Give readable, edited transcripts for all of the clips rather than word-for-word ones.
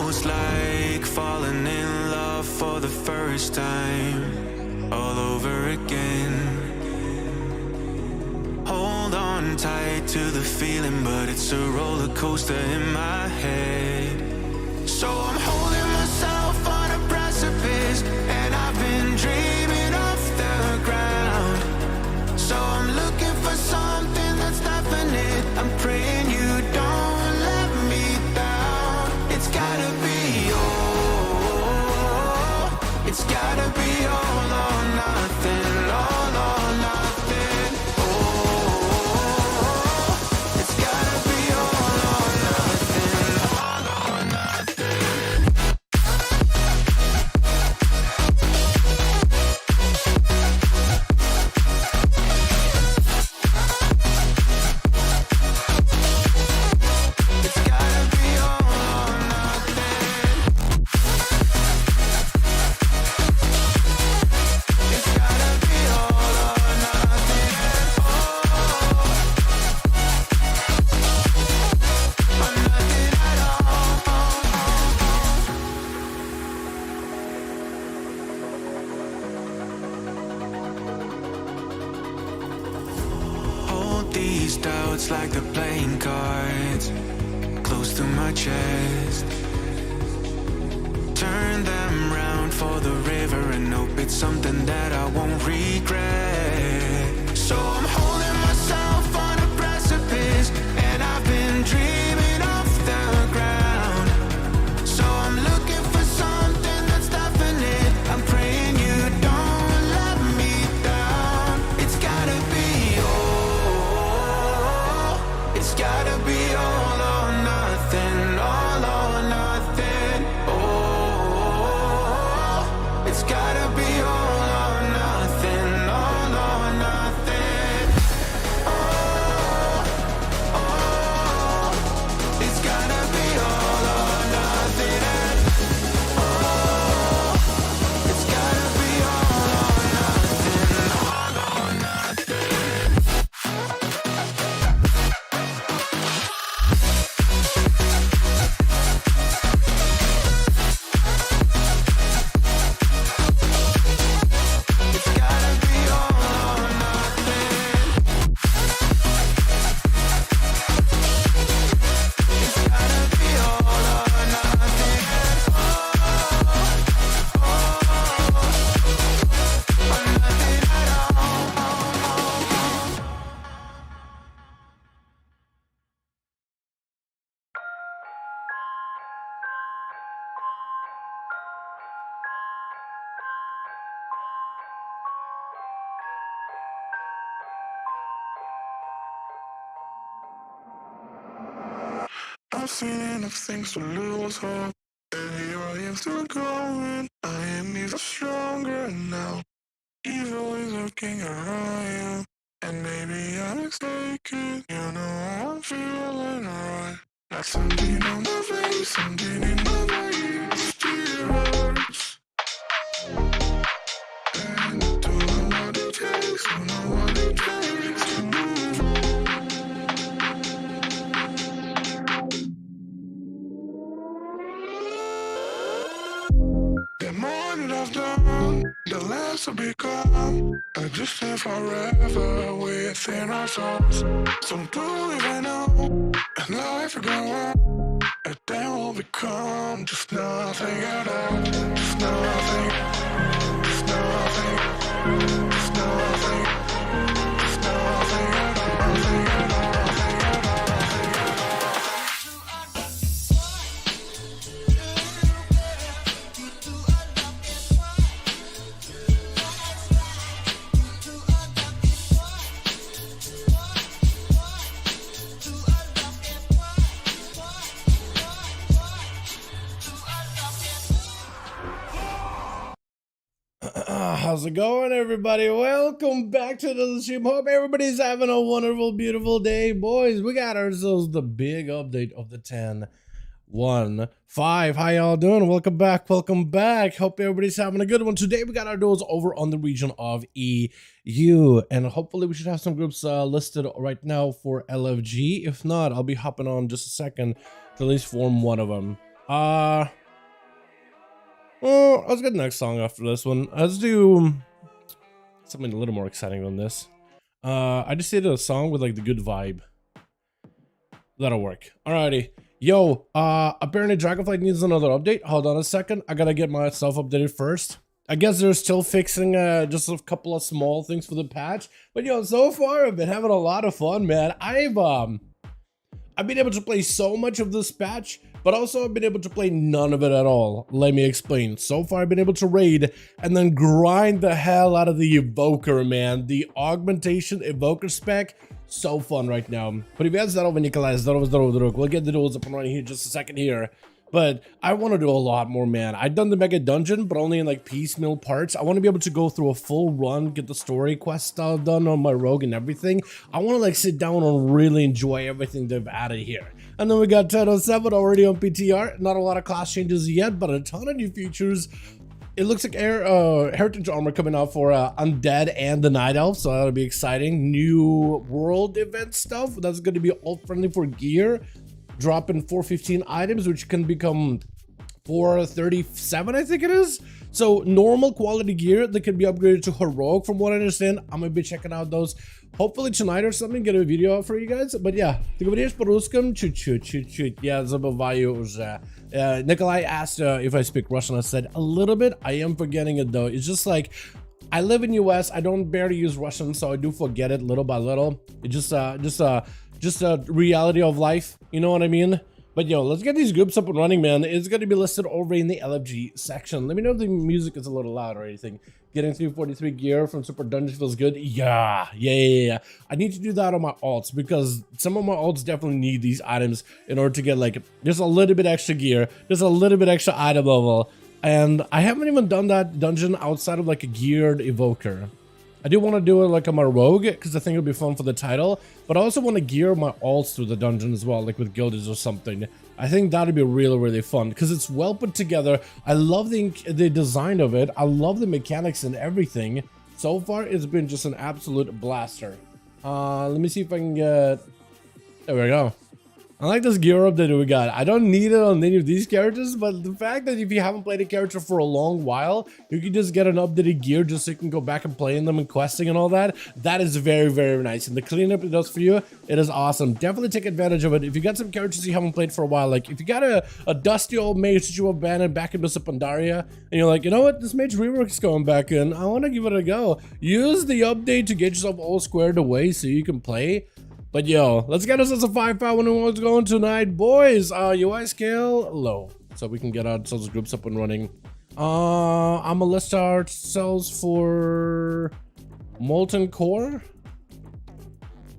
almost like falling in love for the first time, all over again. Hold on tight to the feeling, but it's a roller coaster in my head. So I'm holding myself on a precipice, and I've been dreaming off the ground. So I'm looking for something that's definite. I'm praying you don't let me down. It's gotta be all. It's gotta be all or nothing. All or nothing. Oh, it's gotta be all or nothing. All or nothing. It's gotta be all or nothing. It's gotta be all or nothing. Oh, or nothing at all. Hold these doubts like the playing cards close to my chest. Turn them round for the river and hope it's something that I won't regret. So I'm holding myself on a precipice, and I've been dreaming off the ground. So I'm looking for something that's definite. I'm praying you don't let me down. It's gotta be all. It's gotta be all or nothing. All or nothing. Oh, it's gotta be all or nothing. All or nothing. Oh, oh, it's gotta be all or nothing. Oh, it's gotta be all or nothing. All or nothing. It's gotta be all or nothing. It's gotta be all or nothing. Oh, or nothing at all. I've seen enough things to lose hope, and here I am still going. I am even stronger now. Evil is lurking around you, and maybe I'm mistaken. You know I'm feeling right. Like something on my face, something in my veins, tears. And don't know what it takes, don't know what it takes to move on. The more that I've done, the less I become. I just live forever within our souls. Some do even know, and life will go on, and then we'll become just nothing at all. Just nothing. Just nothing. Just nothing. Just nothing at all. Nothing at all. Nothing at all. Nothing at all. How's it going, everybody? Welcome back to the stream. Hope everybody's having a wonderful, beautiful day. Boys, we got ourselves the big update of the 10.1.5. How y'all doing? Welcome back. Welcome back. Hope everybody's having a good one. Today, we got our duels over on the region of EU. And hopefully, we should have some groups listed right now for LFG. If not, I'll be hopping on just a second to at least form one of them. Well, let's get the next song after this one. Let's do something a little more exciting than this. I just did a song with like the good vibe. That'll work. Alrighty. Yo, apparently Dragonflight needs another update. Hold on a second. I gotta get myself updated first. I guess they're still fixing just a couple of small things for the patch. But yo, so far I've been having a lot of fun, man. I've been able to play so much of this patch, but also I've been able to play none of it at all. Let me explain. So far I've been able to raid and then grind the hell out of the evoker, man. The augmentation evoker spec. So fun right now. Привет, здорово, Николай, здорово, здорово, друг. We'll get the duels up and running here just a second here. But I want to do a lot more, man. I've done the mega dungeon, but only in like piecemeal parts. I want to be able to go through a full run, get the story quest done on my rogue and everything. I want to like sit down and really enjoy everything they've added here. And then we got 1007 already on PTR. Not a lot of class changes yet, but a ton of new features. It looks like heritage armor coming out for undead and the night elf, so that'll be exciting. New world event stuff that's going to be all friendly for gear. Dropping 415 items, which can become 437, I think it is. So normal quality gear that can be upgraded to heroic, from what I understand. I'm gonna be checking out those hopefully tonight or something, get a video out for you guys. But yeah, ты говоришь по-русски? Чуть-чуть. Я забываю уже. Nikolai asked if I speak Russian. I said a little bit. I am forgetting it though. It's just like, I live in US. I don't barely use Russian, so I do forget it little by little. It just a reality of life, you know what I mean? But yo, let's get these groups up and running, man. It's going to be listed over in the LFG section. Let me know if the music is a little loud or anything. Getting 343 gear from Super Dungeon feels good. Yeah. I need to do that on my alts because some of my alts definitely need these items in order to get like just a little bit extra gear, just a little bit extra item level. And I haven't even done that dungeon outside of like a geared evoker. I do want to do it like on my rogue because I think it'll be fun for the title, but I also want to gear my alts through the dungeon as well, like with guildies or something. I think that'd be really fun because it's well put together. I love the design of it. I love the mechanics and everything. So far, it's been just an absolute blaster. Let me see if I can get... There we go. I like this gear up that we got. I don't need it on any of these characters, but the fact that if you haven't played a character for a long while, you can just get an updated gear just so you can go back and play in them and questing and all that. That is very nice. And the cleanup it does for you, it is awesome. Definitely take advantage of it. If you got some characters you haven't played for a while, like if you got a dusty old mage that you abandoned back in Mr. Pandaria, and you're like, you know what, this mage rework's going back in, I want to give it a go. Use the update to get yourself all squared away so you can play. But yo, let's get ourselves a 5V5 1V1 going tonight, boys. UI scale low, so we can get ourselves groups up and running. I'm gonna list ourselves for Molten Core.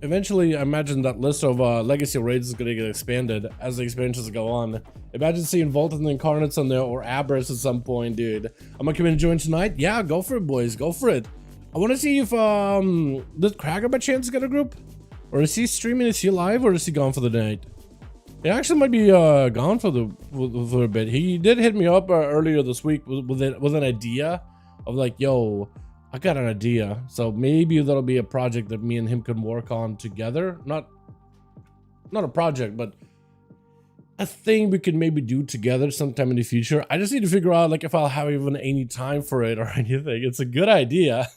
Eventually, I imagine that list of legacy raids is gonna get expanded as the expansions go on. Imagine seeing Volt and the Incarnates on there or Aberrus at some point, dude. I'm gonna come in and join tonight. Yeah, go for it, boys. Go for it. I want to see if does Krager by chance get a group? Or is he streaming? Is he live or is he gone for the night? He actually might be gone for a bit. He did hit me up earlier this week with an idea of like, yo, I got an idea. So maybe that'll be a project that me and him can work on together. Not a project, but a thing we could maybe do together sometime in the future. I just need to figure out like if I'll have even any time for it or anything. It's a good idea.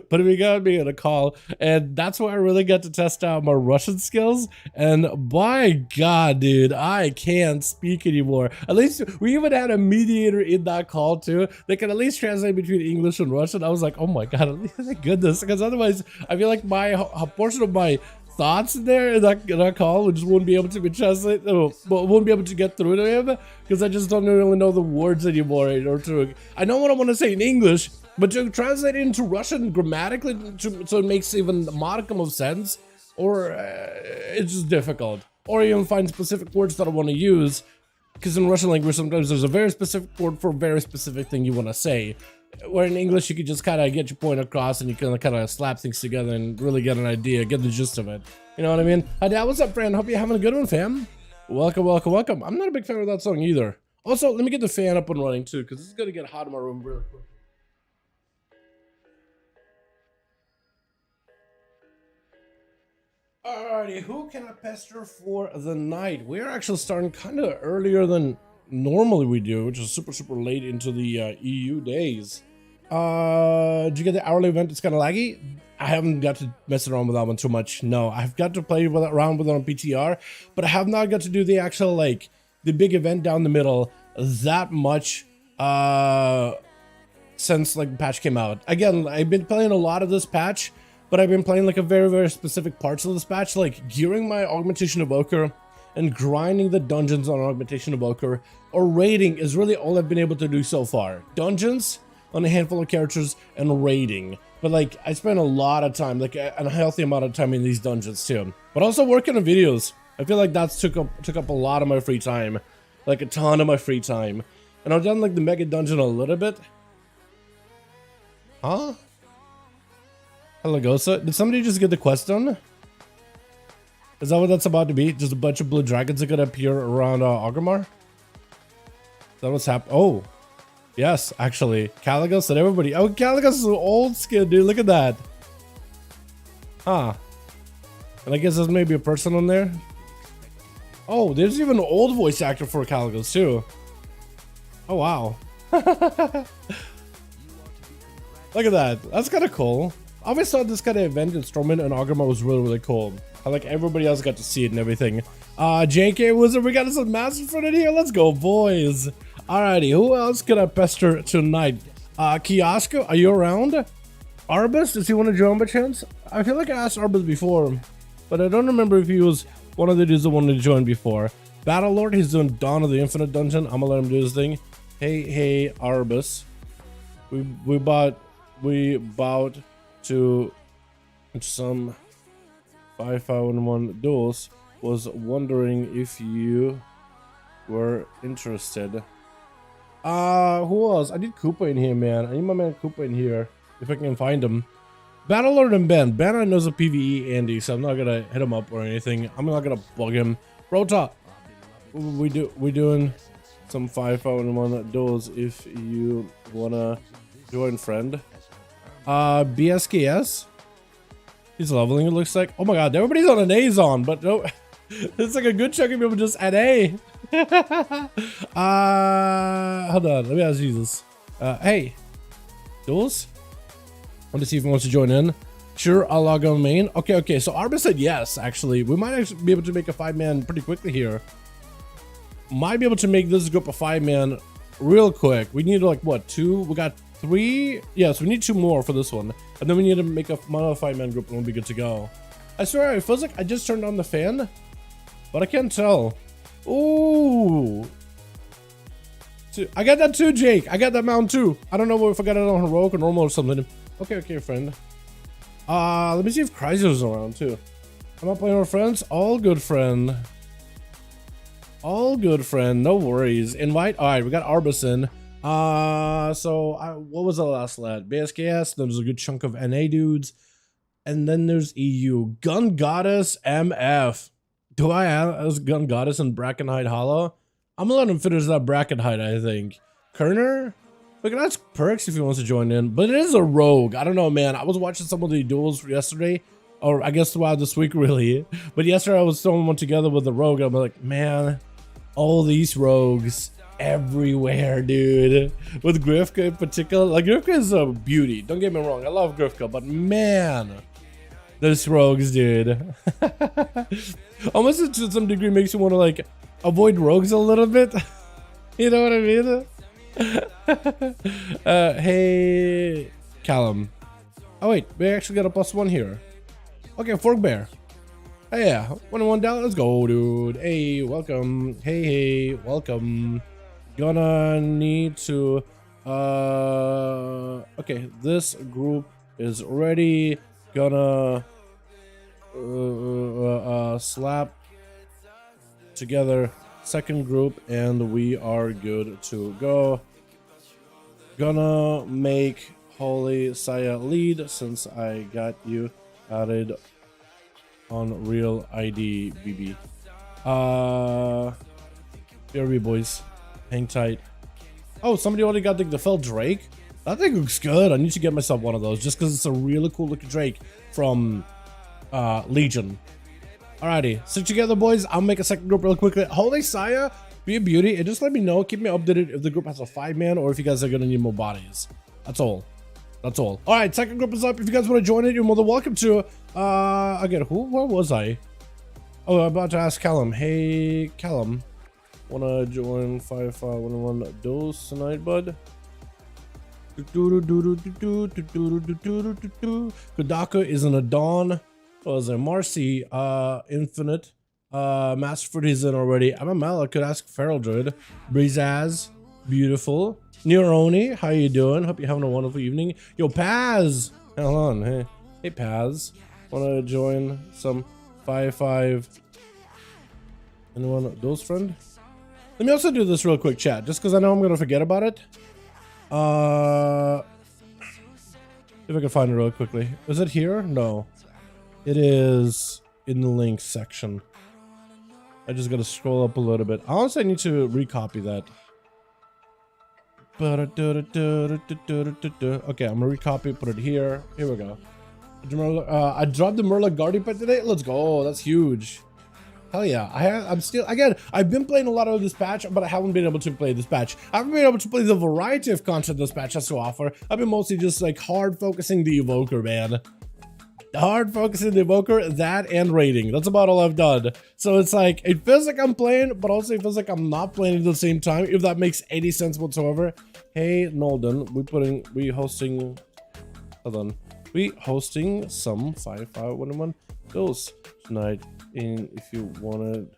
But we got me on a call, and that's where I really got to test out my Russian skills. And by God, dude, I can't speak anymore. At least we even had a mediator in that call too. They can at least translate between English and Russian. I was like, oh my God, thank goodness, because otherwise I feel like a portion of my thoughts in there in that call just wouldn't be able to be translated, but won't be able to get through to him because I just don't really know the words anymore. I know what I want to say in English, but to translate it into Russian grammatically so it makes even a modicum of sense, or it's just difficult. Or even find specific words that I want to use, because in Russian language sometimes there's a very specific word for a very specific thing you want to say. Where in English you could just kind of get your point across and you can kind of slap things together and really get an idea, get the gist of it. You know what I mean? Hi Dad, what's up, friend? Hope you're having a good one, fam. Welcome. I'm not a big fan of that song either. Also, let me get the fan up and running too, because this is gonna get hot in my room really quick. Alrighty, who can I pester for the night? We're actually starting kind of earlier than normally we do, which is super late into the EU days. Did you get the hourly event? It's kind of laggy. I haven't got to mess around with that one too much. No, I've got to play around with it on PTR, but I have not got to do the actual, like, the big event down the middle that much since, like, the patch came out. Again, I've been playing a lot of this patch, but I've been playing, like, a very specific parts of this patch, like gearing my Augmentation Evoker and grinding the dungeons on Augmentation Evoker, or raiding is really all I've been able to do so far. Dungeons on a handful of characters and raiding. But like, I spent a lot of time, like a healthy amount of time in these dungeons too. But also working on videos. I feel like that's took up a lot of my free time. Like a ton of my free time. And I've done like the mega dungeon a little bit. Huh? Hello, Gosa. Did somebody just get the quest done? Is that what that's about to be? Just a bunch of blue dragons that could appear around Orgrimmar? Is that what's happening? Oh. Yes, actually. Caligos and everybody. Oh, Caligos is an old skin, dude. Look at that. Huh. And I guess there's maybe a person on there. Oh, there's even an old voice actor for Caligos, too. Oh, wow. Look at that. That's kind of cool. I always thought this kind of event in Stormwind and Orgrimmar was really cool. I like everybody else got to see it and everything. JK Wizard, we got some mass in front of here. Let's go, boys. Alrighty, who else can I pester tonight? Kiosko, are you around? Arbus, does he want to join by chance? I feel like I asked Arbus before, but I don't remember if he was one of the dudes that wanted to join before. Battlelord, he's doing Dawn of the Infinite Dungeon. I'm gonna let him do his thing. Hey, Arbus. We bowed to some 5V5 1v1 Duels. Was wondering if you were interested. Who else? I need Koopa in here, man. I need my man Koopa in here if I can find him. Battlelord and Ben. Ben I know's a PvE Andy, so I'm not gonna hit him up or anything. I'm not gonna bug him. Rota, we doing some 5V5 1v1 Duels if you wanna join, friend. BSKS. He's leveling, it looks like. Oh my god, everybody's on an A zone, but no. It's like a good chunk of people just at A. Hold on, let me ask you this. Hey, Duels? Want to see if he wants to join in? Sure, I'll log on main. Okay, so Arbus said yes, actually. We might actually be able to make a 5-man pretty quickly here. Might be able to make this group a 5-man real quick. We need like, what, 2? We got 3? Yes, we need 2 more for this one. And then we need to make a another 5-man group and we'll be good to go. I swear, it feels like I just turned on the fan, but I can't tell. Ooh. I got that too, Jake. I got that mount too. I don't know if I got it on heroic or normal or something. Okay, friend. Let me see if Chrysler's around too. I'm not playing with friends. All good, friend. All good, friend. No worries. Invite. All right, we got Arbus in. What was the last lad? BSKS. There's a good chunk of NA dudes. And then there's EU. Gun Goddess MF. Do I have as Gun Goddess and Brackenhide Hollow? I'm gonna let him finish that Brackenhide, I think. Kerner? Look, that's Perks if he wants to join in. But it is a rogue. I don't know, man. I was watching some of the duels yesterday. Or I guess throughout this week, really. But yesterday I was throwing one together with the rogue. I'm like, man, all these rogues everywhere, dude. With Grifka in particular. Like, Grifka is a beauty. Don't get me wrong. I love Grifka. But man, those rogues, dude. Almost to some degree makes you want to, like, avoid rogues a little bit. You know what I mean? Hey, Callum. Oh, wait. We actually got a +1 here. Okay, Fork Bear. Hey, yeah. 1-1 down. Let's go, dude. Hey, welcome. Hey, welcome. Gonna need to... Okay, this group is ready. Gonna... slap together second group and we are good to go. Gonna make Holy Saya lead since I got you added on real ID BB. BRB boys, hang tight. Oh, somebody already got the Fell Drake. That thing looks good. I need to get myself one of those just because it's a really cool looking Drake from Legion. Alrighty, stick together, boys. I'll make a second group real quickly. Holy Saya, be a beauty and just let me know. Keep me updated if the group has a 5-man or if you guys are gonna need more bodies. That's all. That's all. All right, second group is up. If you guys want to join it, you're more than welcome to. Again, where was I? Oh, I'm about to ask Callum. Hey, Callum, wanna join 5V5 1v1 Duels tonight, bud? Kodaka is an addon. What was there? Marcy, Infinite. Masterford is in already. MML, I could ask Feral Druid. Breezaz, beautiful. Neuroni, how you doing? Hope you're having a wonderful evening. Yo, Paz! Hold on, hey. Hey, Paz. Wanna join some 5V5? Anyone? Those friend? Let me also do this real quick, chat, just because I know I'm gonna forget about it. If I can find it real quickly. Is it here? No. It is in the links section. I just gotta scroll up a little bit. Honestly, I need to recopy that. Okay, I'm gonna recopy, put it here. Here we go. I dropped the Merla Guardian pet today. Let's go. That's huge. Hell yeah. I'm still, again, I've been playing a lot of this patch, but I haven't been able to play this patch. I haven't been able to play the variety of content this patch has to offer. I've been mostly just like hard focusing the Evoker, man. Hard focusing the Evoker, that and raiding. That's about all I've done. So it's like, it feels like I'm playing, but also it feels like I'm not playing at the same time, if that makes any sense whatsoever. Hey, Nolden, we hosting some 5V5 1v1 Duels tonight. If you wanted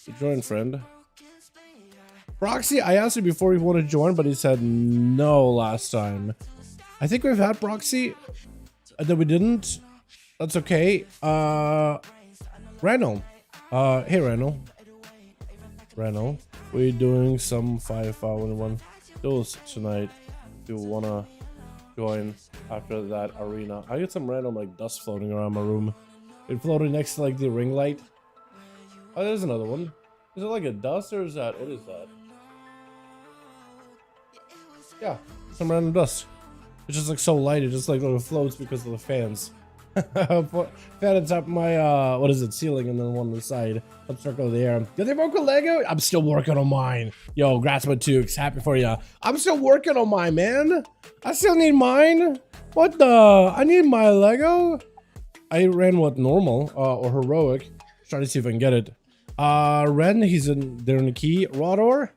to join, friend. Proxy, I asked him before he wanted to join, but he said no last time. I think we've had Proxy that we didn't. That's okay. Randall. Hey, Randall. Randall, we're doing some 5V5 1v1 Duels tonight. If you wanna join after that arena. I get some random like dust floating around my room. It floated next to like the ring light. Oh, there's another one. Is it like a dust or is that? What is that? Yeah, some random dust. It's just like so light, it just like floats because of the fans. Fan on top of my what is it, ceiling, and then one on the side. Let's circle the air. Did they vocal Lego? I'm still working on mine. Yo, Grassman2, happy for ya. I'm still working on mine, man. I still need mine. What the? I need my Lego. I ran what, normal or heroic. Trying to see if I can get it. Ren, he's in there in the key. Rodor.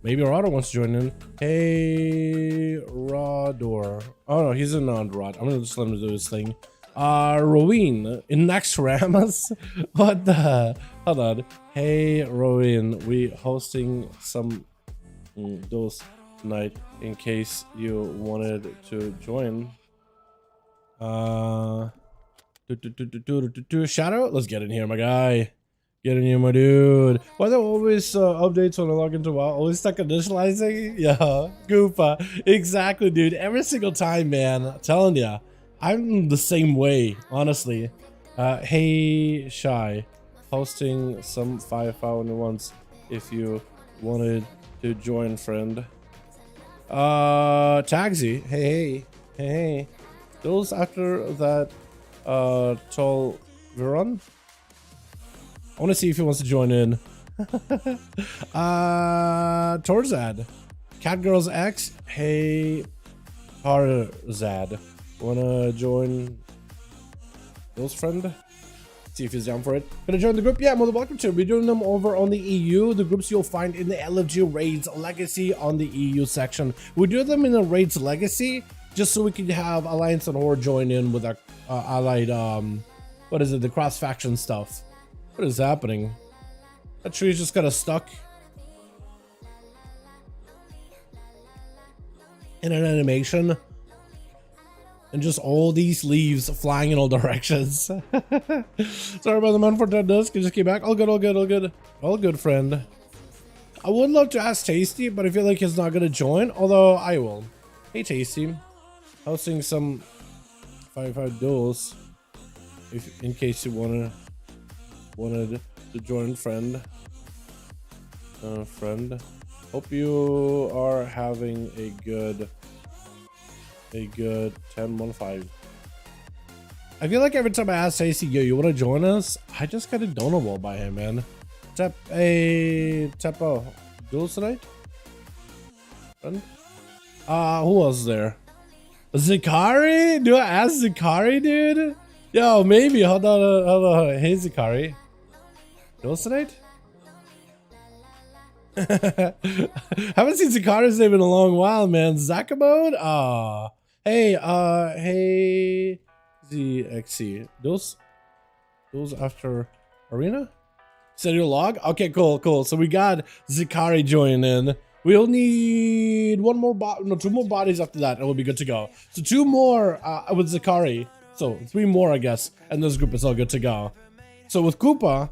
Maybe Rodor wants to join in. Hey, Rodor. Oh no, he's in Rod. I'm gonna just let him do his thing. Roween in next Ramas. What the? Hold on. Hey, Roween, we hosting some duels tonight in case you wanted to join. Shadow, let's get in here, my guy. Get in here, my dude. Why there always updates when I log into WoW? Always stuck initializing? Yeah, Goofa. Exactly, dude. Every single time, man. I'm telling ya, I'm the same way, honestly. Hey, Shy, hosting some 5V5 1v1s if you wanted to join, friend. Tagsy, hey. Those after that, tall Viron. I want to see if he wants to join in. Torzad, Catgirls X. Hey, Tarzad, wanna join those, friend? See if he's down for it. Gonna join the group? Yeah, more than welcome to. We're doing them over on the EU. The groups you'll find in the LFG Raids Legacy on the EU section. We do them in the Raids Legacy just so we can have Alliance and Horde join in with our allied, what is it, the cross faction stuff. What is happening? That tree's just kind of stuck in an animation. And just all these leaves flying in all directions. Sorry about the man for that disc. Just came back. All good, all good, all good. All good, friend. I would love to ask Tasty, but I feel like he's not going to join. Although I will. Hey, Tasty. Hosting some 5V5 duels. If in case you wanted to join, friend. Friend. Hope you are having a good 10-1-5. I feel like every time I ask Stacey, yo, you want to join us? I just kind of don't know about him, man. Tapo. Duels tonight? Friend? Who was there? Zikari? Do I ask Zikari, dude? Yo, maybe. Hold on. Hey, Zikari. Duels tonight? Haven't seen Zikari's name in a long while, man. Zakamode? Ah. Hey, hey. ZXC. Duels after Arena? Set your log? Okay, cool. So we got Zikari joining in. We'll need two more bodies after that, and we'll be good to go. So 2 more with Zikari. So 3 more, I guess, and this group is all good to go. So with Koopa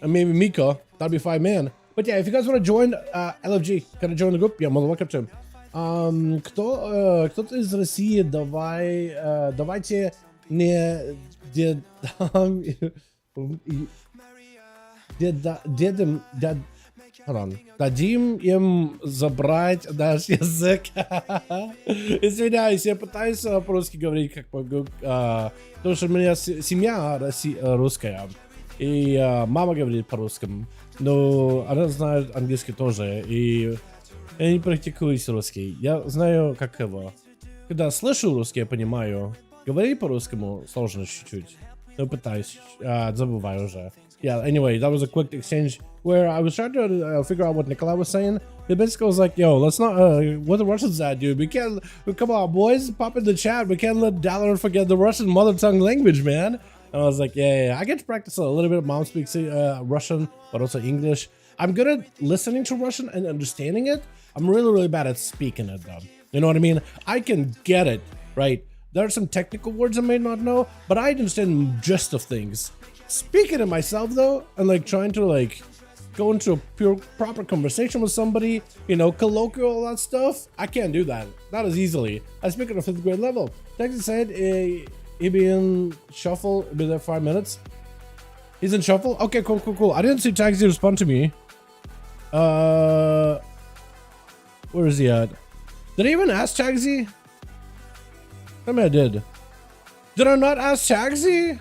and maybe Miko, that'd be 5 man. But yeah, if you guys want to join LFG, can I join the group? Yeah, more than welcome to him. Кто-то из России, давайте не дадим им забрать наш язык. Извиняюсь, я пытаюсь по-русски говорить, как могу, потому что у меня семья русская, и мама говорит по-русски, но она знает английский тоже, и я не практикую русский. Я знаю, как его. Когда слышу русский, я понимаю. Говорить по-русскому сложно чуть-чуть. Но пытаюсь, забываю уже. Yeah, anyway, that was a quick exchange where I was trying to figure out what Nikolai was saying. He basically was like, yo, let's not, what the Russians at, dude? We can't, come on, boys, pop in the chat. We can't let Dalaran forget the Russian mother tongue language, man. And I was like, yeah, I get to practice a little bit. Mom speaks Russian, but also English. I'm good at listening to Russian and understanding it. I'm really bad at speaking it, though. You know what I mean? I can get it, right? There are some technical words I may not know, but I understand the gist of things. Speaking of myself though, and like trying to like go into a pure proper conversation with somebody, you know, colloquial, all that stuff, I can't do that. Not as easily. I speak at a 5th grade level. Texas said he'd be in shuffle, be there 5 minutes. He's in shuffle? Okay, cool. I didn't see Taxi respond to me. Where is he at? Did I even ask Taxi? I mean, I did. Did I not ask Taxi?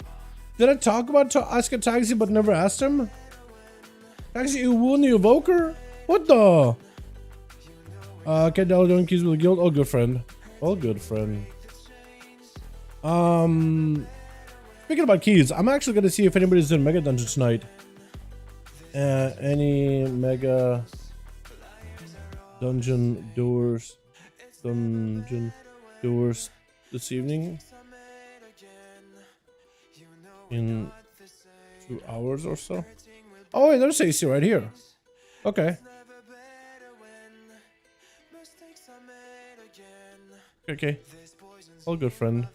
Did I talk about asking Taxi but never asked him? Taxi, you won the evoker? What the? Okay, doing keys with the guild. Oh, good friend. Oh, good friend. Speaking about keys, I'm actually gonna see if anybody's in Mega Dungeon tonight. Any Mega Dungeon doors this evening? In 2 hours or so. Oh wait, there's AC right here. Okay. Okay. All good, friend.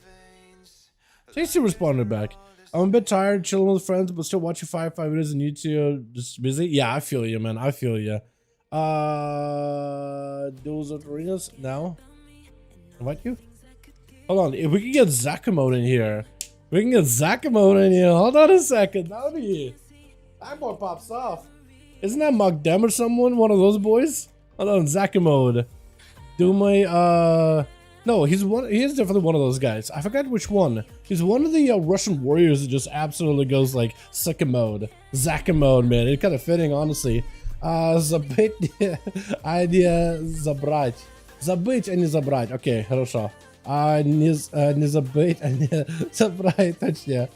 AC responded back. I'm a bit tired, chilling with friends, but still watching 5v5 videos on YouTube. Just busy. Yeah, I feel you, man. I feel you. Duels arenas now. Invite you. Hold on. If we can get Zakamode in here. We can get Zakamode in here. Hold on a second. That boy pops off. Isn't that Magdem or someone? One of those boys? Hold on, Zakamode. Do my no, he is definitely one of those guys. I forgot which one. He's one of the Russian warriors that just absolutely goes like Zakamode, man. It's kind of fitting, honestly. Забыть idea забрать. Забыть, а не забрать. Окей, хорошо. Не забыть, а не забрать, точнее.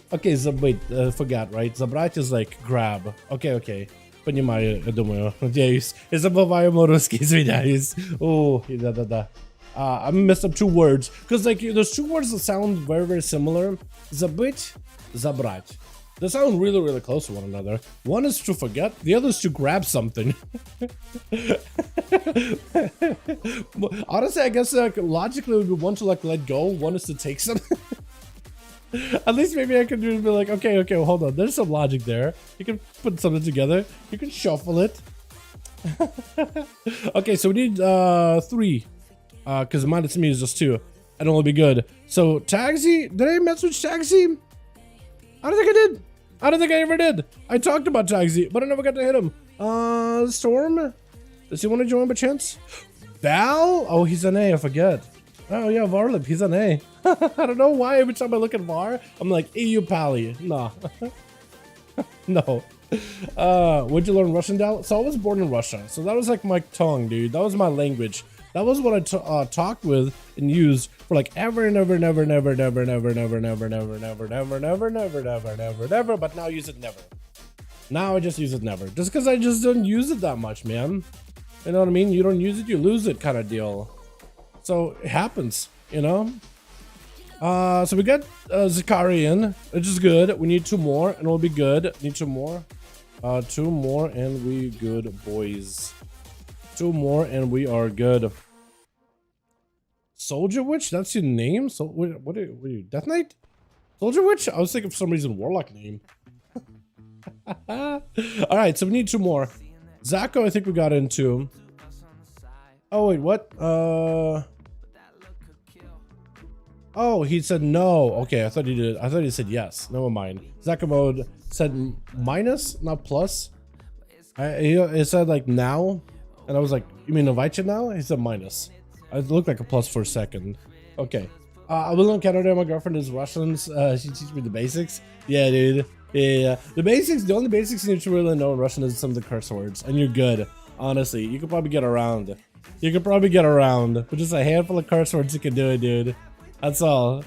Okay, забыть, forgot, right? Забрать is like grab. Okay. Понимаю, я думаю. Надеюсь. Я забываю по-русски, извиняюсь. Oh, да. I messed up 2 words. Because like, there's 2 words that sound very similar. Забыть, забрать. They sound really close to one another. One is to forget, the other is to grab something. Honestly, I guess like logically it would be one to like let go, one is to take something. At least maybe I could do be like, okay, well, hold on. There's some logic there. You can put something together. You can shuffle it. Okay, so we need 3. Because mine to me is just 2. And it'll be good. So Taxi, did I message Taxi? I don't think I did. I don't think I ever did. I talked about Taxi, but I never got to hit him. Storm? Does he want to join by chance? Val? Oh, he's an A, I forget. Oh yeah, Varlip, he's an A. I don't know why every time I look at Var, I'm like, EU Pally. Nah. No. Would you learn Russian, Dal? So I was born in Russia, so that was like my tongue, dude. That was my language. That was what I talked with and used for like ever and ever, never, never, never, never, never, never, never, never, never, never, never, never, never, never. But now I use it never. Now I just use it never, just because I just don't use it that much, man. You know what I mean? You don't use it, you lose it, kind of deal. So it happens, you know. So we got Zakarian, which is good. We need 2 more, and we'll be good. Need 2 more. 2 more, and we good, boys. 2 more, and we are good. Soldier Witch? That's your name? So what are you? Death Knight? Soldier Witch? I was thinking for some reason Warlock name. All right, so we need 2 more. Zacho, I think we got into. Oh wait, what? Oh, he said no. Okay, I thought he did. I thought he said yes. Never mind. Zacho mode said minus, not plus. It said like now, and I was like, you mean invite you now? He said minus. It looked like a plus for a second. Okay. I live in Canada. My girlfriend is Russian. She teaches me the basics. Yeah, dude. Yeah. The basics. The only basics you need to really know in Russian is some of the curse words, and you're good. Honestly, you could probably get around. You could probably get around with just a handful of curse words. You can do it, dude. That's all.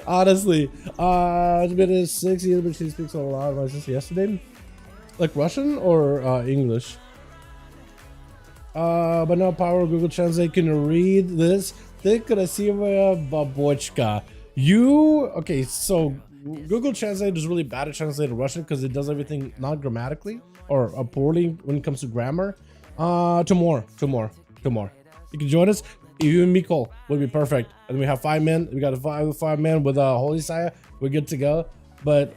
Honestly, it's been 6 years, but she speaks a lot of my sister yesterday. Like Russian or English? But no power. Google Translate. Can you read this? Ты красивая бабочка. You okay? So Google Translate is really bad at translating Russian because it does everything not grammatically or poorly when it comes to grammar. 2 more. You can join us. You and Mikol would be perfect. And we have 5 men. We got a 5 men with Holy Sire. We're good to go. But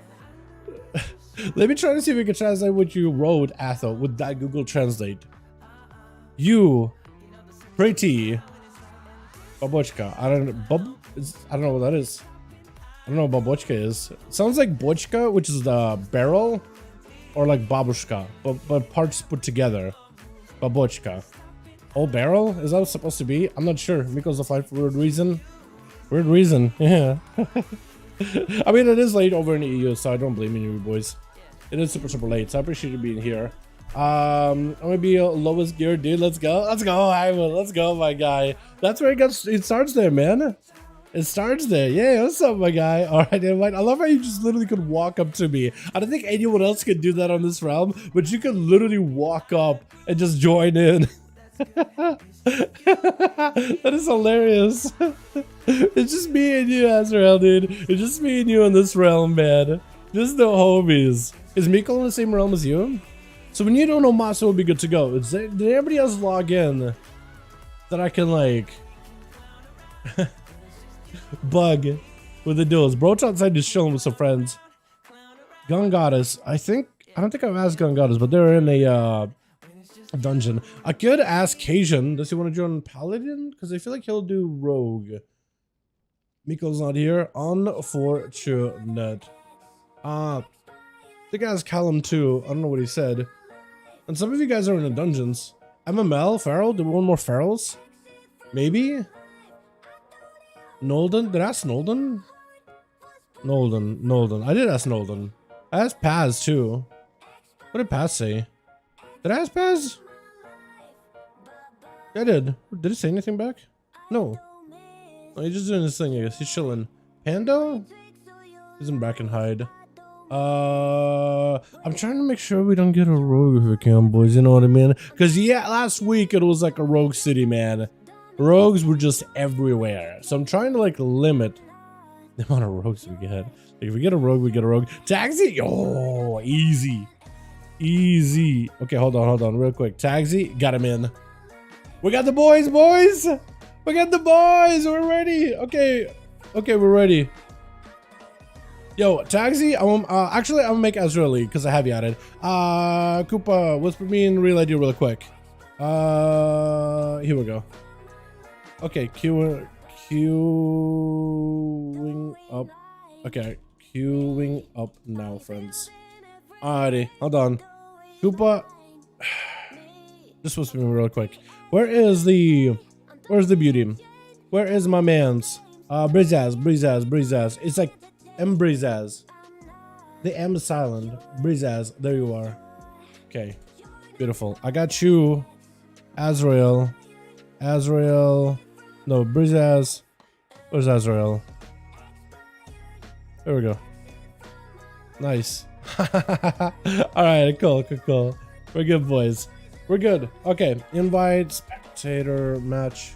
let me try to see if we can translate what you wrote, Atho, with that Google Translate. You pretty babochka. I don't know what that is. I don't know what babochka is. It sounds like bochka, which is the barrel, or like babushka, but parts put together. Babochka. Whole barrel? Is that what it's supposed to be? I'm not sure. Miko's applied for weird reason. Weird reason. Yeah. I mean, it is late over in the EU, so I don't blame you boys. It is super late, so I appreciate you being here. I'm gonna be lowest gear, dude. Let's go, Ivan. Let's go, my guy. That's where it starts there, man. It starts there. Yeah, what's up, my guy? All right, invite. I love how you just literally could walk up to me. I don't think anyone else could do that on this realm, but you could literally walk up and just join in. That is hilarious. It's just me and you, Azrael, dude. It's just me and you in this realm, man. Just the homies. Is Miko in the same realm as you? So when you don't know Masa, will be good to go. Did anybody else log in that I can like bug with the duels? Broach outside just chilling with some friends. Gun Goddess. I don't think I've asked Gun Goddess, but they're in a dungeon. I could ask Cajun. Does he want to join Paladin? Because I feel like he'll do Rogue. Miko's not here. Unfortunate. I think I asked Callum too. I don't know what he said. And some of you guys are in the dungeons. MML, Feral. Do we want more Ferals? Maybe. Nolden. Did I ask Nolden? Nolden. I did ask Nolden. I asked Paz too. What did Paz say? Did I ask Paz? I did. Did he say anything back? No. Oh, he's just doing his thing, I guess. He's chilling. Pando? He's in back and hide. I'm trying to make sure we don't get a rogue if we can, boys. You know what I mean? Because, yeah, last week it was like a rogue city, man. Rogues were just everywhere. So I'm trying to, like, limit the amount of rogues we get. Like, if we get a rogue, we get a rogue. Taxi? Oh, easy. Easy. Okay, hold on real quick. Taxi, got him in. We got the boys. We got the boys. We're ready. Okay, we're ready. Yo, Taxi, actually I'm gonna make Azraeli because I have you added. Koopa, whisper me in real ID real quick. Here we go. Okay, queuing up. Okay, queuing up now, friends. Alrighty, hold on. Koopa, just whisper me real quick. Where's the beauty? Where is my man's? Breezaz. It's like M Breezaz. The M is silent. Breezaz, there you are. Okay, beautiful. I got you, Azrael. Azrael. No, Breezaz. Where's Azrael? There we go. Nice. Alright, cool. We're good, boys. We're good. Okay, invite, spectator, match.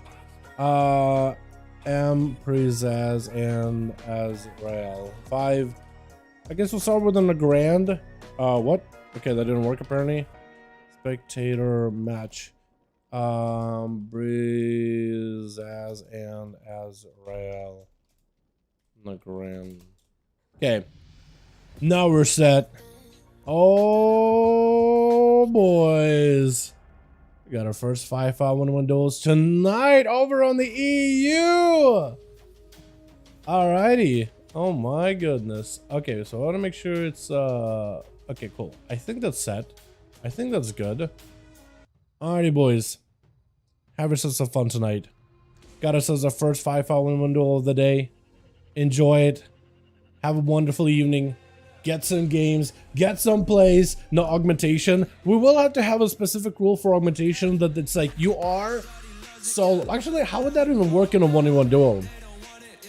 M, Breezaz, and Azrael. 5. I guess we'll start with on the grand. What? Okay, that didn't work apparently. Spectator, match. Breezaz and Azrael. Legrand. Okay. Now we're set. Oh, boys. We got our first 5V5 1v1 duels tonight over on the EU. Alrighty. Oh my goodness. Okay, so I want to make sure it's okay, cool. I think that's set. I think that's good. Alrighty, boys. Have yourselves some fun tonight. Got ourselves our first 5V5 1v1 duel of the day. Enjoy it. Have a wonderful evening. Get some games. Get some plays. No augmentation. We will have to have a specific rule for augmentation that it's like you are solo. Actually, how would that even work in a 1v1 duel?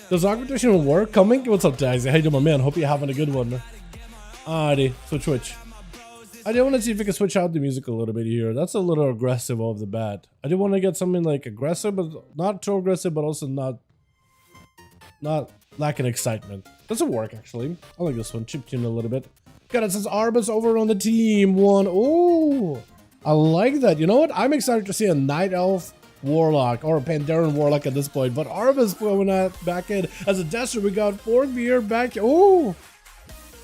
Does augmentation even work? Coming? What's up, Daisy? How you doing, my man? Hope you're having a good one. Alrighty, switch. I did want to see if we can switch out the music a little bit here. That's a little aggressive off the bat. I did want to get something like aggressive, but not too aggressive, but also not lacking excitement. Doesn't work, actually. I like this one. Chip tune a little bit. Got it, says Arbus over on the team. One. Ooh, I like that. You know what? I'm excited to see a Night Elf Warlock or a Pandaren Warlock at this point. But Arbus going back in as a Desert. We got 4V here back. Ooh.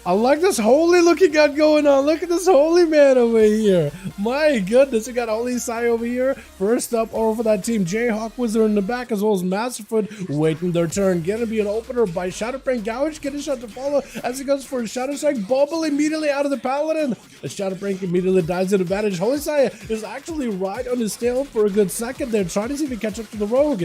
I like this holy looking gun going on. Look at this holy man over here. My goodness, we got Holy Sai over here. First up over for that team, Jayhawk Wizard in the back, as well as Masterfoot waiting their turn. Gonna be an opener by Shatterprank Gouge. Get a shot to follow as he goes for a Shadow Strike. Bubble immediately out of the Paladin. The Shatterprank immediately dives in advantage. Holy Sai is actually right on his tail for a good second there, trying to see if he can catch up to the Rogue.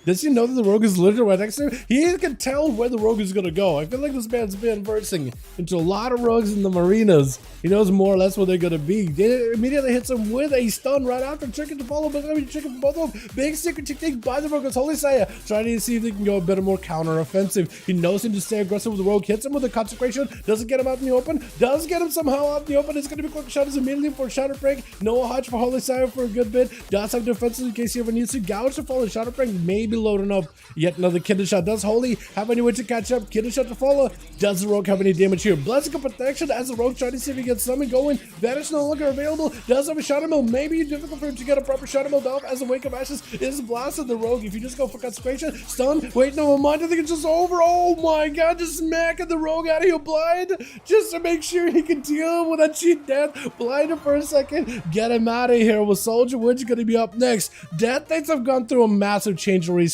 Does he know that the Rogue is literally right next to him? He can tell where the Rogue is going to go. I feel like this man's been versing into a lot of Rogues in the marinas. He knows more or less where they're going to be. It immediately hits him with a stun right after. Chicken to follow, but it's going to be chicken for both of them. Big secret technique by the Rogue. It's Holy Saya trying to see if they can go a bit more counter-offensive. He knows him to stay aggressive with the Rogue. Hits him with a Consecration. Doesn't get him out in the open. Does get him somehow out in the open. It's going to be quick shadows immediately for Shatterprank. No Hodge for Holy Saya for a good bit. Does have defenses in case he ever needs to. Gouge to follow. Shatterprank may be loading up. Yet another Kidden Shot. Does Holy have any way to catch up? Kidden Shot to follow. Does the Rogue have any damage here? Blessing of Protection as the Rogue trying to see if he gets something going. Vanish no longer available. Does have a Shadow Mill. Maybe difficult for him to get a proper Shadow Mill off as the Wake of Ashes is blasted the Rogue. If you just go for Consecration, stun. Wait, no mind. I think it's just over. Oh my god, just smacking the Rogue out of here blind just to make sure he can deal with that cheat death. Blind him for a second. Get him out of here with Soldier Witch going to be up next. Death Knights have gone through a massive change recently.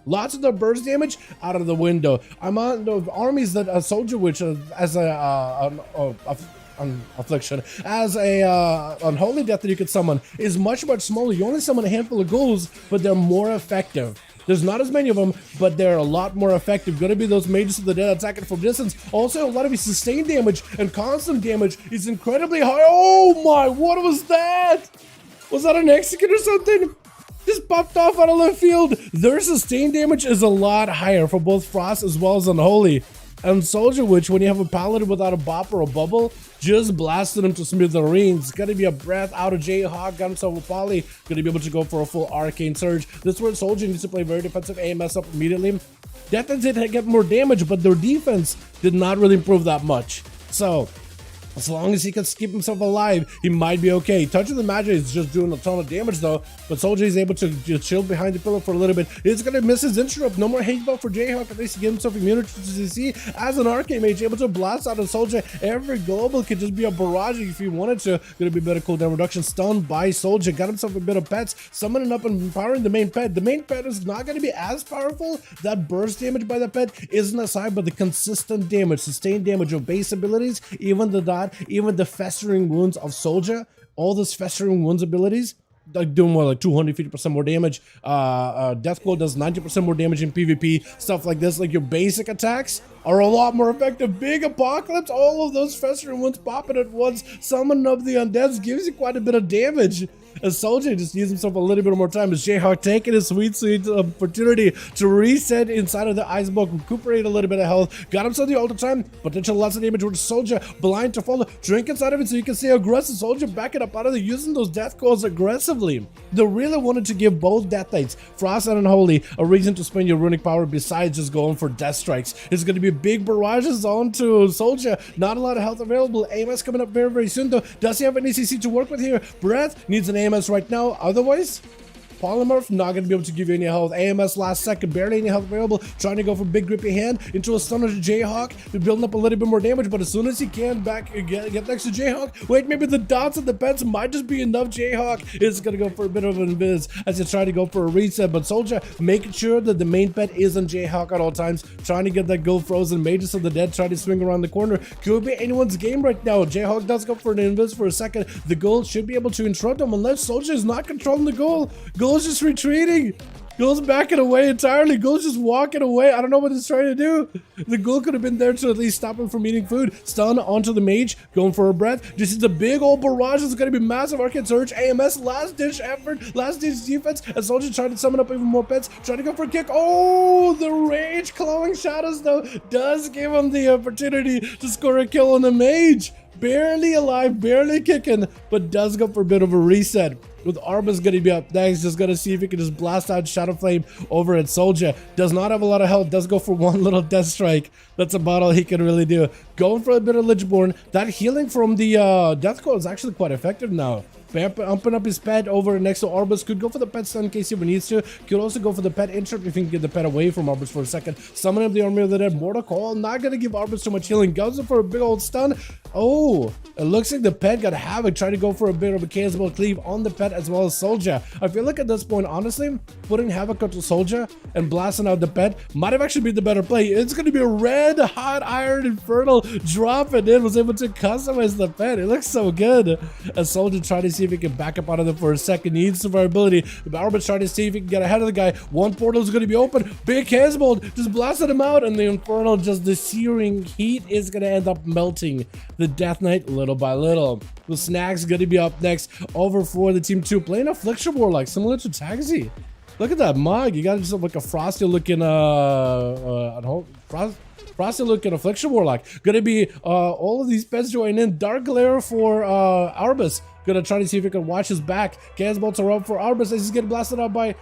Lots of the burst damage out of the window. I'm on the armies that a Soldier Witch as a affliction as a unholy death that you could summon is much smaller. You only summon a handful of ghouls, but they're more effective. There's not as many of them, but they're a lot more effective. Gonna be those mages of the dead attacking from distance. Also, a lot of his sustained damage and constant damage is incredibly high. Oh my, what was that? Was that an execute or something? Just popped off out of left field. Their sustained damage is a lot higher for both Frost as well as Unholy. And Soldier Witch, when you have a Paladin without a bop or a bubble, just blasted him to smithereens. It's gonna be a breath out of Jayhawk, got himself a poly, gonna be able to go for a full Arcane Surge. This is where Soldier needs to play very defensive AMS up immediately. Death did get more damage, but their defense did not really improve that much. So, as long as he can keep himself alive, he might be okay. Touch of the Magic is just doing a ton of damage though, but Soldier is able to just chill behind the pillar for a little bit. He's gonna miss his interrupt. No more hate buff for Jayhawk. At least he gets himself immunity to CC as an Arcane Mage, able to blast out a Soldier. Every global could just be a barrage if he wanted to. Gonna be better cooldown reduction. Stunned by Soldier. Got himself a bit of pets. Summoning up and empowering the main pet. The main pet is not gonna be as powerful. That burst damage by the pet isn't as high, but the consistent damage, sustained damage of base abilities, even the festering wounds of Soldier, all those festering wounds abilities, like doing what, like 250% more damage. Death Claw does 90% more damage in PvP, stuff like this. Like your basic attacks are a lot more effective. Big Apocalypse, all of those festering wounds popping at once. Summon up the undeads gives you quite a bit of damage. As Soldier just used himself a little bit more time as Jayhawk taking his sweet opportunity to reset inside of the Ice Block, recuperate a little bit of health, got himself the ult time, potential lots of damage with Soldier, blind to follow, drink inside of it so you can see aggressive. Soldier backing up out of there, using those death calls aggressively. They really wanted to give both Death Knights, Frost and Unholy, a reason to spend your runic power besides just going for death strikes. It's going to be big barrages onto Soldier, not a lot of health available. AMS coming up very soon though. Does he have an ECC to work with here? Breath needs an AMS right now, otherwise Polymorph not going to be able to give you any health. AMS last second, barely any health available, trying to go for big grippy hand into a stunner to Jayhawk, building up a little bit more damage, but as soon as he can get next to Jayhawk, wait, maybe the dots and the pets might just be enough. Jayhawk is going to go for a bit of an invis as he try to go for a reset, but Soldier making sure that the main pet is on Jayhawk at all times, trying to get that gold frozen. Mages of the Dead trying to swing around the corner. Could be anyone's game right now. Jayhawk does go for an invis for a second. The goal should be able to interrupt him unless Soldier is not controlling the goal. Goal's just retreating. Goal's backing away entirely. Goal's just walking away. I don't know what he's trying to do. The goal could have been there to at least stop him from eating food. Stun onto the mage, going for a breath. This is a big old barrage. It's going to be massive. Arcane Surge, AMS, last ditch effort, last ditch defense. As Soldier trying to summon up even more pets, trying to go for a kick. Oh, the rage clawing shadows though does give him the opportunity to score a kill on the mage. Barely alive, barely kicking, but does go for a bit of a reset. With Arbus going to be up next, just going to see if he can just blast out Shadow Flame over at Soldier. Does not have a lot of health, does go for one little death strike. That's about all he can really do. Going for a bit of Lichborn. That healing from the Death Claw is actually quite effective now. Pumping up his pet over next to Arbus. Could go for the pet stun in case he needs to. Could also go for the pet interrupt if he can get the pet away from Arbus for a second. Summon up the Army of the Dead. Mortal Call. Not going to give Arbus too much healing. Goes for a big old stun. Oh, it looks like the pet got Havoc. Trying to go for a bit of a Chaosball cleave on the pet as well as Soldier. I feel like at this point, honestly, putting Havoc onto Soldier and blasting out the pet might have actually been the better play. It's going to be a red hot Iron Infernal drop, and it was able to customize the pet. It looks so good. As Soldier tried to see if he can back up out of there for a second. He needs survivability. Arbus trying to see if he can get ahead of the guy. One portal is going to be open. Big Chaosball just blasted him out, and the Infernal, just the searing heat is going to end up melting the Death Knight little by little. The Snack's going to be up next over for the team 2, playing Affliction Warlock similar to Taxi. Look at that mug. You got just like a frosty looking frosty looking Affliction Warlock. Gonna be all of these pets join in. Dark Glare for Arbus. Gonna try to see if he can watch his back. Gas bolts are up for Arbus as he's getting blasted out by...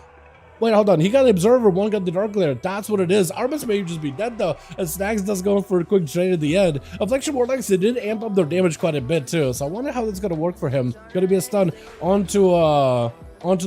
Wait, hold on. He got the Observer, one got the Dark Glare. That's what it is. Arbus may just be dead though, as Snacks does go for a quick trade at the end. Affliction Warlocks, they did amp up their damage quite a bit too, so I wonder how that's gonna work for him. Gonna be a stun onto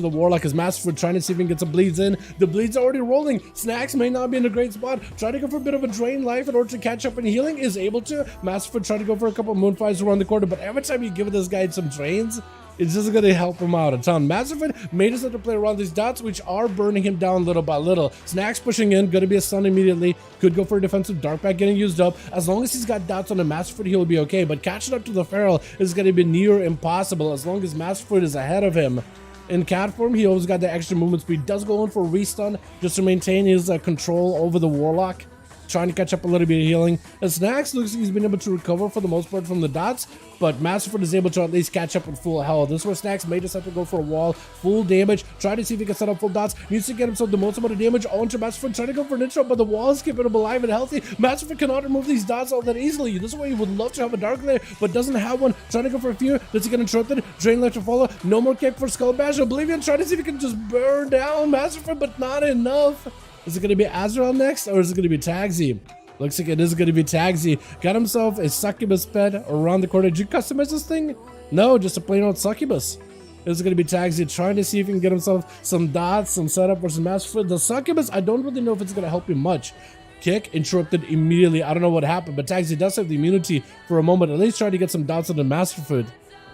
the Warlock as Masterford trying to see if he can get some bleeds in. The bleeds are already rolling. Snacks may not be in a great spot. Trying to go for a bit of a drain life in order to catch up in healing. Is able to. Masterford trying to go for a couple of Moonfires around the corner, but every time you give this guy some drains, it's just going to help him out a ton. Masterford made us have to play around these dots, which are burning him down little by little. Snacks pushing in, going to be a stun immediately. Could go for a defensive Dark Pack getting used up. As long as he's got dots on the Masterford, he'll be okay. But catching up to the Feral is going to be near impossible as long as Masterford is ahead of him. In cat form, he always got the extra movement speed. Does go in for a restun just to maintain his control over the Warlock. Trying to catch up a little bit of healing. And Snacks looks like he's been able to recover for the most part from the dots, but Masterford is able to at least catch up with full health. This is where Snacks may just have to go for a wall. Full damage. Try to see if he can set up full dots. Needs to get himself the most amount of damage onto Masterford. Trying to go for an intro, but the wall is keeping him alive and healthy. Masterford cannot remove these dots all that easily. This is why he would love to have a Dark Glare, but doesn't have one. Trying to go for a fear. Does he get interrupted? Drain left to follow. No more kick for Skull Bash. Oblivion trying to see if he can just burn down Masterford, but not enough. Is it going to be Azrael next, or is it going to be Tagsy? Looks like it is going to be Tagsy. Got himself a Succubus pet around the corner. Did you customize this thing? No, just a plain old Succubus. This is going to be Tagsy trying to see if he can get himself some dots, some setup for some Masterford. The Succubus, I don't really know if it's going to help him much. Kick, interrupted immediately. I don't know what happened, but Tagsy does have the immunity for a moment. At least try to get some dots on the Masterford.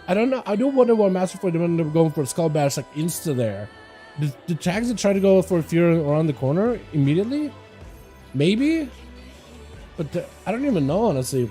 I don't know. I do wonder why Masterford ended up going for a Skull Bash like insta there. Did Tagsy try to go for a fear around the corner immediately? Maybe? But I don't even know, honestly.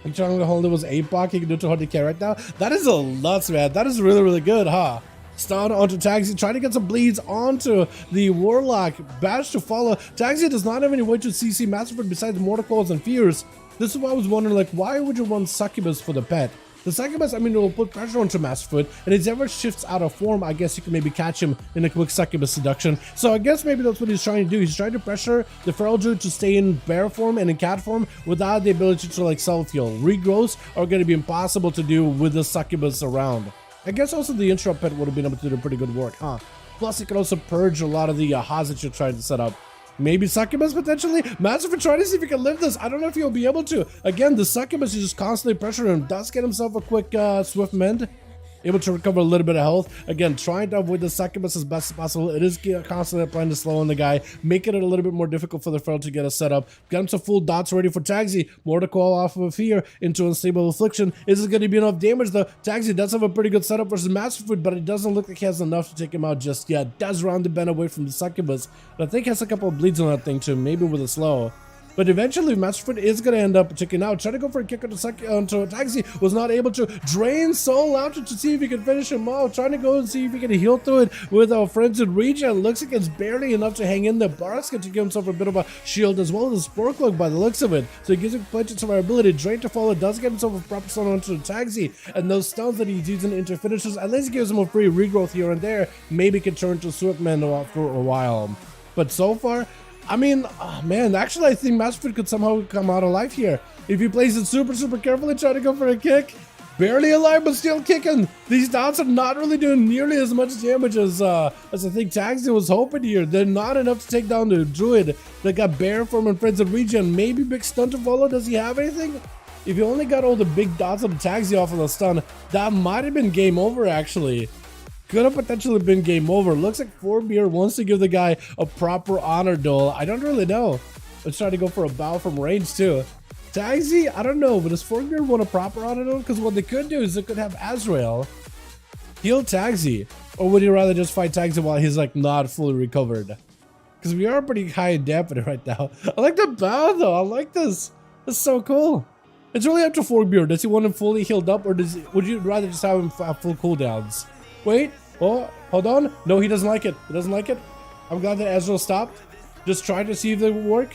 I'm trying to hold it was 8 block. He can do 200k right now. That is a lot, man. That is really, really good, huh? Stun onto Taxi, trying to get some bleeds onto the Warlock. Bash to follow. Taxi does not have any way to CC Masterford besides Mortal Coils and Fears. This is why I was wondering, like, why would you run Succubus for the pet? The Succubus, I mean, it will put pressure onto Masterford, and if he ever shifts out of form, I guess you can maybe catch him in a quick Succubus seduction. So I guess maybe that's what he's trying to do. He's trying to pressure the Feral Druid to stay in bear form and in cat form without the ability to, like, self-heal. Regrowths are going to be impossible to do with the Succubus around. I guess also the Interrupt Pet would have been able to do pretty good work, huh? Plus, it can also purge a lot of the Haas that you're trying to set up. Maybe Succubus potentially? Masterford trying to see if he can live this. I don't know if he'll be able to. Again, the Succubus is just constantly pressuring him. Does get himself a quick swift mend. Able to recover a little bit of health. Again, trying to avoid the Succubus as best as possible. It is constantly applying to slow on the guy, making it a little bit more difficult for the Feral to get a setup. Got him some full dots ready for Taxi. More to call off of a Fear into Unstable Affliction. Is it going to be enough damage though? Taxi does have a pretty good setup versus Masterford, but it doesn't look like he has enough to take him out just yet. Does round the bend away from the Succubus, but I think he has a couple of bleeds on that thing too, maybe with a slow. But eventually, Masterford is going to end up taking out. Trying to go for a kick onto Taxi. Was not able to. Drain Soul out to see if he can finish him off. Trying to go and see if he can heal through it with a Frenzied Regen. Looks like it's barely enough to hang in there. Barks going to give himself a bit of a shield as well as a Spore Cloak by the looks of it. So he gives him plenty of survivability. Drain to follow. Does get himself a proper stun onto the Taxi. And those stuns that he's using into finishes, at least gives him a free regrowth here and there. Maybe can turn to Swiftman for a while. But so far, I mean, oh man, actually I think Masterford could somehow come out alive here. If he plays it super carefully, trying to go for a kick. Barely alive, but still kicking. These dots are not really doing nearly as much damage as I think Taxi was hoping here. They're not enough to take down the Druid that got Bear Form and Friends of Regen. Maybe big stun to follow. Does he have anything? If he only got all the big dots of the Taxi off of the stun, that might have been game over actually. Could have potentially been game over. Looks like 4Beer wants to give the guy a proper honor duel. I don't really know. Let's try to go for a bow from range too. Taxi, I don't know, but does 4Beer want a proper honor duel? Because what they could do is they could have Azrael heal Taxi. Or would you rather just fight Taxi while he's like not fully recovered? Because we are pretty high in damage right now. I like the bow though. I like this. That's so cool. It's really up to 4Beer. Does he want him fully healed up, or would you rather just have him have full cooldowns? Wait, oh, hold on. No, he doesn't like it. He doesn't like it. I'm glad that Ezreal stopped. Just try to see if they work.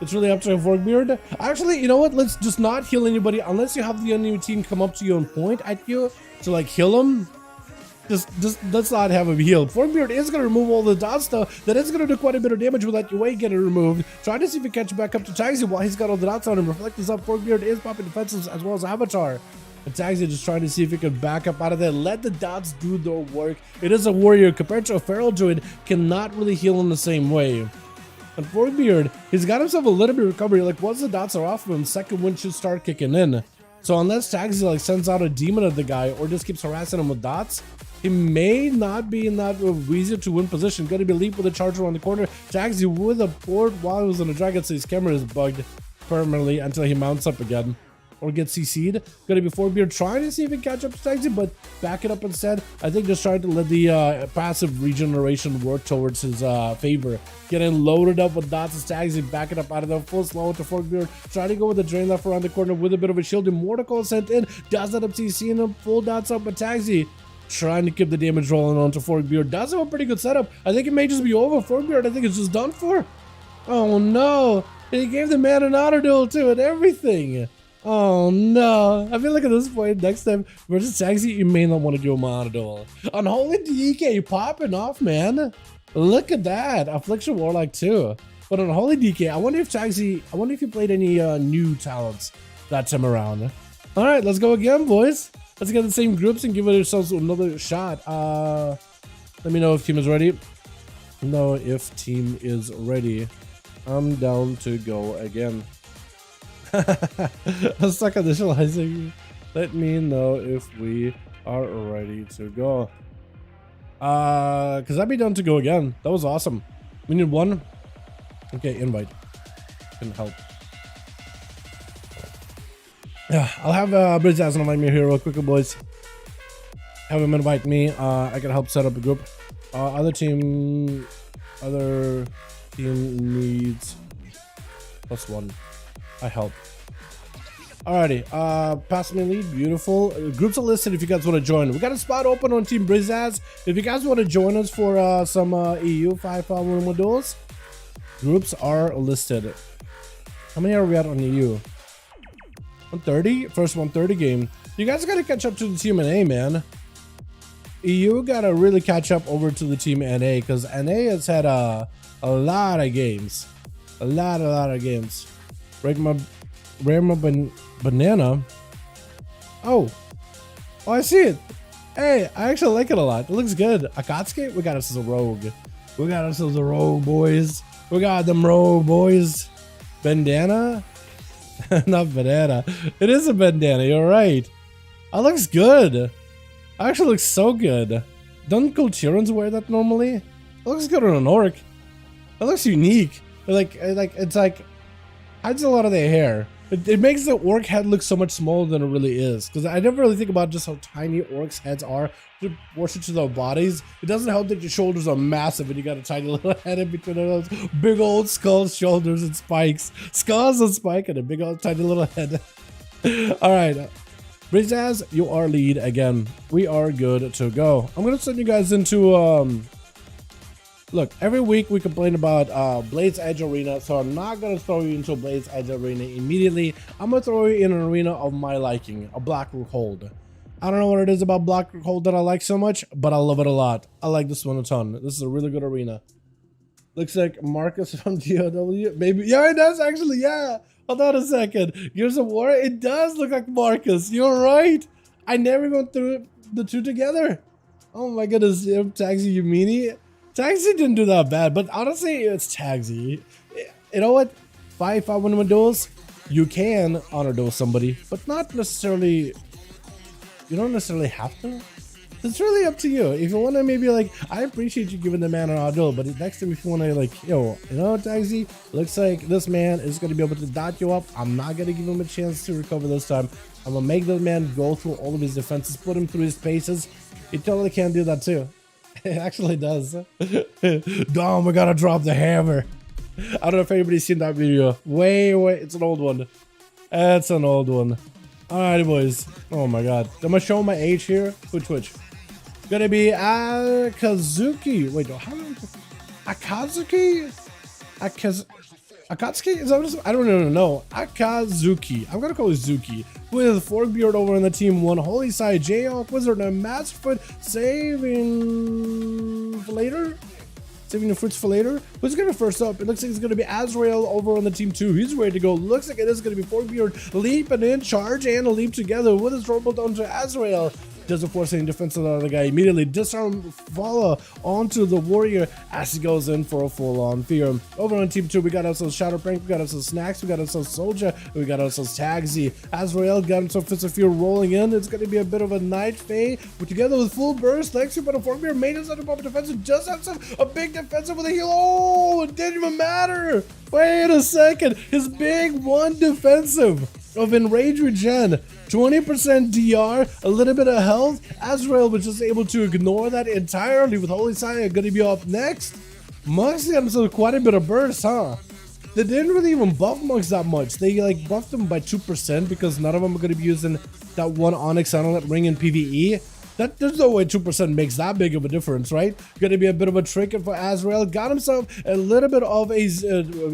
It's really up to Vorkbeard. Actually, you know what? Let's just not heal anybody unless you have the enemy team come up to you and point at you to like heal them. Just let's not have him healed. Vorkbeard is going to remove all the dots though. That is going to do quite a bit of damage without your way getting removed. Try to see if you catch back up to Taxi while he's got all the dots on him. Reflect this up. Vorkbeard is popping defenses as well as Avatar. And Taxi just trying to see if he can back up out of there. Let the dots do their work. It is a warrior compared to a Feral Druid. Cannot really heal in the same way. And Vorkbeard, he's got himself a little bit of recovery. Like once the dots are off of him, second wind should start kicking in. So unless Taxi like sends out a demon at the guy or just keeps harassing him with dots, he may not be in that easier to win position. Gonna be leap with a charger on the corner. Taxi with a board while he was on the dragon, so his camera is bugged permanently until he mounts up again. Or get CC'd. Gonna be 4Beard trying to see if he can catch up to Taxi, but back it up instead. I think just trying to let the passive regeneration work towards his favor. Getting loaded up with dots as Taxi, back it up out of there. Full slow to 4Beard. Trying to go with the drain left around the corner with a bit of a shield. Immortal Call sent in. Does that up CC him. Full dots up with Taxi. Trying to keep the damage rolling onto 4Beard. Does have a pretty good setup. I think it may just be over. 4Beard, I think it's just done for. Oh no. He gave the man an auto duel too and everything. Oh no, I feel like at this point, next time versus Taxi, you may not want to do a mono duel. Unholy DK popping off, man. Look at that. Affliction Warlock too. But Unholy DK, I wonder if Taxi, I wonder if you played any new talents that time around. Alright, let's go again, boys. Let's get the same groups and give ourselves another shot. Let me know if team is ready. No, if team is ready. I'm down to go again. I'm stuck initializing. Let me know if we are ready to go. Cause I'd be down to go again. That was awesome. We need one. Okay, invite. Can help. Yeah, I'll have Bridge Ass invite me here real quick, boys. Have him invite me. I can help set up a group. Other team needs +1. I help. Alrighty, pass me lead, beautiful. Groups are listed if you guys want to join. We got a spot open on Team Brizaz. If you guys want to join us for some EU 5V5 1v1 duels, groups are listed. How many are we at on EU? 130? First 130 game. You guys got to catch up to the Team NA, man. EU got to really catch up over to the Team NA because NA has had a lot of games. A lot of games. Rare my banana. Oh, I see it. Hey, I actually like it a lot. It looks good. Akatsuki, we got ourselves a rogue. We got ourselves a rogue, boys. We got them rogue, boys. Bandana? Not banana. It is a bandana, you're right. That looks good. It actually looks so good. Don't Kultirans wear that normally? It looks good on an orc. It looks unique. It's like hides a lot of their hair. It makes the orc head look so much smaller than it really is. Because I never really think about just how tiny orcs' heads are proportioned to their bodies. It doesn't help that your shoulders are massive and you got a tiny little head in between those big old skulls, shoulders, and spikes. Skulls and spike and a big old tiny little head. Alright. Brizaz, you are lead again. We are good to go. I'm going to send you guys into... Look, every week we complain about Blade's Edge Arena, so I'm not going to throw you into Blade's Edge Arena immediately. I'm going to throw you in an arena of my liking, a Blackrook Hold. I don't know what it is about Blackrook Hold that I like so much, but I love it a lot. I like this one a ton. This is a really good arena. Looks like Marcus from GOW. Maybe. Yeah, it does actually, yeah. Hold on a second. Gears of War, it does look like Marcus. You're right. I never went through the two together. Oh my goodness, Taxi Yumini. Taxi didn't do that bad, but honestly, it's Taxi. You know what? 5V5 1v1 duels, you can honor duel somebody, but not necessarily. You don't necessarily have to. It's really up to you. If you want to maybe like, I appreciate you giving the man an honor duel, but next time if you want to like, yo, you know, Taxi, looks like this man is going to be able to dot you up. I'm not going to give him a chance to recover this time. I'm going to make the man go through all of his defenses, put him through his paces. He totally can do that too. It actually does. Dom, we gotta drop the hammer. I don't know if anybody's seen that video. Wait, it's an old one. It's an old one. Alrighty, boys. Oh my god. Am I showing my age here? Which? Gonna be Akazuki. Wait, how do I... Akazuki? Akatsuki? Is that what it's... I don't even know. Akazuki. I'm gonna call it Zuki. With Forkbeard over on the team 1. Holy Side, Jayhawk, Wizard, and Masterfoot saving for later? Saving the fruits for later? Who's gonna first up? It looks like it's gonna be Azrael over on the team 2. He's ready to go. Looks like it is gonna be Forkbeard leaping in, charge, and a leap together with his rumble down to Azrael. Doesn't force any defense on the other guy. Immediately disarm follow onto the warrior as he goes in for a full-on fear. Over on team 2, we got ourselves Shadow Prank, we got ourselves Snacks, we got ourselves Soldier, and we got ourselves Tagsy. Azrael got himself Fist of Fear rolling in. It's going to be a bit of a Night Fae, but together with full burst, Lexi, but a Forkbeard made his under pump defensive, just had a big defensive with a heal. Oh, it didn't even matter. Wait a second. His big one defensive of Enrage Regen, 20% DR, a little bit of health. Azrael was just able to ignore that entirely with Holy Saya gonna be up next. Monks got himself quite a bit of burst, huh? They didn't really even buff Monks that much. They like buffed them by 2% because none of them are gonna be using that one Onyx Amulet ring in PvE. There's no way 2% makes that big of a difference, right? Gonna be a bit of a trick for Azrael. Got himself a little bit of a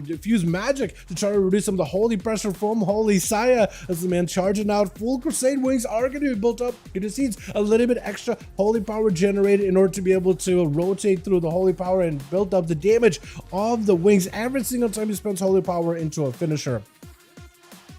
diffuse magic to try to reduce some of the holy pressure from Holy Saya as the man charging out. Full Crusade wings are going to be built up. He just needs a little bit extra holy power generated in order to be able to rotate through the holy power and build up the damage of the wings every single time he spends holy power into a finisher,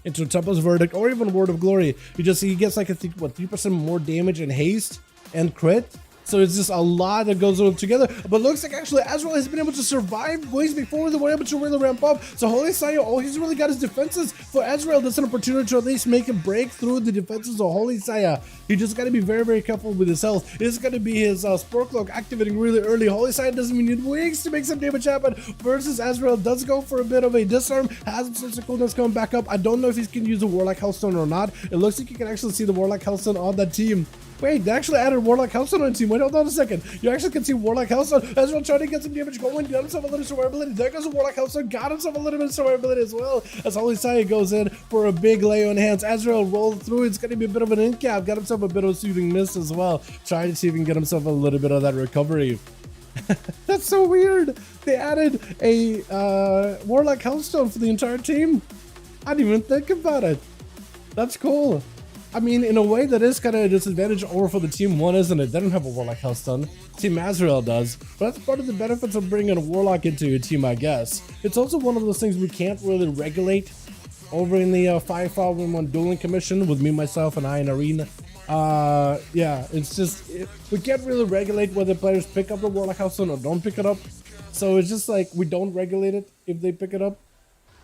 into Temple's Verdict, or even Word of Glory. He gets like a 3% more damage and haste and crit. So it's just a lot that goes on together. But looks like actually Azrael has been able to survive ways before they were able to really ramp up. So Holy Saya, all he's really got is defenses. For Azrael, that's an opportunity to at least make him break through the defenses of Holy Saya. You just got to be very, very careful with his health. It's going to be his Spore Cloak activating really early. Holy Saya doesn't even need wings to make some damage happen. Versus Azrael does go for a bit of a disarm. Has himself some coolness coming back up. I don't know if he can use the Warlock Hellstone or not. It looks like you can actually see the Warlock Hellstone on that team. Wait, they actually added Warlock Hellstone on the team. Wait, hold on a second. You actually can see Warlock Hellstone. Ezreal trying to get some damage going. Got himself a little survivability. There goes Warlock Hellstone. Got himself a little bit of survivability as well. As Holy Saya goes in for a big lay on hands. Ezreal rolled through. It's going to be a bit of an in cap. Got himself a bit of a soothing mist as well. Trying to see if he can get himself a little bit of that recovery. That's so weird. They added a Warlock Hellstone for the entire team. I didn't even think about it. That's cool. I mean, in a way, that is kind of a disadvantage over for the Team 1, isn't it? They don't have a Warlock Hellstone. Team Azrael does. But that's part of the benefits of bringing a Warlock into your team, I guess. It's also one of those things we can't really regulate over in the 5V5 1v1 Dueling Commission with me, myself, and I in Arena. Yeah, it's just, we can't really regulate whether players pick up the Warlock Hellstone or don't pick it up. So it's just like, we don't regulate it if they pick it up.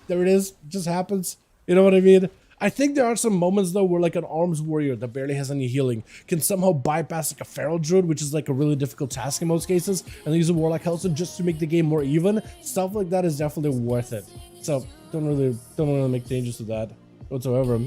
There it is. It just happens. You know what I mean? I think there are some moments though where like an arms warrior that barely has any healing can somehow bypass like a feral druid, which is like a really difficult task in most cases, and use a Warlock Hellstone just to make the game more even. Stuff like that is definitely worth it. So don't really make changes to that whatsoever.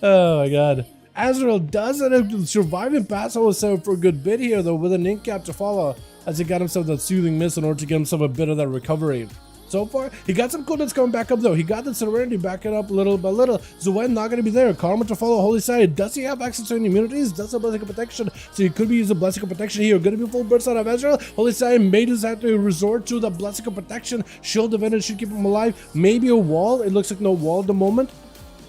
Oh my god. Azrael does end up surviving past Holy Saya for a good bit here though, with an in cap to follow, as he got himself that soothing mist in order to get himself a bit of that recovery. So far, he got some cooldowns coming back up though. He got the Serenity backing up little by little. Zuen not going to be there. Karma to follow Holy Saya. Does he have access to any immunities? Does have Blessing of Protection. So he could be using Blessing of Protection here. Going to be full burst out of Ezreal. Holy Saya may just have to resort to the Blessing of Protection. Shield Defender should keep him alive. Maybe a wall. It looks like no wall at the moment.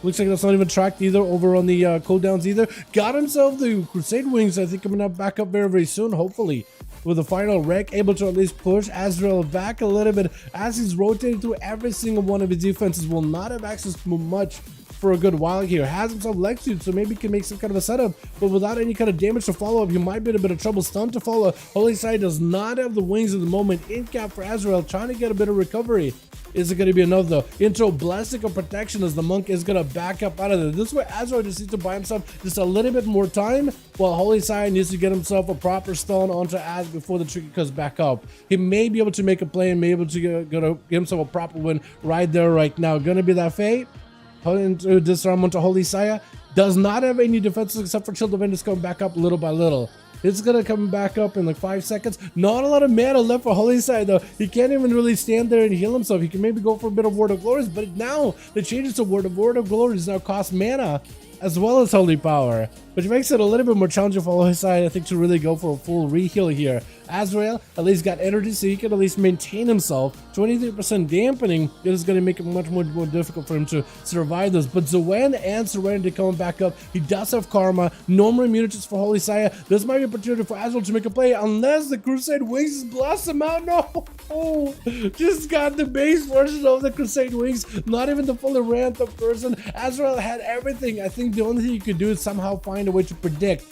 Looks like that's not even tracked either over on the cooldowns either. Got himself the Crusade Wings, I think, coming up back up very, very soon, hopefully. With the final wreck, able to at least push Azrael back a little bit as he's rotating through every single one of his defenses. Will not have access to much for a good while here. Has himself leg suit, so maybe he can make some kind of a setup, but without any kind of damage to follow up, he might be in a bit of trouble. Stun to follow. Holy Side does not have the wings at the moment. In cap for Azrael, trying to get a bit of recovery. Is it going to be enough though? Intro Blessing of Protection as the monk is going to back up out of there. This is where Azrael just needs to buy himself just a little bit more time, while Holy Side needs to get himself a proper stun onto Az before the trigger comes back up. He may be able to make a play and may be able to get himself a proper win right there, right now. Going to be that fate. Into disarm onto Holy Saya. Does not have any defenses except for Shield Defenders coming back up little by little. It's gonna come back up in like 5 seconds. Not a lot of mana left for Holy Side though. He can't even really stand there and heal himself. He can maybe go for a bit of Word of Glories, but now the changes to Word of Glories now cost mana as well as Holy Power, which makes it a little bit more challenging for Holy Side, I think, to really go for a full re-heal here. Azrael at least got energy, so he can at least maintain himself. 23% dampening is going to make it much more difficult for him to survive this. But Zuen and Serenity coming back up. He does have Karma. No more immunities for Holy Saya. This might be an opportunity for Azrael to make a play, unless the Crusade Wings blast him out. No! Oh, just got the base version of the Crusade Wings. Not even the fully ramped up version. Azrael had everything. I think the only thing you could do is somehow find a way to predict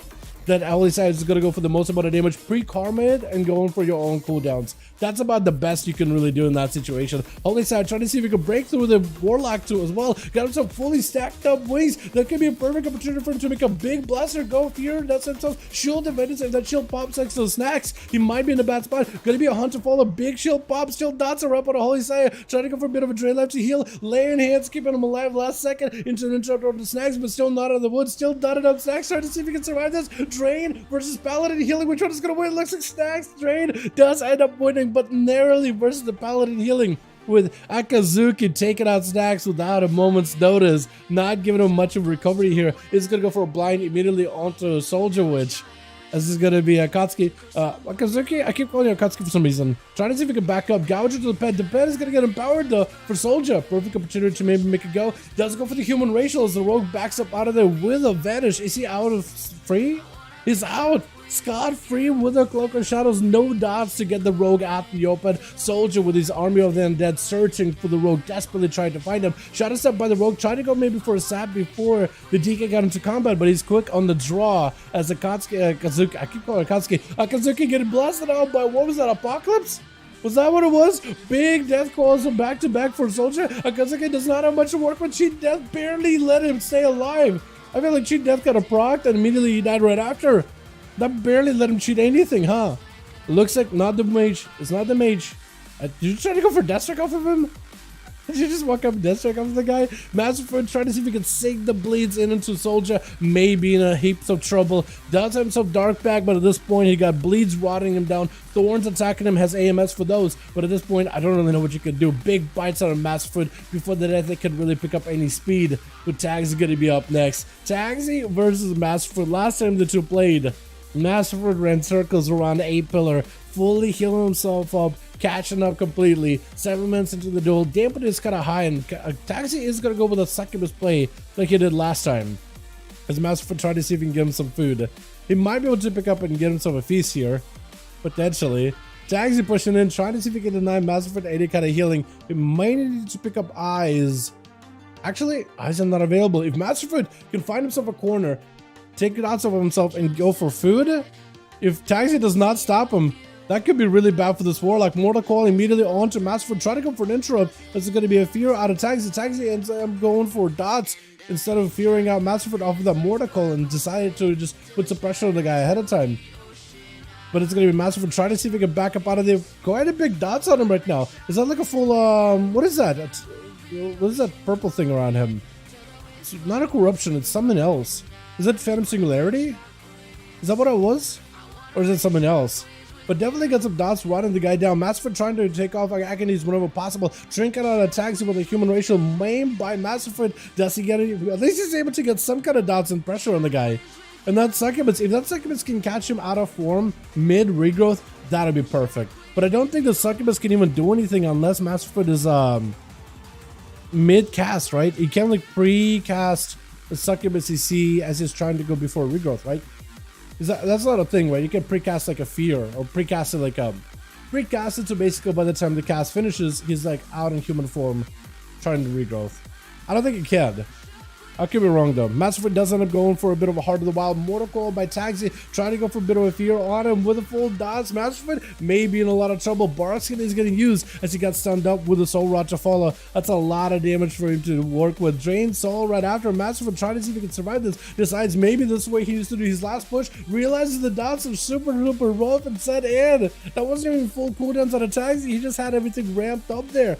that Holy Side is going to go for the most amount of damage, pre-karma it, and going for your own cooldowns. That's about the best you can really do in that situation. Holy Side trying to see if he can break through the Warlock too as well. Got himself fully stacked up wings. That could be a perfect opportunity for him to make a big blaster go here. That's himself. Shield defenders. If that shield pops next to the snacks, he might be in a bad spot. Gonna be a hunt to follow. Big shield pops. Shield dots are up on a Holy Side. Trying to go for a bit of a drain left to heal. Laying hands, keeping him alive last second. Into an interrupt over the snacks, but still not out of the woods. Still dotted up snacks. Trying to see if he can survive this. Drain versus Paladin healing. Which one is gonna win? Looks like snacks. Drain does end up winning, but narrowly versus the Paladin healing, with Akazuki taking out Snacks without a moment's notice, not giving him much of a recovery here. Is going to go for a blind immediately onto a Soldier Witch. This is going to be Akatsuki. Akazuki, I keep calling you Akatsuki for some reason. Trying to see if he can back up. Gouger to the pet. The pet is going to get empowered though for Soldier. Perfect opportunity to maybe make it go. Does go for the human racial as the rogue backs up out of there with a vanish. Is he out of free? He's out. Scot-free with a Cloak of Shadows, no dots to get the rogue out in the open. Soldier with his army of the undead searching for the rogue, desperately trying to find him. Shadow step by the rogue, trying to go maybe for a sap before the DK got into combat, but he's quick on the draw as Akazuki, I keep calling Akazuki getting blasted out by, what was that, Apocalypse? Was that what it was? Big death calls back to back for Soldier. Akazuki does not have much to work with. Cheat Death barely let him stay alive. I feel like Cheat Death got a proc and immediately he died right after. That barely let him cheat anything, huh? Looks like not the mage. It's not the mage. Did you try to go for Deathstrike off of him? Did you just walk up and death strike after the guy? Masterford trying to see if he can sink the bleeds into Soldier. Maybe in a heaps of trouble. Does have himself dark back, but at this point he got bleeds rotting him down. Thorns attacking him, has AMS for those. But at this point, I don't really know what you can do. Big bites out of Masterford before the death they could really pick up any speed. But Tags is going to be up next. Tagsy versus Masterford. Last time the two played, Masterford ran circles around A-pillar, fully healing himself up, catching up completely. 7 minutes into the duel, dampen is kind of high, and Taxi is going to go with a succubus play like he did last time. As Masterford tried to see if he can get him some food. He might be able to pick up and get himself a feast here, potentially. Taxi pushing in, trying to see if he can deny Masterford any kind of healing. He might need to pick up eyes. Actually, eyes are not available. If Masterford can find himself a corner, take it out of himself and go for food, if Taxi does not stop him, that could be really bad for this Warlock. Mortal Call immediately on to Masterford, try to go for an interrupt. This is going to be a fear out of Taxi. Taxi ends up going for dots instead of fearing out Masterford off of that Mortal Call, and decided to just put some pressure on the guy ahead of time. But it's going to be Masterford trying to see if he can back up out of there. Quite a big dots on him right now. Is that like a full, what is that? What is that purple thing around him? It's not a corruption, it's something else. Is that Phantom Singularity? Is that what it was? Or is it something else? But definitely got some dots running the guy down. Masterford trying to take off Agonies whenever possible. Trinket out of Taxi with a human racial maim by Masterford. Does he get it? At least he's able to get some kind of dots and pressure on the guy. And that succubus, if that succubus can catch him out of form mid regrowth, that'll be perfect. But I don't think the succubus can even do anything unless Masterford is mid cast, right? He can't like pre-cast the succubus you see as he's trying to go before regrowth, right? That's not a thing, right? You can precast like a fear, or precast it like precast it, so basically by the time the cast finishes, he's like out in human form trying to regrowth. I don't think he can. I could be wrong though. Masterford does end up going for a bit of a Heart of the Wild. Mortal Call by Taxi, trying to go for a bit of a fear on him with a full dots. Masterford may be in a lot of trouble. Barskin is getting used as he got stunned up with a Soul Rot to follow. That's a lot of damage for him to work with. Drain Soul right after. Masterford trying to see if he can survive this. Decides maybe this is the way he used to do his last push. Realizes the dots are super rough and set in. That wasn't even full cooldowns on a Taxi. He just had everything ramped up there.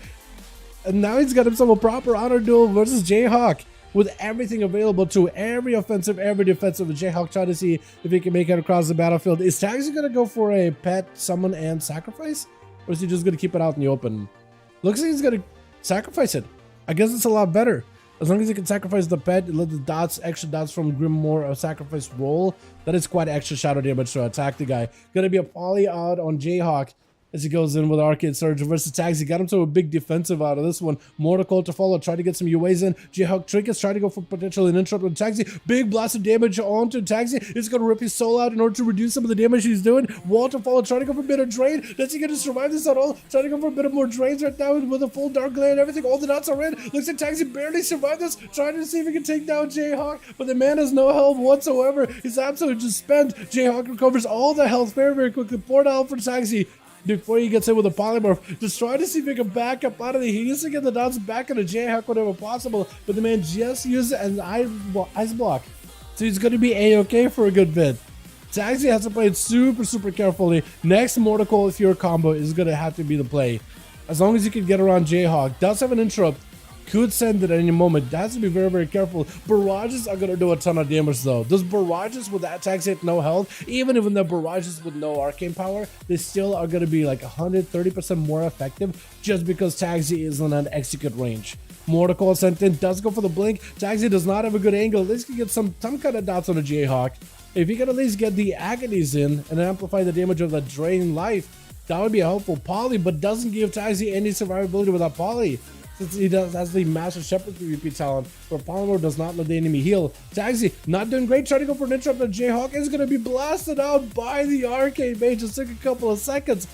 And now he's got himself a proper honor duel versus Jayhawk, with everything available to every offensive, every defensive. Jayhawk trying to see if he can make it across the battlefield. Is Taxi going to go for a pet, summon, and sacrifice? Or is he just going to keep it out in the open? Looks like he's going to sacrifice it. I guess it's a lot better. As long as he can sacrifice the pet, let the dots, extra dots from Grimoire sacrifice roll. That is quite extra shadow damage to attack the guy. Going to be a poly out on Jayhawk as he goes in with Arcade Surge versus Taxi. Got him to a big defensive out of this one. Mortal Call to follow. Try to get some UAs in. Jayhawk Trinkets try to go for potentially an interrupt with Taxi. Big blast of damage onto Taxi. He's going to rip his soul out in order to reduce some of the damage he's doing. Wall to follow. Trying to go for a bit of drain. Does he get to survive this at all? Trying to go for a bit of more drains right now with a full Dark Glare and everything. All the dots are in. Looks like Taxi barely survived this. Trying to see if he can take down Jayhawk. But the man has no health whatsoever. He's absolutely just spent. Jayhawk recovers all the health very, very quickly. Poured out for Taxi before he gets hit with a polymorph. Just try to see if he can back up out of there. He needs to get the dots back into Jayhawk whenever possible, but the man just used it as an ice block. So he's going to be A-okay for a good bit. Taxi has to play it super carefully. Next Mortal Call if your combo is going to have to be the play. As long as you can get around Jayhawk. Does have an interrupt. Could send it at any moment. That has to be very careful. Barrages are going to do a ton of damage though. Those barrages with that Taxi hit no health, even the barrages with no arcane power, they still are going to be like 130% more effective just because Taxi is on an execute range. Mortal Call sent in, does go for the blink. Taxi does not have a good angle. At least can get some kind of dots on the Jayhawk. If he can at least get the Agonies in and amplify the damage of the Drain Life, that would be a helpful poly, but doesn't give Taxi any survivability without poly. Since he has the Master Shepherd PvP talent, where Polymorph does not let the enemy heal. Taxi not doing great, trying to go for an interrupt, but Jayhawk is going to be blasted out by the Arcade Mage. Just took a couple of seconds.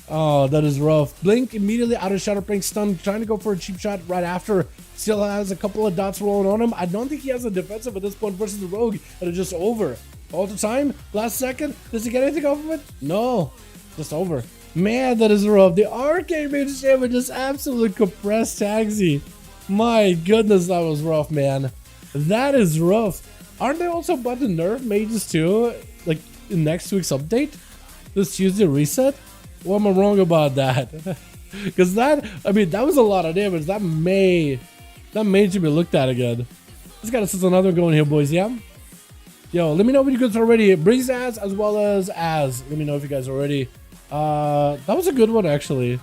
Oh, that is rough. Blink immediately out of Shatterprank stun, trying to go for a cheap shot right after. Still has a couple of dots rolling on him. I don't think he has a defensive at this point versus the Rogue, and it's just over. All the time, last second, does he get anything off of it? No, just over. Man, that is rough. The Arcade Mage Chamber just absolutely compressed Taxi. My goodness, that was rough, man. That is rough. Aren't they also about to nerf mages too? Like in next week's update? This Tuesday reset? What am I wrong about that? Because that, I mean, that was a lot of damage. That may should be looked at again. Let's got us another one going here, boys. Yeah. Yo, let me know if you guys are ready. Breeze as well as Let me know if you guys are ready. That was a good one actually,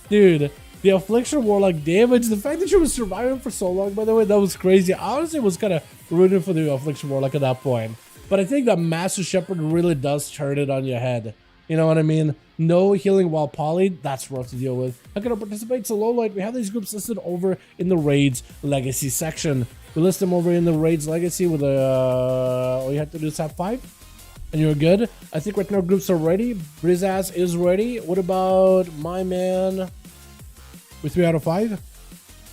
dude. The Affliction Warlock damage. The fact that she was surviving for so long, by the way, that was crazy. I honestly was kind of rooting for the Affliction Warlock at that point. But I think that Master Shepherd really does turn it on your head. You know what I mean? No healing while poly, that's rough to deal with. How can I participate? So low light, we have these groups listed over in the Raids Legacy section. We list them over in the Raids Legacy with all you have to do is have 5. And you're good. I think right now groups are ready. Brizaz is ready. What about my man with 3 out of 5?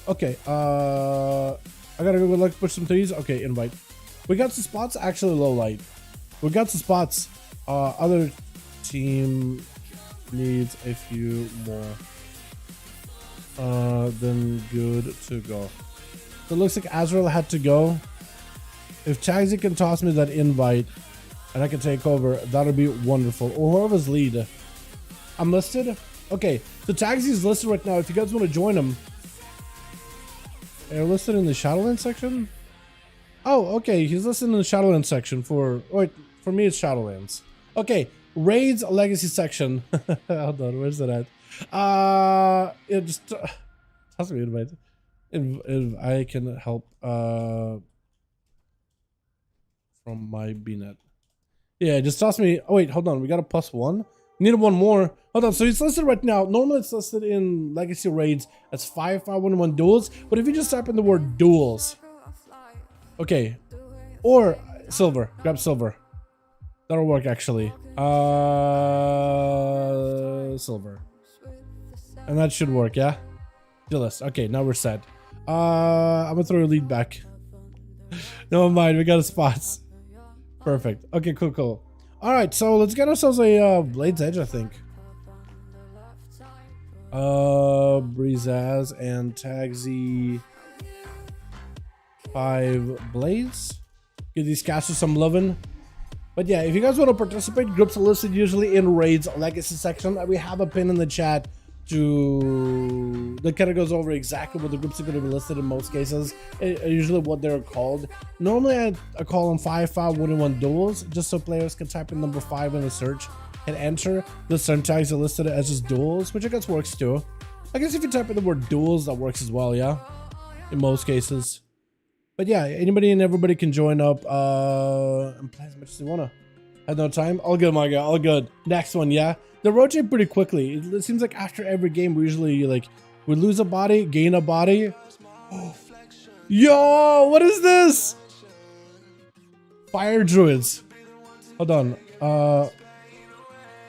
Okay, I gotta go like push some threes. Okay, invite. We got some spots, actually low light. We got some spots. Other team needs a few more. Then good to go. So it looks like Azrael had to go. If Chagsy can toss me that invite and I can take over, that'll be wonderful. Or whoever's lead. I'm listed. Okay, so Chagsy is listed right now. If you guys want to join him, they're listed in the Shadowlands section. Oh, okay, he's listed in the Shadowlands section for. Wait, for me it's Shadowlands. Okay, Raids Legacy section. Hold on, where's that at? Yeah, just toss me invite. If I can help from my BNet. Yeah, just toss me. Oh wait, hold on. We got a +1. Need one more. Hold on. So it's listed right now. Normally it's listed in Legacy Raids as 5V5 1v1 Duels. But if you just type in the word Duels, okay, or silver, grab silver. That'll work actually. Silver, and that should work. Yeah. List. Okay, now we're set. I'm gonna throw your lead back. Never mind, we got a spots. Perfect. Okay, cool. All right, so let's get ourselves a Blade's Edge, I think. Breezaz and Tagsy 5 Blades. Give these casters some loving. But yeah, if you guys want to participate, groups are listed usually in Raids Legacy section. We have a pin in the chat that kind of goes over exactly what the groups are going to be listed in most cases, usually what they're called. Normally I call them 5V5 1v1 Duels, just so players can type in number 5 in the search and enter. The syntax are listed as just Duels, which I guess works too. I guess if you type in the word Duels, that works as well, yeah, in most cases. But yeah, anybody and everybody can join up and play as much as they want to. Had no time? All good, my guy, all good. Next one, yeah? They rotate pretty quickly. It seems like after every game, we usually, like, we lose a body, gain a body. Yo, what is this? Fire Druids. Hold on.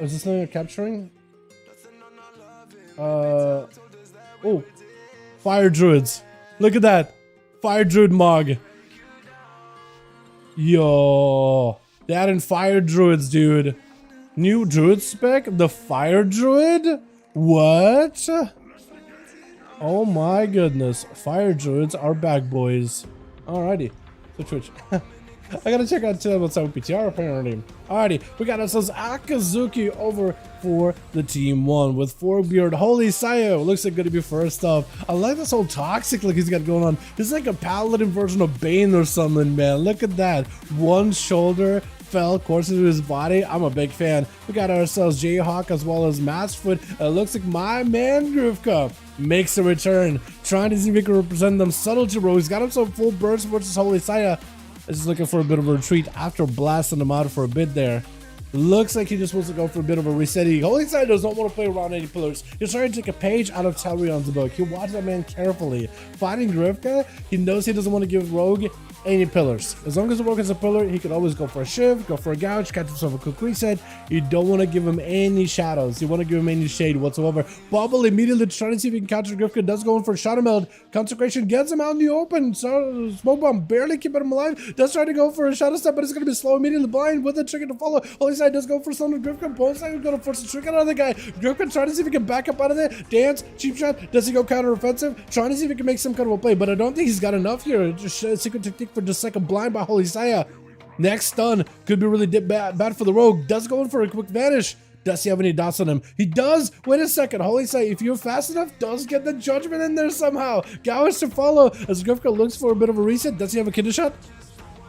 Is this thing capturing? Oh. Fire Druids. Look at that. Fire Druid Mog. Yo. They added Fire Druids, dude. New Druid spec? The Fire Druid? What? Oh my goodness. Fire Druids are back, boys. Alrighty. So Twitch. I gotta check out what's up with PTR apparently. Alrighty, we got ourselves Akazuki over for the team 1 with 4-beard. Holy Sayo, looks like gonna be first up. I like this whole toxic look he's got going on. This is like a paladin version of Bane or something, man. Look at that. One shoulder fell course into his body. I'm a big fan. We got ourselves Jayhawk as well as Massfoot. It looks like my man Grifka makes a return, trying to see if he can represent them. Subtlety Rogue. He's got himself full burst versus Holy Saya. Is looking for a bit of a retreat after blasting him out for a bit there. Looks like he just wants to go for a bit of a reset. Holy Side does not want to play around any pillars. He's trying to take a page out of Talrion's book. He watched that man carefully. Fighting Grifka, he knows he doesn't want to give Rogue any pillars. As long as the Rogue has a pillar, he can always go for a shift, go for a gouge, catch himself a quick reset. You don't want to give him any shadows. You want to give him any shade whatsoever. Bobble immediately trying to see if he can counter Grifka. Does go in for a Shadow Meld. Consecration gets him out in the open. So Smoke Bomb barely keeping him alive. Does try to go for a Shadow Step, but it's going to be slow immediately blind with the trigger to follow. Holy Side does go for Thunder Grifka. Both sides going to force a trigger out of the guy. Grifka trying to see if he can back up out of there. Dance, cheap shot. Does he go counter offensive? Trying to see if he can make some kind of a play, but I don't think he's got enough here. Just secret technique for just second blind by Holy Saya. Next stun could be really bad for the Rogue. Does go in for a quick vanish. Does he have any dots on him? He does. Wait a second. Holy say, if you're fast enough, does get the judgment in there somehow. Gouge to follow as Grifka looks for a bit of a reset. Does he have a kidney shot?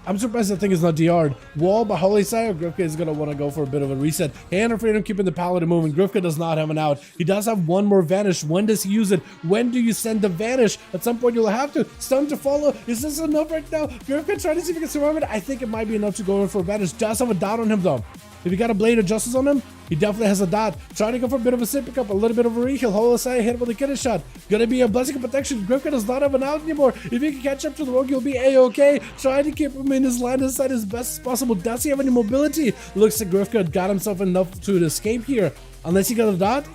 I'm surprised that thing is not DR'd. Wall by Holy Sire. Grifka is going to want to go for a bit of a reset. Hand of Freedom keeping the Paladin moving. Grifka does not have an out. He does have one more Vanish. When does he use it? When do you send the Vanish? At some point you'll have to. Stun to follow. Is this enough right now? Grifka trying to see if he can survive it. I think it might be enough to go in for a Vanish. Does have a dot on him though. If he got a Blade of Justice on him, he definitely has a dot. Trying to go for a bit of a sit pick up, a little bit of a reheal. Holy Sire hit with a kidney shot. Gonna be a Blessing of Protection. Grifka does not have an out anymore. If he can catch up to the rogue, he'll be a-okay. Trying to keep him in his line of sight as best as possible. Does he have any mobility? Looks like Grifka got himself enough to escape here. Unless he got a dot?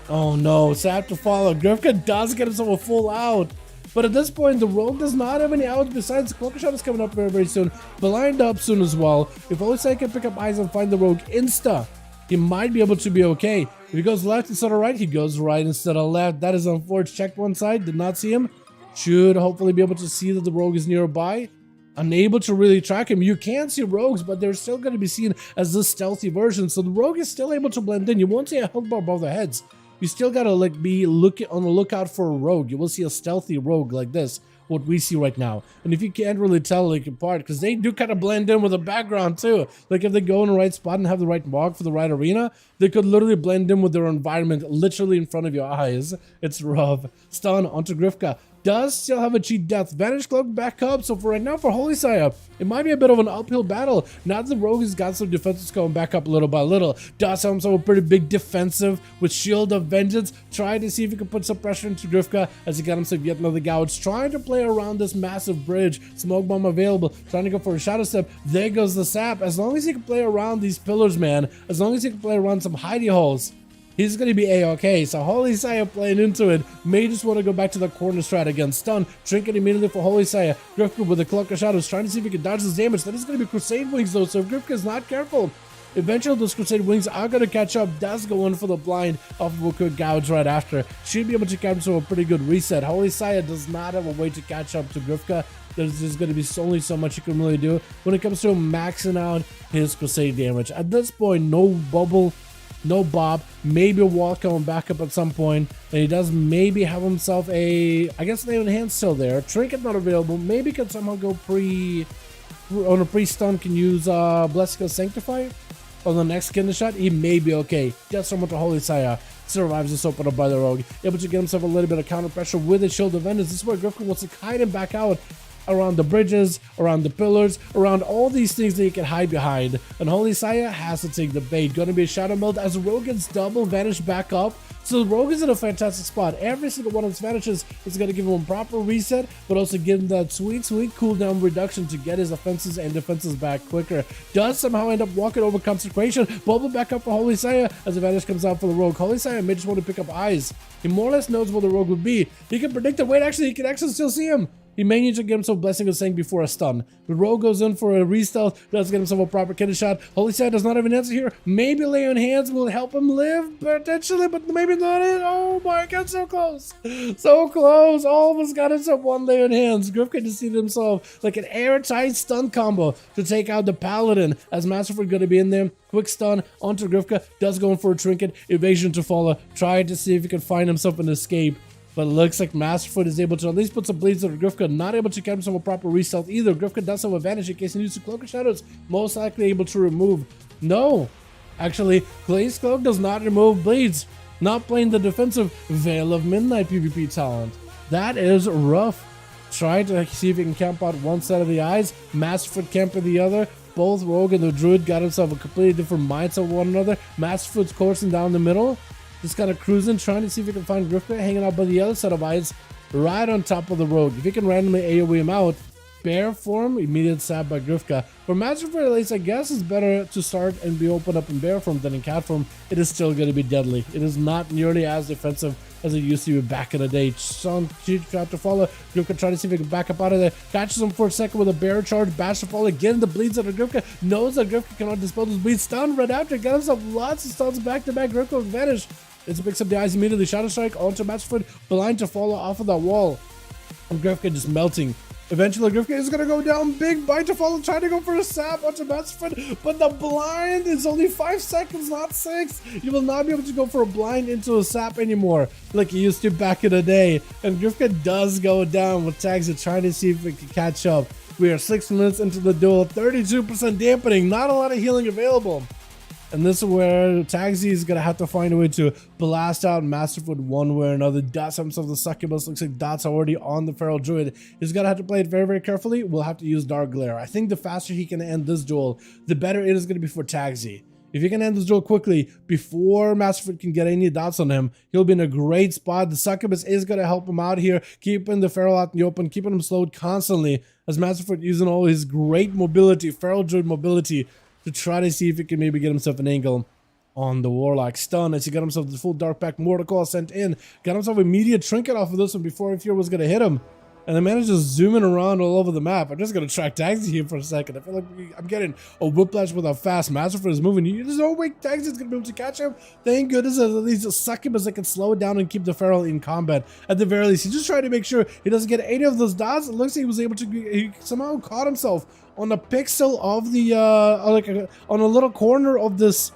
Oh no, Sap to follow. Grifka does get himself a full out. But at this point, the rogue does not have any outs besides Cloaker Shot is coming up very, very soon. Blind up soon as well. If Olisai can pick up eyes and find the rogue insta, he might be able to be okay. If he goes left instead of right, he goes right instead of left. That is unfortunate. Checked one side, did not see him. Should hopefully be able to see that the rogue is nearby. Unable to really track him. You can see rogues, but they're still going to be seen as the stealthy version. So the rogue is still able to blend in. You won't see a health bar above their heads. You still gotta be looking on the lookout for a rogue. You will see a stealthy rogue like this, what we see right now. And if you can't really tell like apart, because they do kind of blend in with the background too. Like if they go in the right spot and have the right walk for the right arena, they could literally blend in with their environment literally in front of your eyes. It's rough. Stun onto Grifka. Does still have a cheat death. Vanish Cloak back up. So for right now, for Holy Sire, it might be a bit of an uphill battle. Now that the rogue has got some defenses going back up little by little. Does have himself a pretty big defensive with Shield of Vengeance. Trying to see if he can put some pressure into Grifka as he got himself yet another gouge. Trying to play around this massive bridge. Smoke bomb available. Trying to go for a shadow step. There goes the sap. As long as he can play around these pillars, man. As long as he can play around some hidey holes, he's going to be a-okay. So Holy Sire playing into it. May just want to go back to the corner strat again. Stun. Trinket immediately for Holy Sire. Grifka with the Cloak of Shadows trying to see if he can dodge this damage. That is going to be Crusade Wings though. So if Grifka is not careful, eventually those Crusade Wings are going to catch up. Does go in for the blind off of a quick gouge right after. Should be able to capture a pretty good reset. Holy Sire does not have a way to catch up to Grifka. There's just going to be only so much you can really do when it comes to maxing out his Crusade damage. At this point, no bubble, no bob, maybe a wall coming back up at some point, and he does maybe have himself a, I guess the enhance still there. Trinket not available, maybe can somehow go on a pre-stun, can use Blessing of Sanctify on the next kidney shot. He may be okay. Gets someone to Holy Sire, survives this open up by the rogue, able to get himself a little bit of counter pressure with a Shield of Vengeance. This is where Grifka wants to kite him back out around the bridges, around the pillars, around all these things that you can hide behind. And Holy Sire has to take the bait. Gonna be a Shadow Meld as the rogue gets double Vanish back up. So the rogue is in a fantastic spot. Every single one of his vanishes is going to give him a proper reset, but also give him that sweet cooldown reduction to get his offenses and defenses back quicker. Does somehow end up walking over Consecration. Bubble back up for Holy Sire as the Vanish comes out for the rogue. Holy Sire may just want to pick up eyes. He more or less knows where the rogue would be. He can predict it. Wait, actually, he can actually still see him. He may need to get himself Blessing of Saying before a stun. The rogue goes in for a re-stealth, does get himself a proper kidney shot. Holy Sire does not have an answer here. Maybe Lay on Hands will help him live, potentially, but maybe not it. Oh my god, so close. So close. Almost got himself one Lay on Hands. Grifka just sees himself like an airtight stun combo to take out the Paladin, as Masterford going to be in there. Quick stun onto Grifka, does go in for a Trinket, evasion to follow, trying to see if he can find himself an escape. But it looks like Masterfoot is able to at least put some bleeds on Grifka. Not able to get himself a proper re-stealth either. Grifka does have advantage in case he needs to Cloak of Shadows. Most likely able to remove. No. Actually, Glaze Cloak does not remove bleeds. Not playing the defensive Veil of Midnight PvP talent. That is rough. Trying to see if he can camp out one side of the eyes. Masterfoot camping the other. Both Rogue and the Druid got himself a completely different mindset of one another. Masterfoot's coursing down the middle. Just kind of cruising, trying to see if we can find Grifka hanging out by the other set of eyes, right on top of the rogue. If you can randomly AoE him out, bear form, immediate stab by Grifka. For Masterford, at least, I guess it's better to start and be opened up in bear form than in cat form. It is still going to be deadly. It is not nearly as defensive as it used to be back in the day. Son, cheat trap to follow. Grifka trying to see if he can back up out of there. Catches him for a second with a bear charge. Bash to follow. Getting the bleeds out of Grifka. Knows that Grifka cannot dispel those bleeds. Stun right after. Got himself lots of stuns back to back. Grifka with vanish. It picks up the eyes immediately. Shadow Strike onto Masterford. Blind to follow off of that wall. And Grifka just melting. Eventually, Grifka is gonna go down. Big bite to follow, trying to go for a sap onto Masterford, but the blind is only 5 seconds, not 6. You will not be able to go for a blind into a sap anymore, like you used to back in the day. And Grifka does go down with Tagsy trying to see if it can catch up. We are 6 minutes into the duel, 32% dampening, not a lot of healing available. And this is where Tagsy is going to have to find a way to blast out Masterford one way or another. Dots himself the succubus. Looks like Dots already on the feral druid. He's going to have to play it very, very carefully. We'll have to use Dark Glare. I think the faster he can end this duel, the better it is going to be for Tagsy. If he can end this duel quickly before Masterford can get any dots on him, he'll be in a great spot. The succubus is going to help him out here, keeping the feral out in the open, keeping him slowed constantly as Masterford using all his great mobility, feral druid mobility, to try to see if he can maybe get himself an angle on the Warlock. Stun as he got himself the full Dark Pact Mortal Call sent in. Got himself immediate trinket off of this one before Fear was going to hit him. And then managed to zoom in around all over the map. I'm just going to track Tagsy here for a second. I feel like I'm getting a whiplash with how fast Masterford is moving. There's no way Tagsy's going to be able to catch him. Thank goodness there's at least a succubus that can slow it down and keep the feral in combat. At the very least, he's just trying to make sure he doesn't get any of those dots. It looks like he was able to, he somehow caught himself on a pixel of the, on a little corner of this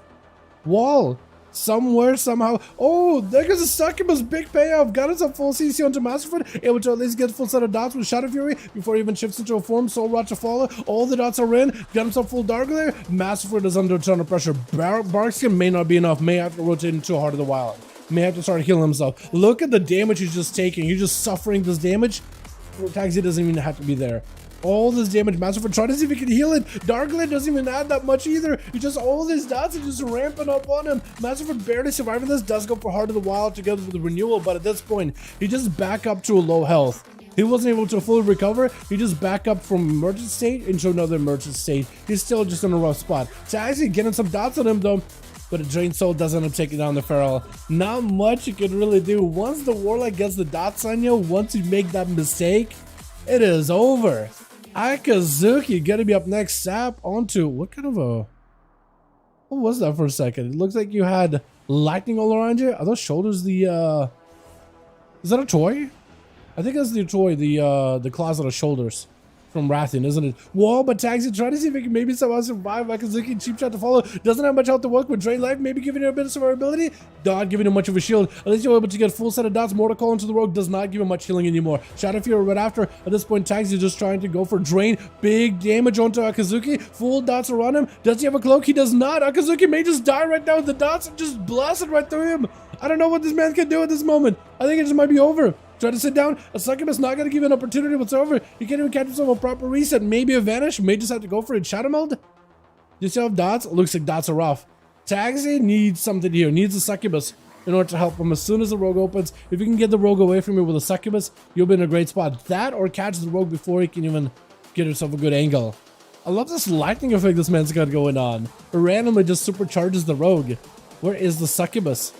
wall. Somewhere, somehow. Oh, there goes the succubus. Big payoff. Got us a full CC onto Masterford. Able to at least get full set of dots with Shadow Fury before he even shifts into a form. Soul Rot to follow. All the dots are in. Got himself full Dark Glare. Masterford is under a ton of pressure. Barkskin may not be enough. May have to rotate into Heart of the Wild. May have to start healing himself. Look at the damage he's just taking. He's just suffering this damage. Tagsy doesn't even have to be there. All this damage, Masterford trying to see if he can heal it. Dark Glare doesn't even add that much either. He just, all these dots are just ramping up on him. Masterford barely surviving this. Does go for Heart of the Wild together with the renewal, but at this point, he just back up to a low health. He wasn't able to fully recover. He just back up from emergent state into another emergent state. He's still just in a rough spot. Tagsy getting some dots on him though, but a Drained Soul does end up taking down the feral. Not much you can really do. Once the Warlock gets the dots on you, once you make that mistake, it is over. Akazuki gonna be up next. Sap onto what kind of a, what was that for a second? It looks like you had lightning all around you. Are those shoulders the is that a toy? I think that's the toy, the closet of shoulders from Rathian, isn't it? Whoa, but Tagsy trying to see if he can maybe somehow survive. Akazuki cheap shot to follow. Doesn't have much health to work with. Drain life, maybe giving him a bit of survivability. Not giving him much of a shield. At least you're able to get full set of dots. Mortal Call into the rogue does not give him much healing anymore. Shadow Fury right after. At this point, Tagsy just trying to go for drain. Big damage onto Akazuki. Full dots around him. Does he have a cloak? He does not. Akazuki may just die right now with the dots and just blasted right through him. I don't know what this man can do at this moment. I think it just might be over. Try to sit down. A succubus not going to give you an opportunity whatsoever. You can't even catch himself a proper reset. Maybe a vanish. May just have to go for it. Shadow meld. You still have dots? It looks like dots are off. Tagsy needs something here. Needs a succubus in order to help him. As soon as the rogue opens, if you can get the rogue away from you with a succubus, you'll be in a great spot. That or catch the rogue before he can even get himself a good angle. I love this lightning effect this man's got going on. It randomly just supercharges the rogue. Where is the succubus?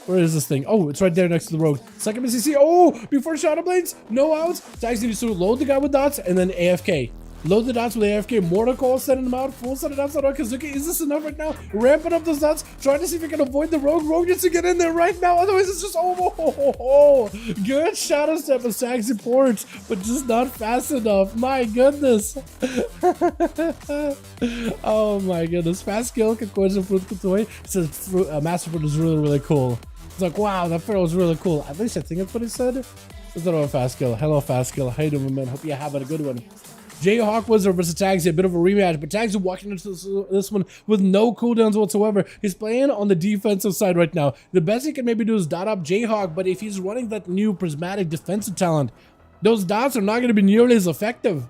Where is this thing? Oh, it's right there next to the rogue. Succubus CC. Oh, before Shadow Blades. No outs. Tagsy needs to load the guy with dots and then AFK. Load the dots with AFK. Mortal Call, sending them out. Full set of dots on Akazuki. Is this enough right now? Ramping up those dots. Trying to see if he can avoid the rogue. Rogue needs to get in there right now. Otherwise, it's just oh. Good Shadow Step as Tagsy ports, but just not fast enough. My goodness. Oh my goodness. Fast kill. Concourse of Fruit Couture. It says Masterford is really, really cool. It's like, wow, that feral was really cool. At least I think that's what he said. Is that a fast kill? Hello, fast kill. How you doing, man? Hope you're having a good one. Jayhawk Wizard versus Tagsy, a bit of a rematch, but Tagsy walking into this one with no cooldowns whatsoever. He's playing on the defensive side right now. The best he can maybe do is dot up Jayhawk, but if he's running that new prismatic defensive talent, those dots are not going to be nearly as effective.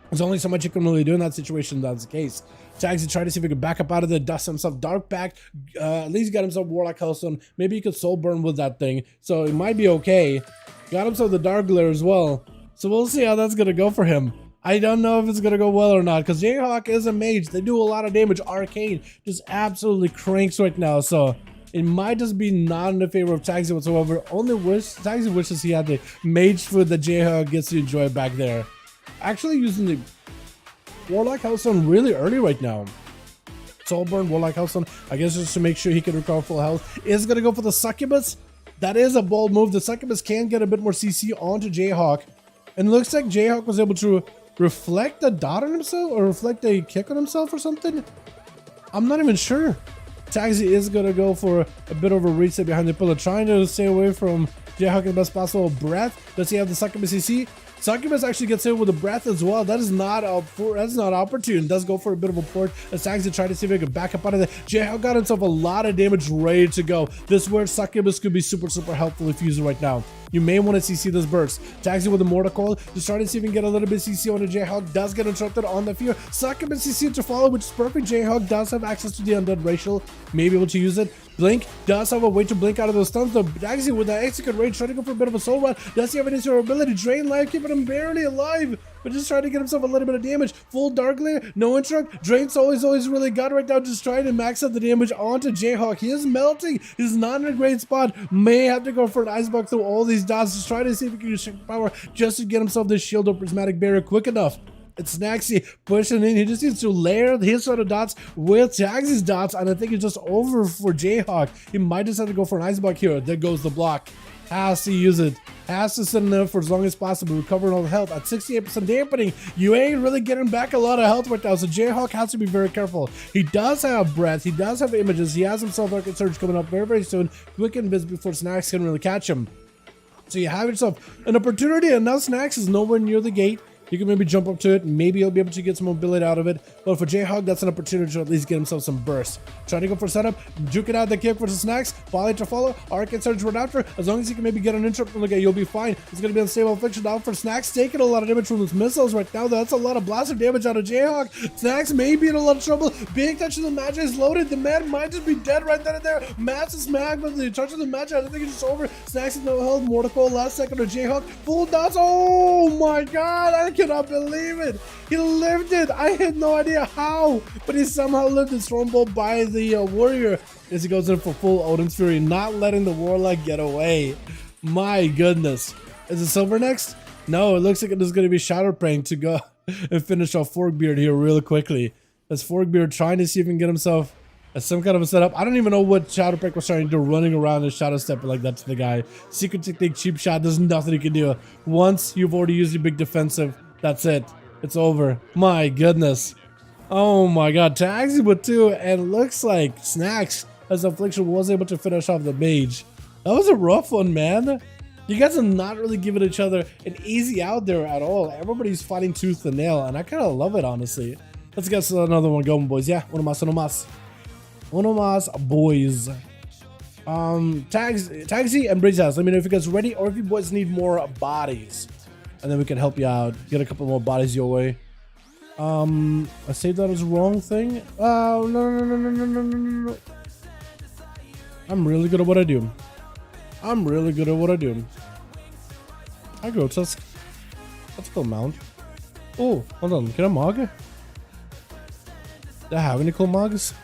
There's only so much you can really do in that situation. That's the case. Tagsy trying to see if he can back up out of there, dust himself Dark Pact, at least got himself Warlock Hellstone. Maybe he could Soul Burn with that thing, so it might be okay. Got himself the Dark Glare as well, so we'll see how that's gonna go for him. I don't know if it's gonna go well or not, because Jayhawk is a mage. They do a lot of damage. Arcane just absolutely cranks right now, so it might just be not in the favor of Tagsy whatsoever. Only Tagsy wishes he had the mage food that Jayhawk gets to enjoy back there. Actually using the Warlock Hellstone really early right now. Soulburn, Warlock Hellstone, I guess just to make sure he can recover full health. Is going to go for the Succubus. That is a bold move. The Succubus can get a bit more CC onto Jayhawk. And it looks like Jayhawk was able to reflect a dot on himself or reflect a kick on himself or something. I'm not even sure. Taxi is going to go for a bit of a reset behind the pillar, trying to stay away from Jayhawk in the best possible breath. Does he have the Succubus CC? Succubus actually gets hit with a breath as well. That is not opportune. Does go for a bit of a port as Taxi tried to see if he could back up out of there. Jayhawk got himself a lot of damage ready to go. This is where Succubus could be super helpful if used right now. You may want to CC this burst. Taxi with a Mortar Coil to try to see if he can get a little bit CC on the Jayhawk. Does get interrupted on the field. Succubus CC to follow, which is perfect. Jayhawk does have access to the Undead Racial. May be able to use it. Blink does have a way to blink out of those stuns. The Taxi with the execute range trying to go for a bit of a soul run. Does he have any sort of ability? Drain life, keeping him barely alive, but just trying to get himself a little bit of damage. Full Dark Layer, no interrupt. Drain's always really good right now, just trying to max out the damage onto Jayhawk. He is melting. He's not in a great spot. May have to go for an Ice Block through all these dots, just trying to see if he can use power just to get himself this shield or prismatic barrier quick enough. It's Snaxy pushing in. He just needs to layer his sort of dots with Taxi's dots, and I think it's just over for Jayhawk. He might just have to go for an Ice Block here. There goes the block. Has to use it. Has to sit in there for as long as possible, recovering all the health at 68% dampening. You ain't really getting back a lot of health right now, so Jayhawk has to be very careful. He does have breath. He does have images. He has himself Arcade Surge coming up very soon. Quick Invis before Snax can really catch him. So you have yourself an opportunity, and now Snax is nowhere near the gate. You can maybe jump up to it. Maybe he'll be able to get some mobility out of it. But for Jayhawk, that's an opportunity to at least get himself some burst. Trying to go for setup. Juke it out the kick for the Snacks. Volley to follow. Arcade Surge right after. As long as he can maybe get an interrupt from the guy, you'll be fine. It's going to be unstable affliction down for Snacks. Taking a lot of damage from those missiles right now. That's a lot of blaster damage out of Jayhawk. Snacks may be in a lot of trouble. Big touch of the Magi is loaded. The man might just be dead right then and there. Matt's a smack, but the touch of the Magi, I don't think it's just over. Snacks has no health. Mortar Coil last second to Jayhawk. Full dots. Oh my god. I cannot believe it. He lived it. I had no idea how, but he somehow lived it. Thrown bolt by the warrior as he goes in for full Odin's Fury, not letting the warlock get away. My goodness. Is it Silver next? No, it looks like it is going to be Shadowprank to go and finish off Forkbeard here really quickly. As Forkbeard trying to see if he can get himself some kind of a setup. I don't even know what Shadowprank was trying to do, running around and shadow stepping like that to the guy. Secret technique, cheap shot. There's nothing you can do. Once you've already used your big defensive, that's it. It's over. My goodness. Oh my god. Taxi with 2, and looks like Snacks as Affliction was able to finish off the mage. That was a rough one, man. You guys are not really giving each other an easy out there at all. Everybody's fighting tooth and nail, and I kind of love it, honestly. Let's get another one going, boys. Yeah, uno más, uno más. Uno más, boys. Taxi and Bridge House. Let me know if you guys are ready or if you boys need more bodies. And then we can help you out. Get a couple more bodies your way. I saved that as the wrong thing. Oh, no. I'm really good at what I do. I'm really good at what I do. Hi, Grotesque. That's a cool mount. Oh, hold on. Can I mog? Do I have any cool mogs?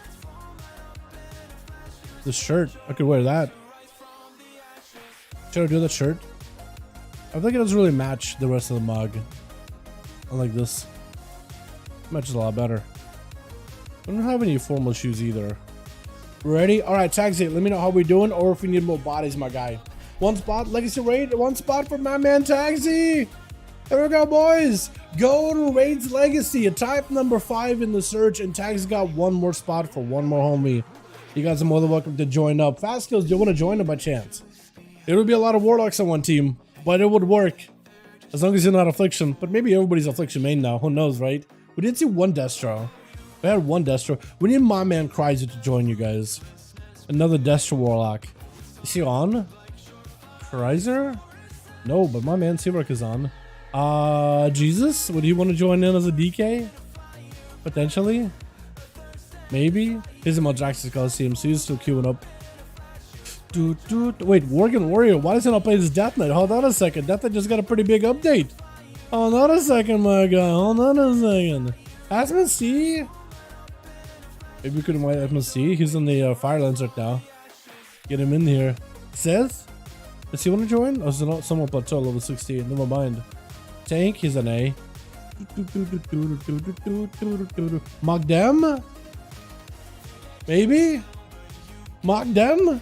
The shirt. I could wear that. Should I do the shirt? I think it doesn't really match the rest of the mug. Unlike this. Matches a lot better. I don't have any formal shoes either. Ready? Alright, Taxi, let me know how we doing or if we need more bodies, my guy. One spot, Legacy Raid. One spot for my man Taxi. There we go, boys. Go to Raid's Legacy. A type number 5 in the search, and Taxi got one more spot for one more homie. You guys are more than welcome to join up. Fast Kills, do you want to join them by chance? It would be a lot of Warlocks on one team, but it would work. As long as you're not Affliction. But maybe everybody's Affliction main now. Who knows, right? We did see one Destro. We had one Destro. We need my man Chrysler to join you guys. Another Destro Warlock. Is he on? Chrysler? No, but my man Seawork is on. Jesus? Would he want to join in as a DK? Potentially? Maybe? He's in Maldraxxus Coliseum, so he's still queuing up. Wait, Worgen Warrior, why does he not play this Death Knight? Hold on a second. Death Knight just got a pretty big update. Hold on a second, my guy. Hold on a second. Asmon. Maybe we could invite Asmon. He's on the Firelands right now. Get him in here. Says? Does he want to join? Oh, so someone plateau level 16. Never mind. Tank, he's an A. Magdem? Maybe? Magdem?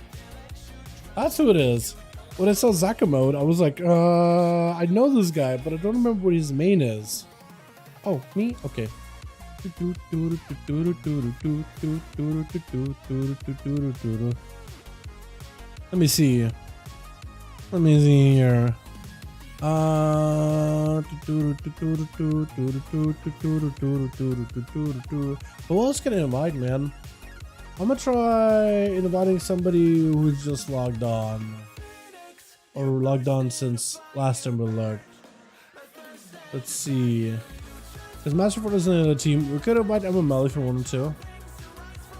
That's who it is. when I saw Zaka mode, I was like, I know this guy, but I don't remember what his main is. Oh, me? Okay. Let me see. Let me see here. Who else can I invite, man? I'm gonna try inviting somebody who's just logged on. Or logged on since last time we lurked. Let's see. Because Masterford isn't in the team. We could invite MML if we wanted to.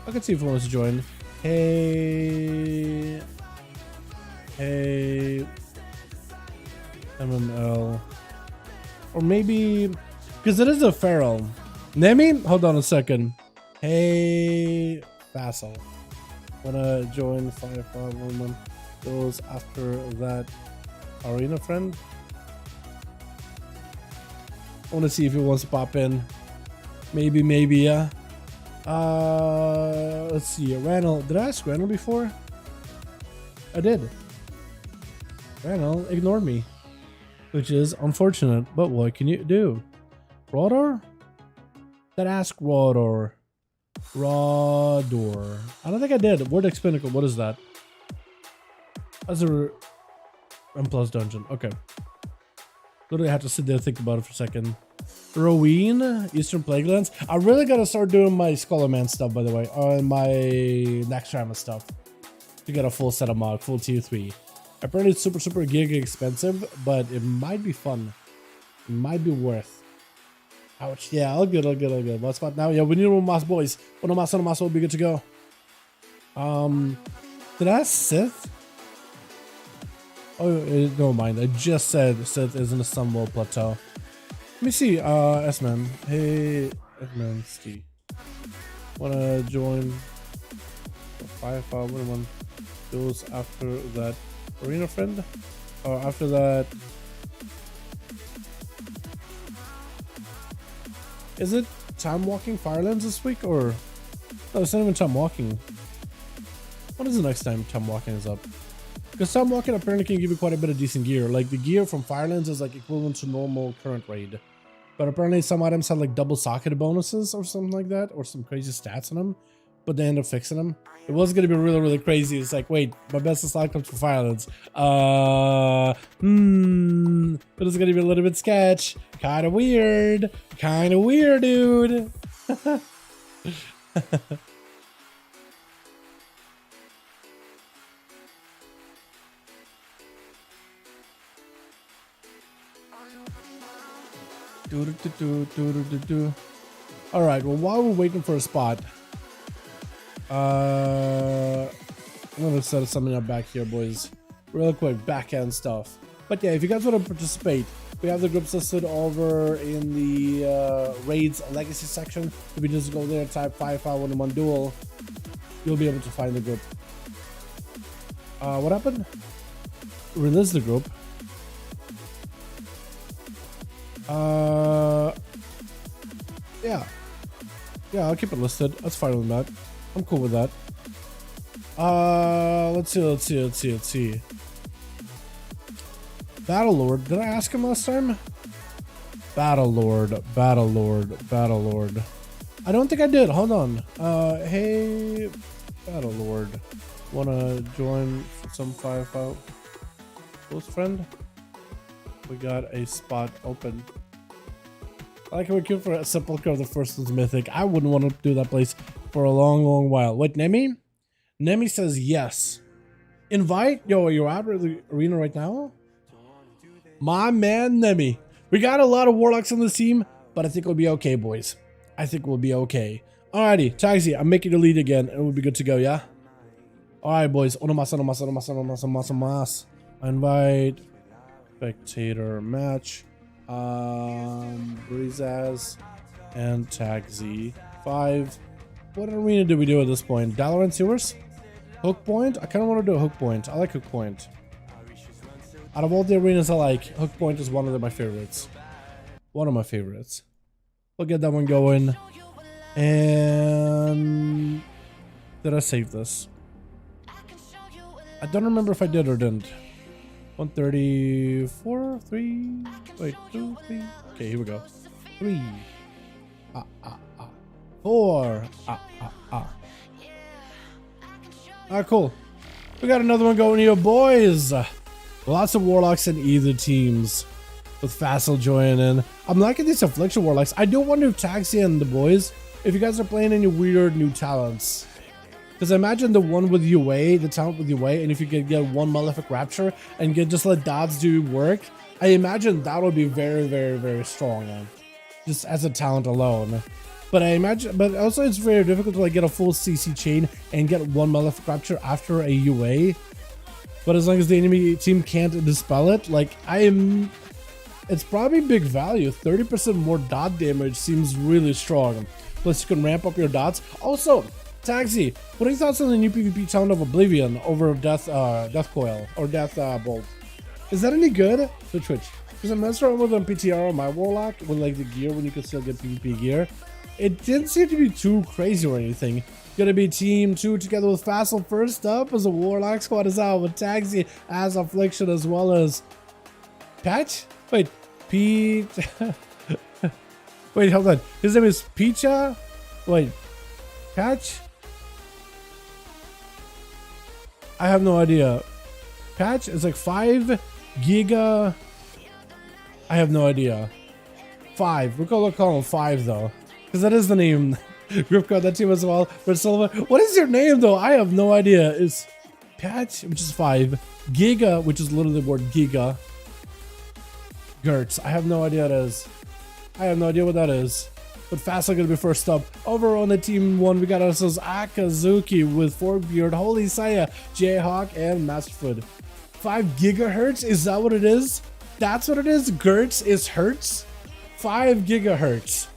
I could see if he wants to join. Hey. Hey. MML. Or maybe. Because it is a feral. Nemi? Hold on a second. Hey. Vassal. Wanna join 5V5 1v1 DUELS after that arena friend? I wanna see if he wants to pop in. Maybe, yeah. Let's see. Randall. Did I ask Randall before? I did. Randall ignored me, which is unfortunate, but what can you do? Rodor? Did I ask Rodor? Rodor. I don't think I did. Vortex Pinnacle. What is that? That's a M+ dungeon. Okay. Literally had to sit there and think about it for a second. Roween, Eastern Plaguelands. I really gotta start doing my Scholarman stuff, by the way, on my next Shaman stuff to get a full set of mod, full tier 3. Apparently it's super gig expensive, but it might be fun. It might be worth. Ouch. Yeah, all good. What spot now? Yeah, we need one mass, boys. One mass will be good to go. Did I ask Sith? Oh, never mind. I just said Sith is in the Sunwell Plateau. Let me see. S-Man. Hey, S-Man Ski. Wanna join 5V5 1v1 DUELS after that arena friend? Or after that? Is it time walking Firelands this week, or no? It's not even time walking. When is the next time time walking is up? Because time walking apparently can give you quite a bit of decent gear. Like the gear from Firelands is like equivalent to normal current raid, but apparently some items have like double socket bonuses or something like that, or some crazy stats on them. But they end up fixing them. It was gonna be really crazy. It's like, wait, my best slot comes from Firelands. But it's gonna be a little bit sketch. Kinda weird, dude. All right. Well, while we're waiting for a spot. I'm gonna set something up back here, boys, real quick, backhand stuff. But yeah, if you guys want to participate, we have the groups listed over in the raids legacy section. If you just go there, type 5V5 1v1 duel, you'll be able to find the group. What happened? Release the group. Yeah, I'll keep it listed. That's fine with that. I'm cool with that. Let's see. Battlelord. Did I ask him last time? Battlelord. I don't think I did. Hold on. Hey, Battlelord. Wanna join some 5V5? Close friend? We got a spot open. I like how we queue for a Sepulchre of the First one's mythic. I wouldn't want to do that place for a long while. Wait, Nemi? Nemi says yes. Invite? Yo, you're out of the arena right now? My man, Nemi. We got a lot of Warlocks on this team, but I think we'll be okay, boys. I think we'll be okay. Alrighty, Taxi, I'm making the lead again, and we'll be good to go, yeah? Alright, boys. Onomas. Invite. Spectator match. Breezaz and Taxi. 5. What arena do we do at this point? Dalaran Sewers? Hook Point? I kind of want to do a Hook Point. I like Hook Point. Out of all the arenas I like, Hook Point is one of my favorites. One of my favorites. We'll get that one going. And did I save this? I don't remember if I did or didn't. 134, 3, wait, 2, 3. Okay, here we go. 3, 4, cool. We got another one going here, boys. Lots of warlocks in either teams, with Facile joining in. I'm liking these affliction warlocks. I do wonder if Taxi and the boys, if you guys are playing any weird new talents. Because I imagine the one with UA, the talent with UA, and if you could get one Malefic Rapture and just let dots do work, I imagine that would be very, very, very strong, just as a talent alone. But I imagine, but also it's very difficult to like get a full CC chain and get one Malefic Rapture after a UA. But as long as the enemy team can't dispel it, like it's probably big value. 30% more dot damage seems really strong. Plus you can ramp up your dots. Also, Taxi, what are your thoughts on the new PvP talent of Oblivion over Death Coil or Death Bolt? Is that any good? Switch. Because I'm messing around with a PTR on my Warlock with like the gear when you can still get PvP gear. It didn't seem to be too crazy or anything. Gonna be team 2 together with Facile first up as a Warlock squad is out with Taxi as Affliction as well as Patch? Wait, Pete. Wait, hold on. His name is Picha? Wait, Patch? I have no idea. Patch is like 5 giga. I have no idea. 5. We're gonna call him 5 though, because that is the name. Group code that team as well. For Silva, what is your name though? I have no idea. It's Patch, which is 5. Giga, which is literally the word Giga. Gertz. I have no idea what that is. I have no idea what that is. But Facile gonna be first up. Over on the team 1, we got ourselves Akazuki with Forkbeard, Holy Saya, Jayhawk, and Masterfoot. 5 gigahertz? Is that what it is? That's what it is? Gertz is hertz? 5 gigahertz.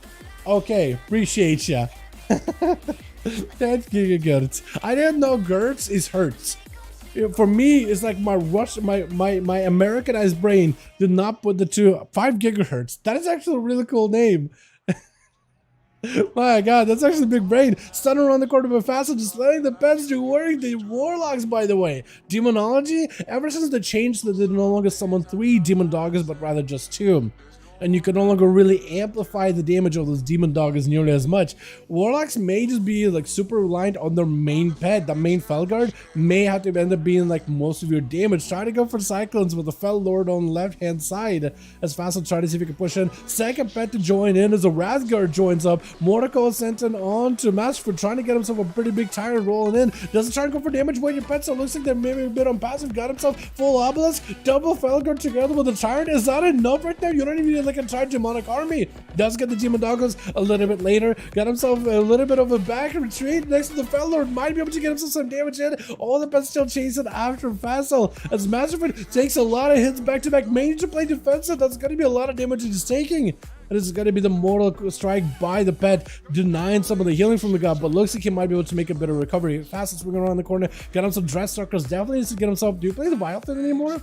Okay, appreciate ya. 10 gigahertz. I didn't know Gertz is hertz. For me, it's like my Americanized brain did not put the two. 5 gigahertz. That is actually a really cool name. My god, that's actually a big brain. Stun around the corner of Facile, just letting the pets do work. The warlocks, by the way. Demonology, ever since the change that they no longer summon 3 demon doggers, but rather just 2. And you can no longer really amplify the damage of those demon doggers nearly as much. Warlocks may just be like super reliant on their main pet. The main Felguard may have to end up being like most of your damage. Try to go for Cyclones with the Fel Lord on the left hand side as Facile try to see if he can push in. Second pet to join in as a Wrathguard joins up. Mortico sent in on to Masterford, trying to get himself a pretty big tyrant rolling in. Doesn't try to go for damage when your pet, so it looks like they're maybe a bit on passive. Got himself full Obelisk, double Felguard together with a tyrant. Is that enough right there? You don't even need like entire demonic army. Does get the demon doggers a little bit later. Got himself a little bit of a back retreat next to the Fel Lord. Might be able to get himself some damage in. All the pets still chasing after Facile as Masterford takes a lot of hits back to back. May need to play defensive. That's going to be a lot of damage he's taking. And this is going to be the mortal strike by the pet, denying some of the healing from the god, but looks like he might be able to make a bit of recovery. Facile swinging around the corner. Got him some Dress Suckers. Definitely needs to get himself. Do you play the Violent anymore?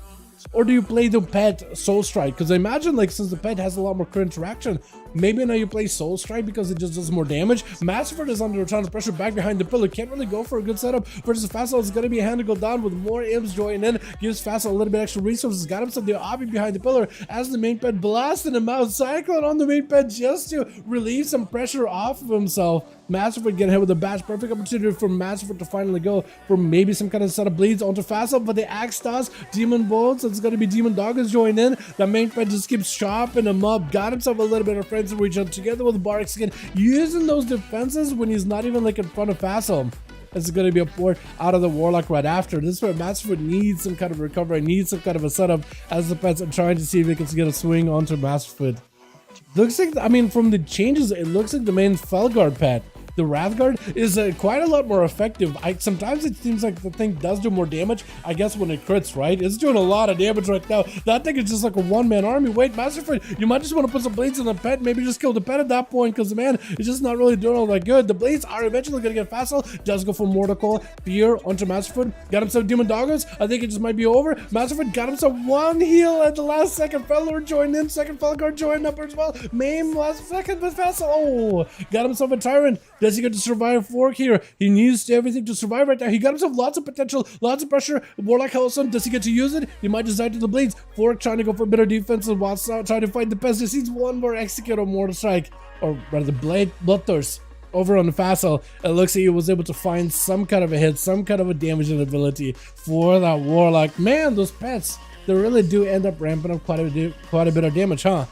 Or do you play the pet Soul Strike? Because I imagine, like, since the pet has a lot more crit interaction, maybe now you play Soul Strike because it just does more damage. Masterford is under a ton of pressure back behind the pillar. Can't really go for a good setup versus Facile. Is going to be a hand to go down with more imps joining in. Gives Facile a little bit extra resources. Got himself the Obby behind the pillar as the main pet blasting him out. Cyclone on the main pet just to relieve some pressure off of himself. Masterford getting hit with a bash. Perfect opportunity for Masterford to finally go for maybe some kind of setup bleeds onto Facile, but the Axe toss, Demon Bolts, it's going to be Demon Doggers join in. The main pet just keeps chopping him up. Got himself a little bit of friends reach out together with Bark Skin, using those defenses when he's not even like in front of Facile. This is going to be a port out of the Warlock right after. This is where Masterford needs some kind of recovery, needs some kind of a setup as the pets are trying to see if they can get a swing onto Masterford. Looks like, I mean, from the changes, it looks like the main Felguard pet, the Wrathguard, is quite a lot more effective. Sometimes it seems like the thing does do more damage, I guess, when it crits, right? It's doing a lot of damage right now. That thing is just like a one-man army. Wait, Masterford, you might just want to put some blades on the pet, maybe just kill the pet at that point, because the man is just not really doing all that good. The blades are eventually going to get Facile. Does go for Mortal Fear onto Masterford. Got himself Demon Doggers. I think it just might be over. Masterford got himself one heal at the last second. Fel Lord joined in. Second Felguard joined up as well. Maim last second with Facile. Oh, got himself a Tyrant. Does he get to survive Fork here? He needs everything to survive right now. He got himself lots of potential, lots of pressure. Warlock Hellstone, does he get to use it? He might decide to the blades. Fork trying to go for a bit of defense and Watts trying to fight the pest. He sees one more execute on Mortal Strike, or rather Bloodthirst. Over on the Facile, it looks like he was able to find some kind of a hit, some kind of a damaging ability for that Warlock. Man, those pets, they really do end up ramping up quite a bit of damage, huh?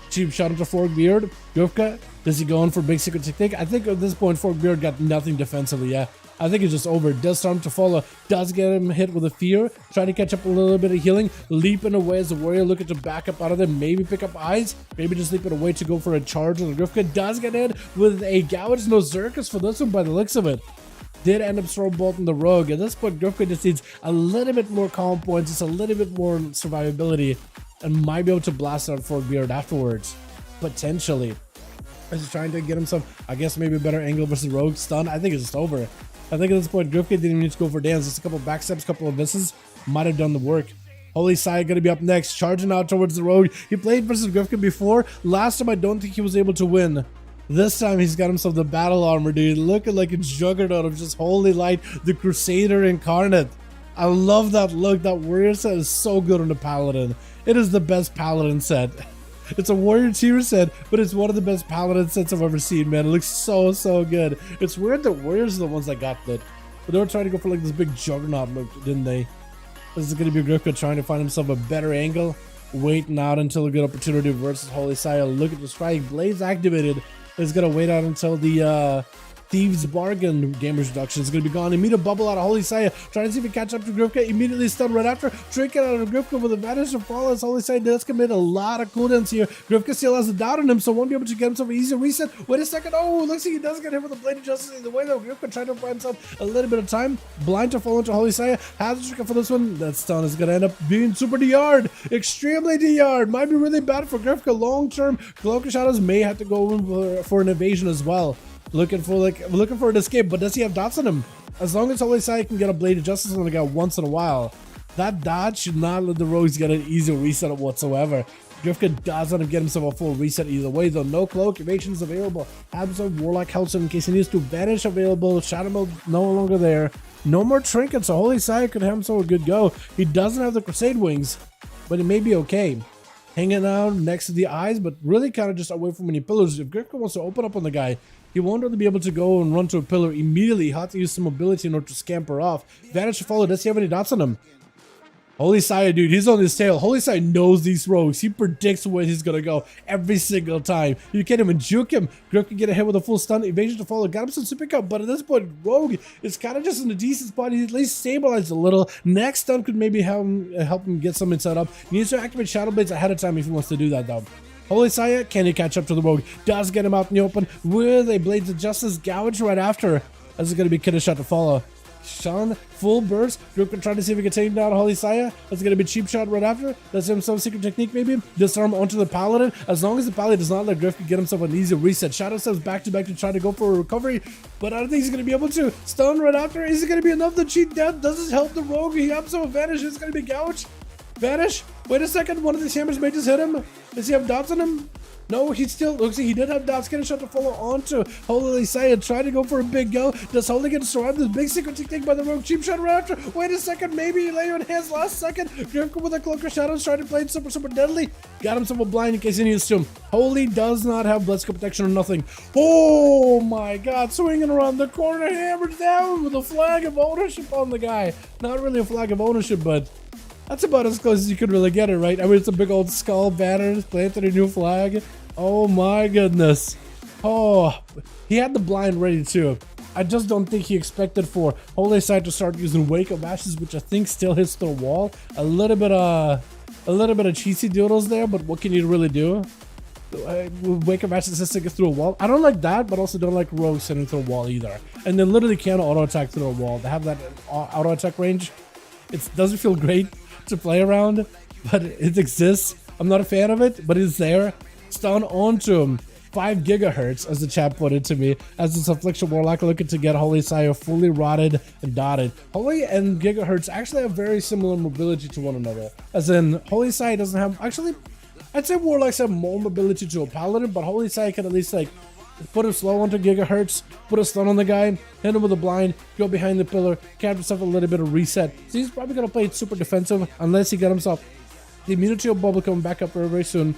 Cheap shot into Fork Beard. Grifka, does he go in for big secret technique? I think at this point, Fork Beard got nothing defensively, yeah. I think he's just over. Does start to follow, does get him hit with a fear, trying to catch up a little bit of healing, leaping away as a warrior looking to back up out of there, maybe pick up eyes, maybe just leaping away to go for a charge on the Grifka. Does get hit with a gouge, no Zerkus for this one by the looks of it. Did end up throw bolting the rogue. At this point, Grifka just needs a little bit more calm points, just a little bit more survivability, and might be able to blast out Fork Beard afterwards. Potentially. He's trying to get himself, I guess, maybe a better angle versus rogue stun. I think it's just over. I think at this point, Grifka didn't even need to go for dance. Just a couple of backsteps, a couple of misses might have done the work. Holy Sai gonna be up next, charging out towards the rogue. He played versus Grifka before. Last time, I don't think he was able to win. This time, he's got himself the battle armor, dude. Looking like a juggernaut of just holy light, the Crusader incarnate. I love that look. That warrior set is so good on the Paladin. It is the best Paladin set. It's a warrior tier set, but it's one of the best Paladin sets I've ever seen, man. It looks so, so good. It's weird that warriors are the ones that got that. But they were trying to go for like this big juggernaut look, didn't they? This is going to be Grifka trying to find himself a better angle. Waiting out until a good opportunity versus Holy Saya. Look at the strike. Blades activated. He's going to wait out until the Thieves Bargain damage reduction is going to be gone. Immediate bubble out of Holy Saya. Trying to see if he can catch up to Grifka. Immediately stunned right after. Trinket out of Grifka with a vanish to fall as Holy Saya does commit a lot of cooldowns here. Grifka still has a doubt on him, so won't be able to get himself an easy reset. Wait a second. Oh, looks like he does get hit with a Blade of Justice either way though. Grifka trying to find himself a little bit of time. Blind to fall into Holy Saya. Has a Trinket for this one. That stun is going to end up being super DR'd. Extremely DR'd. Might be really bad for Grifka long term. Cloak of Shadows may have to go for an evasion as well. Looking for an escape, but does he have dots on him? As long as Holy Sai can get a Blade of Justice on the guy once in a while, that dot should not let the rogues get an easy reset whatsoever. Grifka does let him get himself a full reset either way, though. No cloak, evasion is available. Absolute Warlock Hellstone in case he needs to vanish available. Shadow Mode no longer there. No more trinkets, so Holy Sai could have himself a good go. He doesn't have the Crusade Wings, but it may be okay. Hanging out next to the eyes, but really kind of just away from any pillars. If Grifka wants to open up on the guy, he won't really be able to go and run to a pillar immediately. He'll have to use some mobility in order to scamper off. Vanish to follow. Does he have any dots on him? Holy Saya, dude, he's on his tail. Holy Saya knows these rogues. He predicts where he's gonna go every single time. You can't even juke him. Grip can get a hit with a full stun. Evasion to follow. Got him some super up, but at this point, Rogue is kind of just in a decent spot. He's at least stabilized a little. Next stun could maybe help him get something set up. He needs to activate Shadow Blades ahead of time if he wants to do that, though. Holy Saya, can he catch up to the Rogue? Does get him out in the open with a Blades of Justice gouge right after. This is going to be Kidda shot to follow. Sean, full burst. Grip can try to see if he can take down Holy Saya. That's going to be cheap shot right after. That's him some secret technique maybe. Disarm onto the Paladin. As long as the Paladin does not let Griff get himself an easy reset. Shadow steps back to back to try to go for a recovery. But I don't think he's going to be able to. Stun right after. Is it going to be enough to cheat death? Does this help the Rogue? He has some advantage. It's going to be gouge. Vanish. Wait a second. One of these hammers may just hit him. Does he have dots on him? No, he still looks like he did have dots. Getting shot to follow onto Holy Saya. Trying to go for a big go. Does Holy get to survive this big secret technique by the Rogue? Cheap shot right after. Wait a second. Maybe lay on hands last second. Grifka with a Cloak of Shadows trying to play it super deadly. Got himself a blind in case he needs to. Holy does not have Bloodskill protection or nothing. Oh my god. Swinging around the corner. Hammered down with a flag of ownership on the guy. Not really a flag of ownership, but that's about as close as you could really get it, right? I mean, it's a big old skull banner planted a new flag. Oh my goodness. Oh, he had the blind ready too. I just don't think he expected for Holy Side to start using Wake of Ashes, which I think still hits the wall. A little bit of cheesy doodles there, but what can you really do? Wake of Ashes has to get through a wall. I don't like that, but also don't like Rogue sending through a wall either. And they literally can't auto attack through a wall. They have that auto attack range. It doesn't feel great to play around, but it exists. I'm not a fan of it, but it's there. Stun onto him. 5 gigahertz, as the chat put it to me, as this Affliction Warlock looking to get Holy Saya fully rotted and dotted. Holy and gigahertz actually have very similar mobility to one another. As in, Holy Saya doesn't have, actually, I'd say Warlocks have more mobility to a Paladin, but Holy Saya can at least like put him slow onto gigahertz, put a stun on the guy, hit him with a blind, go behind the pillar, cap himself a little bit of reset. So he's probably going to play it super defensive unless he got himself the immunity of bubble coming back up very, very soon,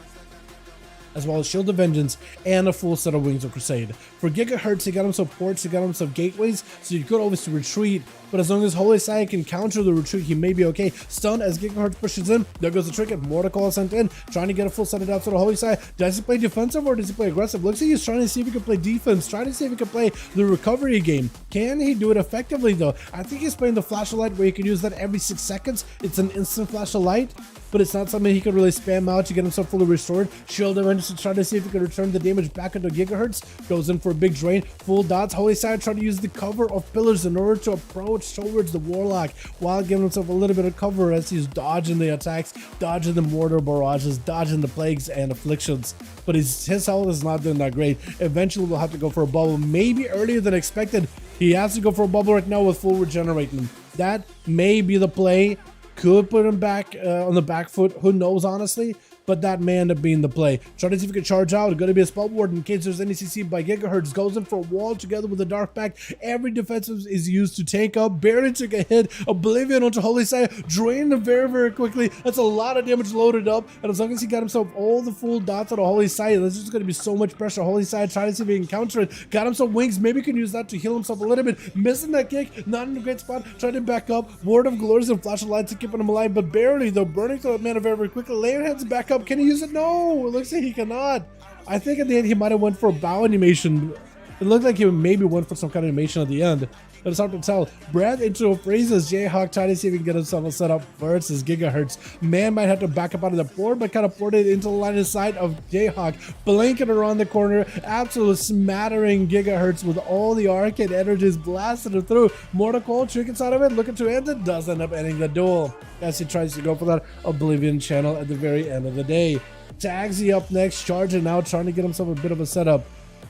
as well as Shield of Vengeance and a full set of Wings of Crusade. For gigahertz, he got himself ports, he got himself gateways, so you could always retreat, but as long as Holy Side can counter the retreat, he may be okay. Stun as gigahertz pushes in, there goes the trinket, Mortal Call sent in, trying to get a full set of doubts to the Holy Side. Does he play defensive or does he play aggressive? Looks like he's trying to see if he can play defense, trying to see if he can play the recovery game. Can he do it effectively though? I think he's playing the flash of light where you can use that every 6 seconds. It's an instant flash of light, but it's not something he could really spam out to get himself fully restored. Shield of Vengeance to try to see if he can return the damage back into gigahertz. Goes in for a big drain. Full dots. Holy Side trying to use the cover of pillars in order to approach towards the Warlock while giving himself a little bit of cover as he's dodging the attacks, dodging the mortar barrages, dodging the plagues and afflictions. But his health is not doing that great. Eventually we'll have to go for a bubble, maybe earlier than expected. He has to go for a bubble right now with full regenerating. That may be the play. Could put him back on the back foot. Who knows, honestly? But that may end up being the play. Try to see if he can charge out. Going to be a spell ward in case there's any CC by gigahertz. Goes in for a wall together with a dark back. Every defensive is used to take up. Barely took a hit. Oblivion onto Holy Side. Drained him very, very quickly. That's a lot of damage loaded up. And as long as he got himself all the full dots on the Holy Side, there's just going to be so much pressure. Holy Side, try to see if he can counter it. Got himself wings. Maybe he can use that to heal himself a little bit. Missing that kick. Not in a great spot. Trying to back up. Ward of Glories and Flash of Light to keep him alive, but barely though. Burning through that mana very, very quickly. Layer heads back up. Can he use it? No. It looks like he cannot. I think at the end he might have went for a bow animation. It looked like he maybe went for some kind of animation at the end, but it's hard to tell. Breath into a freezes. Jayhawk trying to see if he can get himself a setup versus gigahertz. Man might have to back up out of the board, but kind of ported into the line of sight of Jayhawk, blinking around the corner, absolutely smattering gigahertz with all the arcade energies blasted it through. Mortal Call trinkets out of it, looking to end it, does end up ending the duel as he tries to go for that Oblivion channel at the very end of the day. Tagsy up next, charging out, trying to get himself a bit of a setup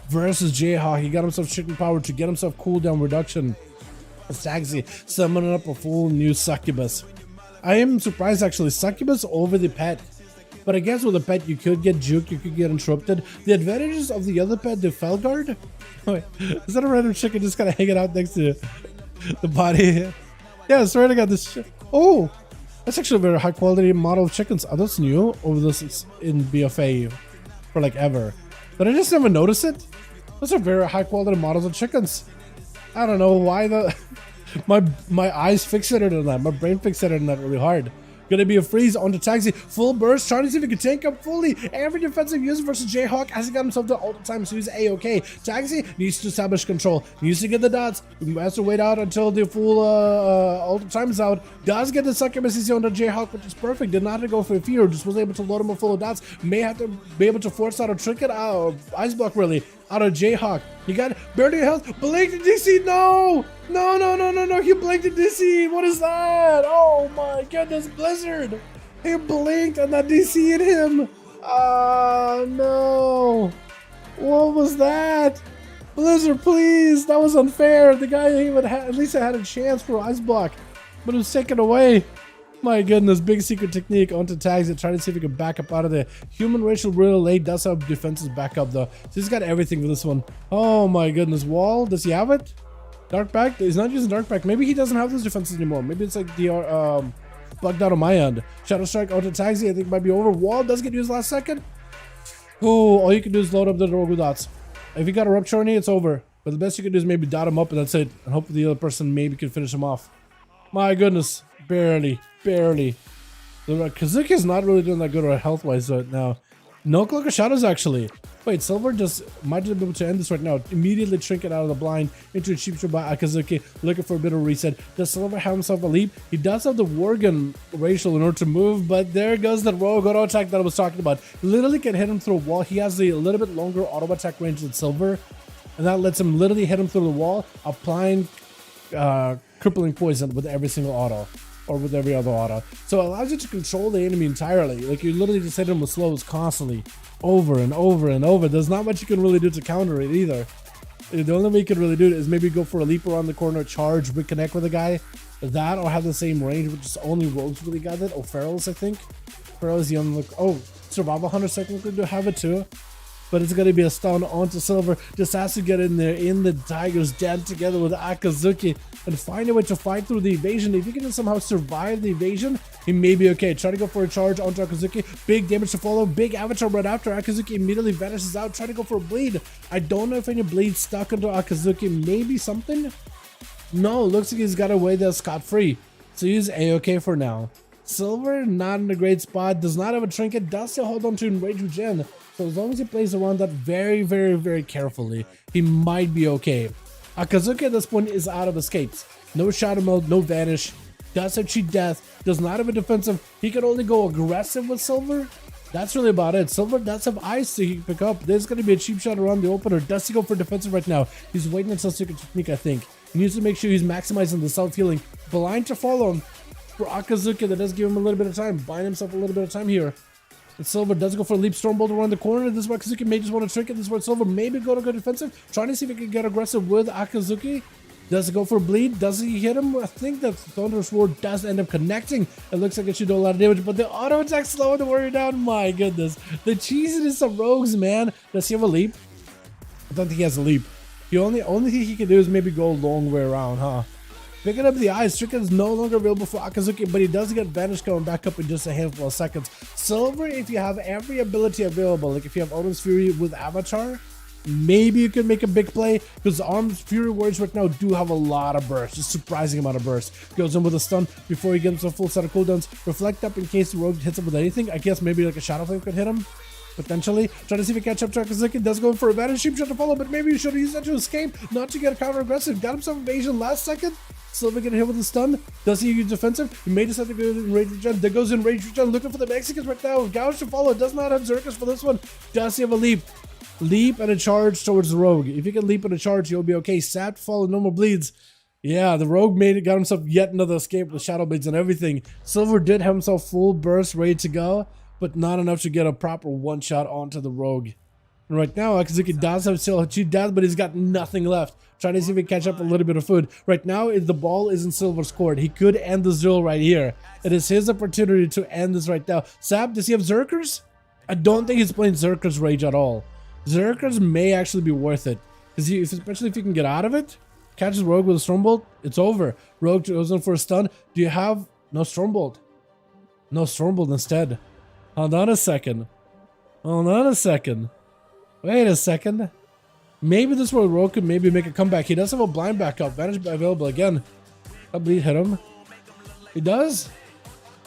versus Jayhawk. He got himself chicken power to get himself cooldown reduction. Tagsy summoning up a full new Succubus. I am surprised actually, Succubus over the pet. But I guess with a pet you could get juked, you could get interrupted. The advantages of the other pet, the Felguard. Wait, is that a random chicken just kind of hanging out next to the body? Yeah, I swear to God, this shit. Oh! That's actually a very high quality model of chickens. Are those new? Or this is in BFA for like ever? But I just never noticed it. Those are very high quality models of chickens. I don't know why my eyes fixated on that. My brain fixated on that really hard. Gonna be a freeze onto Taxi. Full burst, trying to see if he can tank up fully. Every defensive user versus Jayhawk has got himself to ult time, so he's A-okay. Taxi needs to establish control. Needs to get the dots. Has to wait out until the full ult time is out. Does get the second CC onto Jayhawk, which is perfect. Did not have to go for a fear. Just was able to load him with full of dots. May have to be able to force out a trinket, ice block really, out of Jayhawk. He got barely health. Blinked the DC. No! No. He blinked the DC. What is that? Oh my goodness, Blizzard. He blinked and that DC'd him. Oh no. What was that? Blizzard, please. That was unfair. The guy even had, at least had a chance for ice block, but it was taken away. My goodness, big secret technique onto tags and trying to see if he can back up out of there. Human racial really late, does have defenses back up though. So he's got everything for this one. Oh my goodness, wall, does he have it? Dark back? He's not using dark back. Maybe he doesn't have those defenses anymore. Maybe it's like the bugged out on my end. Shadow strike onto taxi, I think might be over. Wall does get used last second. Oh, all you can do is load up the Rogu dots. If you got a rupture on you, it's over. But the best you can do is maybe dot him up and that's it. And hope the other person maybe can finish him off. My goodness. Barely. Kazuki is not really doing that good health-wise right now. No Cloak of Shadows, actually. Wait, Silver just might be able to end this right now. Immediately trinket out of the blind into a cheap shot by Akazuki, looking for a bit of reset. Does Silver have himself a leap? He does have the Worgen racial in order to move, but there goes that rogue auto attack that I was talking about. Literally can hit him through a wall. He has a little bit longer auto attack range than Silver, and that lets him literally hit him through the wall, applying crippling poison with every single auto. Or with every other auto. So it allows you to control the enemy entirely. Like you literally just hit him with slows constantly. Over and over and over. There's not much you can really do to counter it either. The only way you can really do it is maybe go for a leap around the corner, charge, reconnect with a guy. That or have the same range, which is only rogues really got it. Or Ferals, I think. Feral is the only... Oh, Survival Hunter technically do have it too. but it's going to be a stun onto Silver. Just has to get in there in the Tiger's Den together with Akazuki and find a way to fight through the evasion. If he can just somehow survive the evasion, he may be okay. Try to go for a charge onto Akazuki. Big damage to follow. Big avatar right after. Akazuki immediately vanishes out. Try to go for a bleed. I don't know if any bleed stuck onto Akazuki. Maybe something? No, looks like he's got away there scot-free. So he's A-okay for now. Silver, not in a great spot. Does not have a trinket. Does still hold on to Enrage Regen. So as long as he plays around that very carefully, he might be okay. Akazuki at this point is out of escapes. No shadow mode, no vanish. Does have cheat death. Does not have a defensive. He can only go aggressive with Silver. That's really about it. Silver does have eyes to pick up. There's going to be a cheap shot around the opener. Does he go for defensive right now? He's waiting until secret technique, I think. He needs to make sure he's maximizing the self-healing. Blind to follow him for Akazuki. That does give him a little bit of time. Buying himself a little bit of time here. And Silver does go for a leap Stormbolt around the corner. This is where Akazuki may just want to trick it. This is where Silver maybe go to go defensive. Trying to see if he can get aggressive with Akazuki. Does it go for a bleed? Does he hit him? I think that Thunderous Roar does end up connecting. It looks like it should do a lot of damage, but the auto attack slowing the warrior down. My goodness. The cheesiness of rogues, man. Does he have a leap? I don't think he has a leap. The only thing he can do is maybe go a long way around, huh? Picking up the eyes, Trinket is no longer available for Akazuki, but he does get Vanish coming back up in just a handful of seconds. Silver, if you have every ability available, like if you have Odin's Fury with Avatar, maybe you can make a big play, because Arm's Fury Warriors right now do have a lot of burst, just surprising amount of burst. Goes in with a stun before he gets a full set of cooldowns. Reflect up in case the rogue hits him with anything. I guess maybe like a Shadow Flame could hit him. Potentially. Try to see if he can catch up to Akazuki. Does go for a Vanish. Sheep shot to follow, but maybe he should have used that to escape, not to get a counter aggressive. Got himself evasion last second. Silver get hit with a stun. Does he use defensive? He may decide to go in Rage Regen. There goes in Rage Regen, looking for the Mexicans right now. Gouge to follow. Does not have Zerkus for this one. Does he have a leap? Leap and a charge towards the rogue. If he can leap and a charge, he'll be okay. Sap to follow, no more bleeds. Yeah, the rogue got himself yet another escape with Shadow Blades and everything. Silver did have himself full burst ready to go, but not enough to get a proper one shot onto the rogue. And right now, Akazuki does have still cheat death, but he's got nothing left. Trying to see if he can catch up a little bit of food. Right now, the ball is in Silver's court. He could end the duel right here. It is his opportunity to end this right now. Sap, does he have Zerkers? I don't think he's playing Zerkers Rage at all. Zerkers may actually be worth it, especially if you can get out of it. Catches Rogue with a Stormbolt, it's over. Rogue goes in for a stun. Do you have no Stormbolt? No Stormbolt instead. Hold on a second. Hold on a second. Wait a second. Maybe this is where Rogue could maybe make a comeback. He does have a blind backup. Vanish available again. That bleed hit him. He does.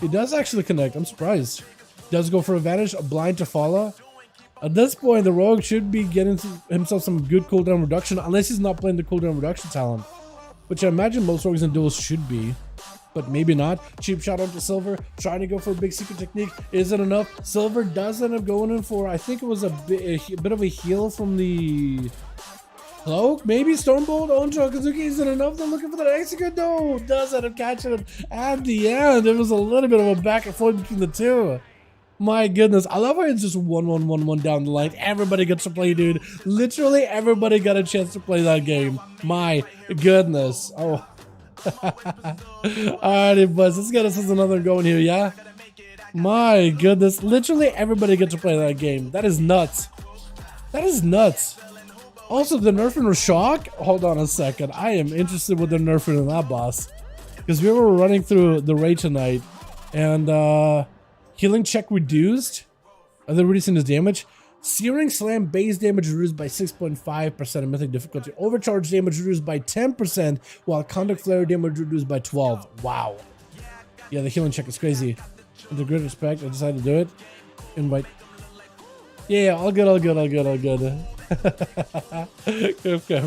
He does actually connect. I'm surprised. Does go for a vanish, a blind to follow. At this point, the rogue should be getting himself some good cooldown reduction, unless he's not playing the cooldown reduction talent, which I imagine most rogues in duels should be, but maybe not. Cheap shot onto Silver, trying to go for a big secret technique. Is it enough? Silver does end up going in for, I think it was a bit of a heal from the cloak, maybe Stormbolt onto Akazuki. Is it enough? They're looking for the execute. No, does end up catching it at the end. There was a little bit of a back and forth between the two. My goodness, I love how it's just 1-1-1-1 down the line. Everybody gets to play, dude. Literally everybody got a chance to play that game. My goodness. Oh. Alrighty, boys, let's get us another going here, yeah? My goodness, literally everybody gets to play that game. That is nuts. That is nuts. Also, the nerfing of Shock? Hold on a second. I am interested with the nerfing of that boss. Because we were running through the raid tonight, and healing check reduced. Are they reducing his damage? Searing Slam base damage reduced by 6.5% in mythic difficulty. Overcharge damage reduced by 10%, while Conduct Flare damage reduced by 12%. Wow. Yeah, the healing check is crazy. With the great respect, I decided to do it. Invite. Yeah, all good, all good, all good, all good.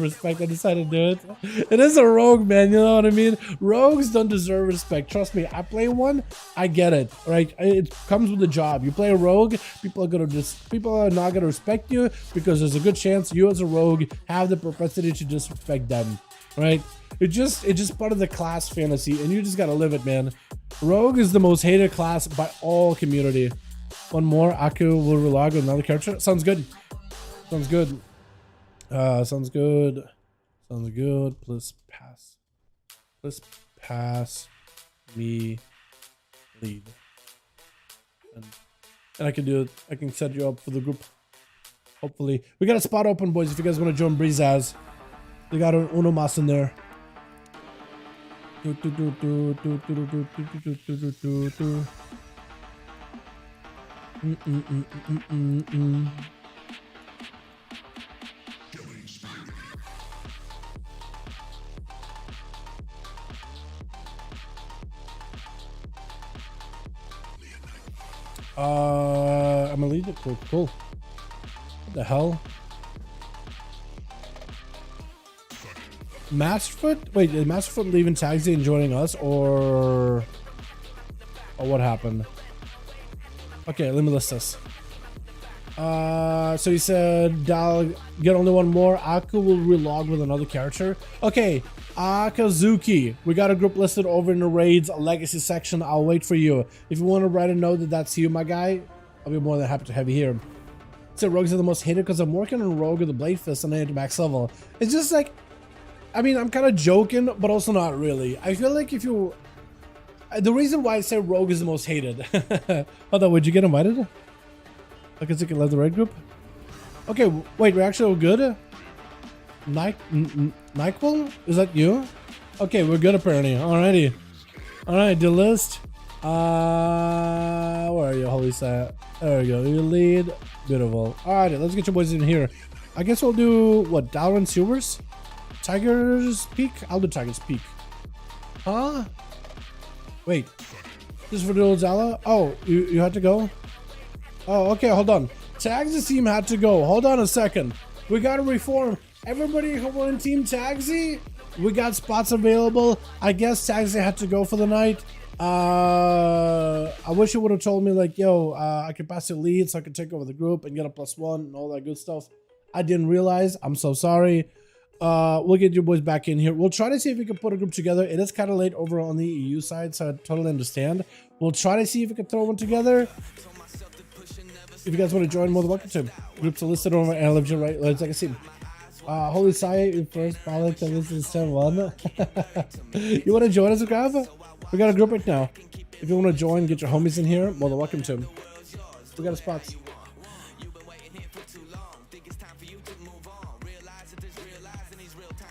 Respect, I decided to do it. It is a rogue, man, you know what I mean? Rogues don't deserve respect. Trust me, I play one, I get it, right? It comes with the job. You play a rogue, people are not gonna respect you because there's a good chance you as a rogue have the propensity to disrespect them, right? It's just part of the class fantasy, and you just gotta live it, man. Rogue is the most hated class by all community. One more, Aku will relog with another character. Sounds good. Sounds good. Sounds good. Sounds good. Please pass. Please pass me lead. And I can do it. I can set you up for the group. Hopefully. We got a spot open, boys, if you guys want to join Breezaz. We got an Uno Mas in there. I'm gonna leave it. Cool. What the hell? Masterfoot? Wait, is Masterfoot leaving Tagsy and joining us, or what happened? Okay, let me list this. So he said, Dal, get only one more. Aku will relog with another character. Okay, Akazuki. We got a group listed over in the raids legacy section. I'll wait for you. If you want to write a note that that's you, my guy, I'll be more than happy to have you here. So rogues are the most hated because I'm working on rogue with the blade fist and I hit the max level. It's just like, I mean, I'm kind of joking, but also not really. I feel like if you, the reason why I say rogue is the most hated. Hold on, would you get invited? I guess you can let the raid group. Okay, wait, we're actually good. Nyquil? Is that you? Okay, we're good apparently. Alrighty. Alright, the list. Where are you, holy sat? There we go. You lead. Beautiful. Alright, let's get your boys in here. I guess we'll do what? Dalaran Sewers? Tiger's Peak? I'll do Tiger's Peak. Huh? Wait. This is for the old Zala? Oh, you had to go? Oh, okay, hold on. Tagsy team had to go. Hold on a second. We gotta reform. Everybody who in Team Tagsy, we got spots available. I guess Tagsy had to go for the night. I wish you would have told me like, yo, I could pass your lead so I could take over the group and get a +1 and all that good stuff. I didn't realize. I'm so sorry. We'll get your boys back in here. We'll try to see if we can put a group together. It is kind of late over on the EU side, so I totally understand. We'll try to see if we can throw one together. If you guys want to join, more than welcome to. Groups are listed over and I'll right. Let's take a seat. Holy Sai, your first pilot to this is 10-1. You want to join us, Grab? We got a group right now. If you want to join, get your homies in here, more than welcome to. We got a spots.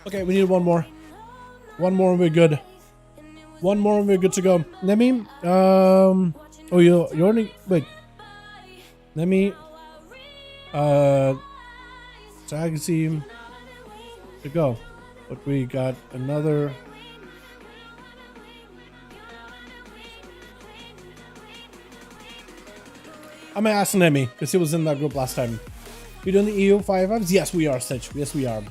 Okay, we need one more. One more and we're good. One more and we're good to go. Let me, oh, you already, wait. Let me, tag team to go. But we got another. I'm gonna ask Nemi because he was in that group last time. You doing the EU 5Vs? Yes, we are, Stitch. Yes, we are.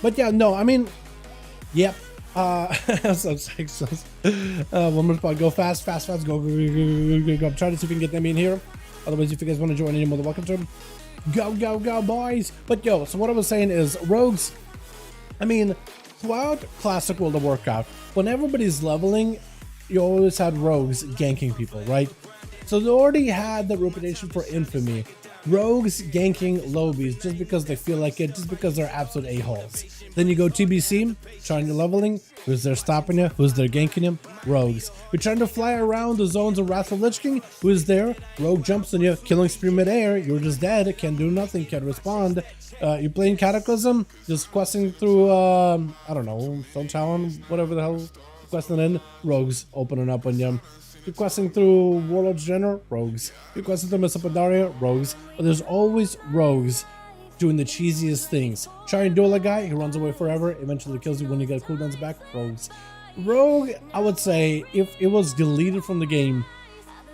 But yeah, no, I mean, yep. One more spot. Go fast, fast, fast. Go. I'm trying to see if we can get them in here. Otherwise, if you guys want to join any more, welcome to them. Go, go, go, boys. But yo, so what I was saying is rogues. I mean, throughout classic World of Warcraft, when everybody's leveling, you always had rogues ganking people, right? So they already had the reputation for infamy. Rogues ganking lobbies just because they feel like it, just because they're absolute a-holes. Then you go TBC, trying to leveling. Who's there stopping you? Who's there ganking you? Rogues. You're trying to fly around the zones of Wrathful Lich King. Who's there? Rogue jumps on you, killing spree mid-air. You're just dead, can't do nothing, can't respond. You're playing Cataclysm, just questing through, I don't know, Stone Talon, whatever the hell, questing in. Rogues opening up on you. You're questing through Warlord's General, rogues. You're questing through Mr. Pandaria, rogues. But there's always rogues doing the cheesiest things. Try and duel a guy, he runs away forever, eventually kills you when you get cooldowns back, rogues. Rogue, I would say, if it was deleted from the game,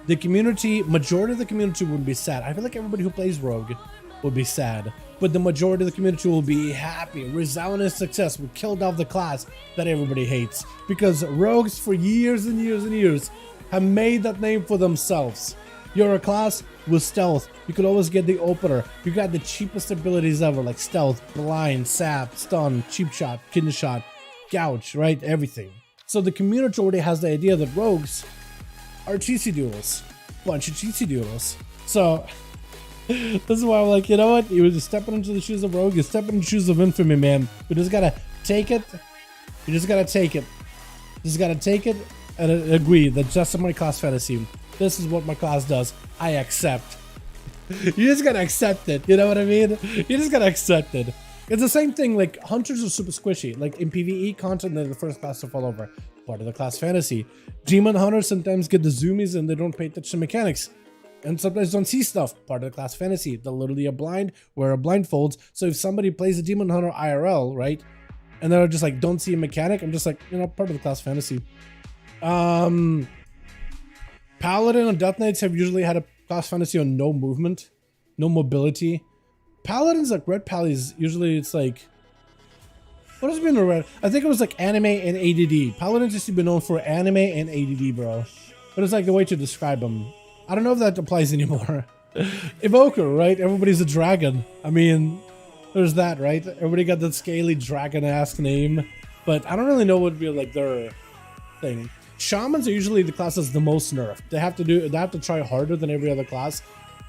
the community, majority of the community would be sad. I feel like everybody who plays rogue would be sad. But the majority of the community will be happy, resounding success. We killed off the class that everybody hates. Because rogues for years and years and years have made that name for themselves. You're a class with stealth. You could always get the opener. You got the cheapest abilities ever, like stealth, blind, sap, stun, cheap shot, kidney shot, gouge, right? Everything. So the community already has the idea that rogues are cheesy duels. Bunch of cheesy duels. So this is why I'm like, you know what? You're just stepping into the shoes of rogue. You're stepping into the shoes of infamy, man. We just gotta take it. You just gotta take it. Just gotta take it. And agree that just my class fantasy, this is what my class does. I accept. You just gotta accept it. You know what I mean? You just gotta accept it. It's the same thing. Like hunters are super squishy. Like in PvE content, they're the first class to fall over. Part of the class fantasy. Demon hunters sometimes get the zoomies and they don't pay attention to mechanics. And sometimes don't see stuff. Part of the class fantasy. They're literally a blind, wear a blindfolds. So if somebody plays a demon hunter IRL, right? And they're just like, don't see a mechanic. I'm just like, you know, part of the class fantasy. Paladin and Death Knights have usually had a class fantasy on no movement, no mobility. Paladins, like red pallies, usually it's like, what has been the red? I think it was like anime and ADD. Paladins used to be known for anime and ADD, bro. But it's like the way to describe them. I don't know if that applies anymore. Evoker, right? Everybody's a dragon. I mean, there's that, right? Everybody got that scaly dragon-esque name. But I don't really know what would be like their thing. Shamans are usually the class that's the most nerfed. They have to try harder than every other class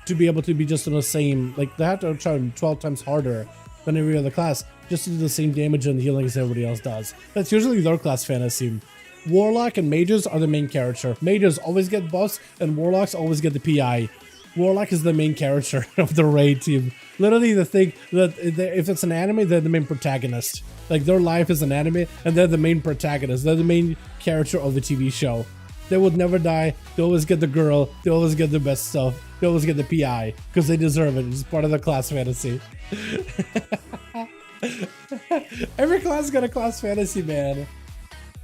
to be able to be just in the same, like they have to try 12 times harder than every other class just to do the same damage and healing as everybody else does. That's usually their class fantasy. Warlock and mages are the main character. Mages always get buffs and warlocks always get the PI. Warlock is the main character of the raid team. Literally the thing that if it's an anime, they're the main protagonist. Like their life is an anime and they're the main protagonist. They're the main character of the TV show. They would never die. They always get the girl. They always get the best stuff. They always get the PI because they deserve it. It's part of the class fantasy. Every class got a class fantasy, man.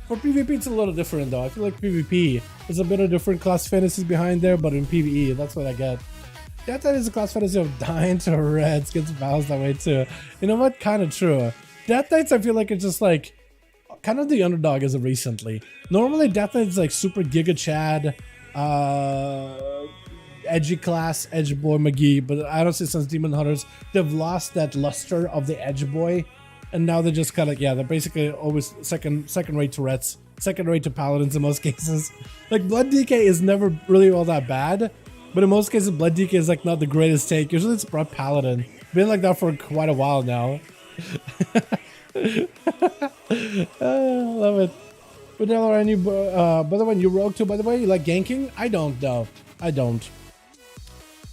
For PvP, it's a little different though. I feel like PvP, there's a bit of different class fantasies behind there, but in PvE, that's what I get. Yeah, that is a class fantasy of dying to reds, gets balanced that way too. You know what? Kind of true. Death Knights, I feel like it's just like kind of the underdog as of recently. Normally, Death Knights is like super Giga Chad, edgy class, edge boy McGee, but I don't see since Demon Hunters, they've lost that luster of the edge boy. And now they're just kind of, yeah, they're basically always second-rate Tourette's, second-rate to Paladins in most cases. Like, Blood DK is never really all that bad, but in most cases, Blood DK is, like, not the greatest take. Usually it's brought Paladin. Been like that for quite a while now. Love it. But Dalaran, you, by the way, you rogue too, by the way, you like ganking? I don't, though. I don't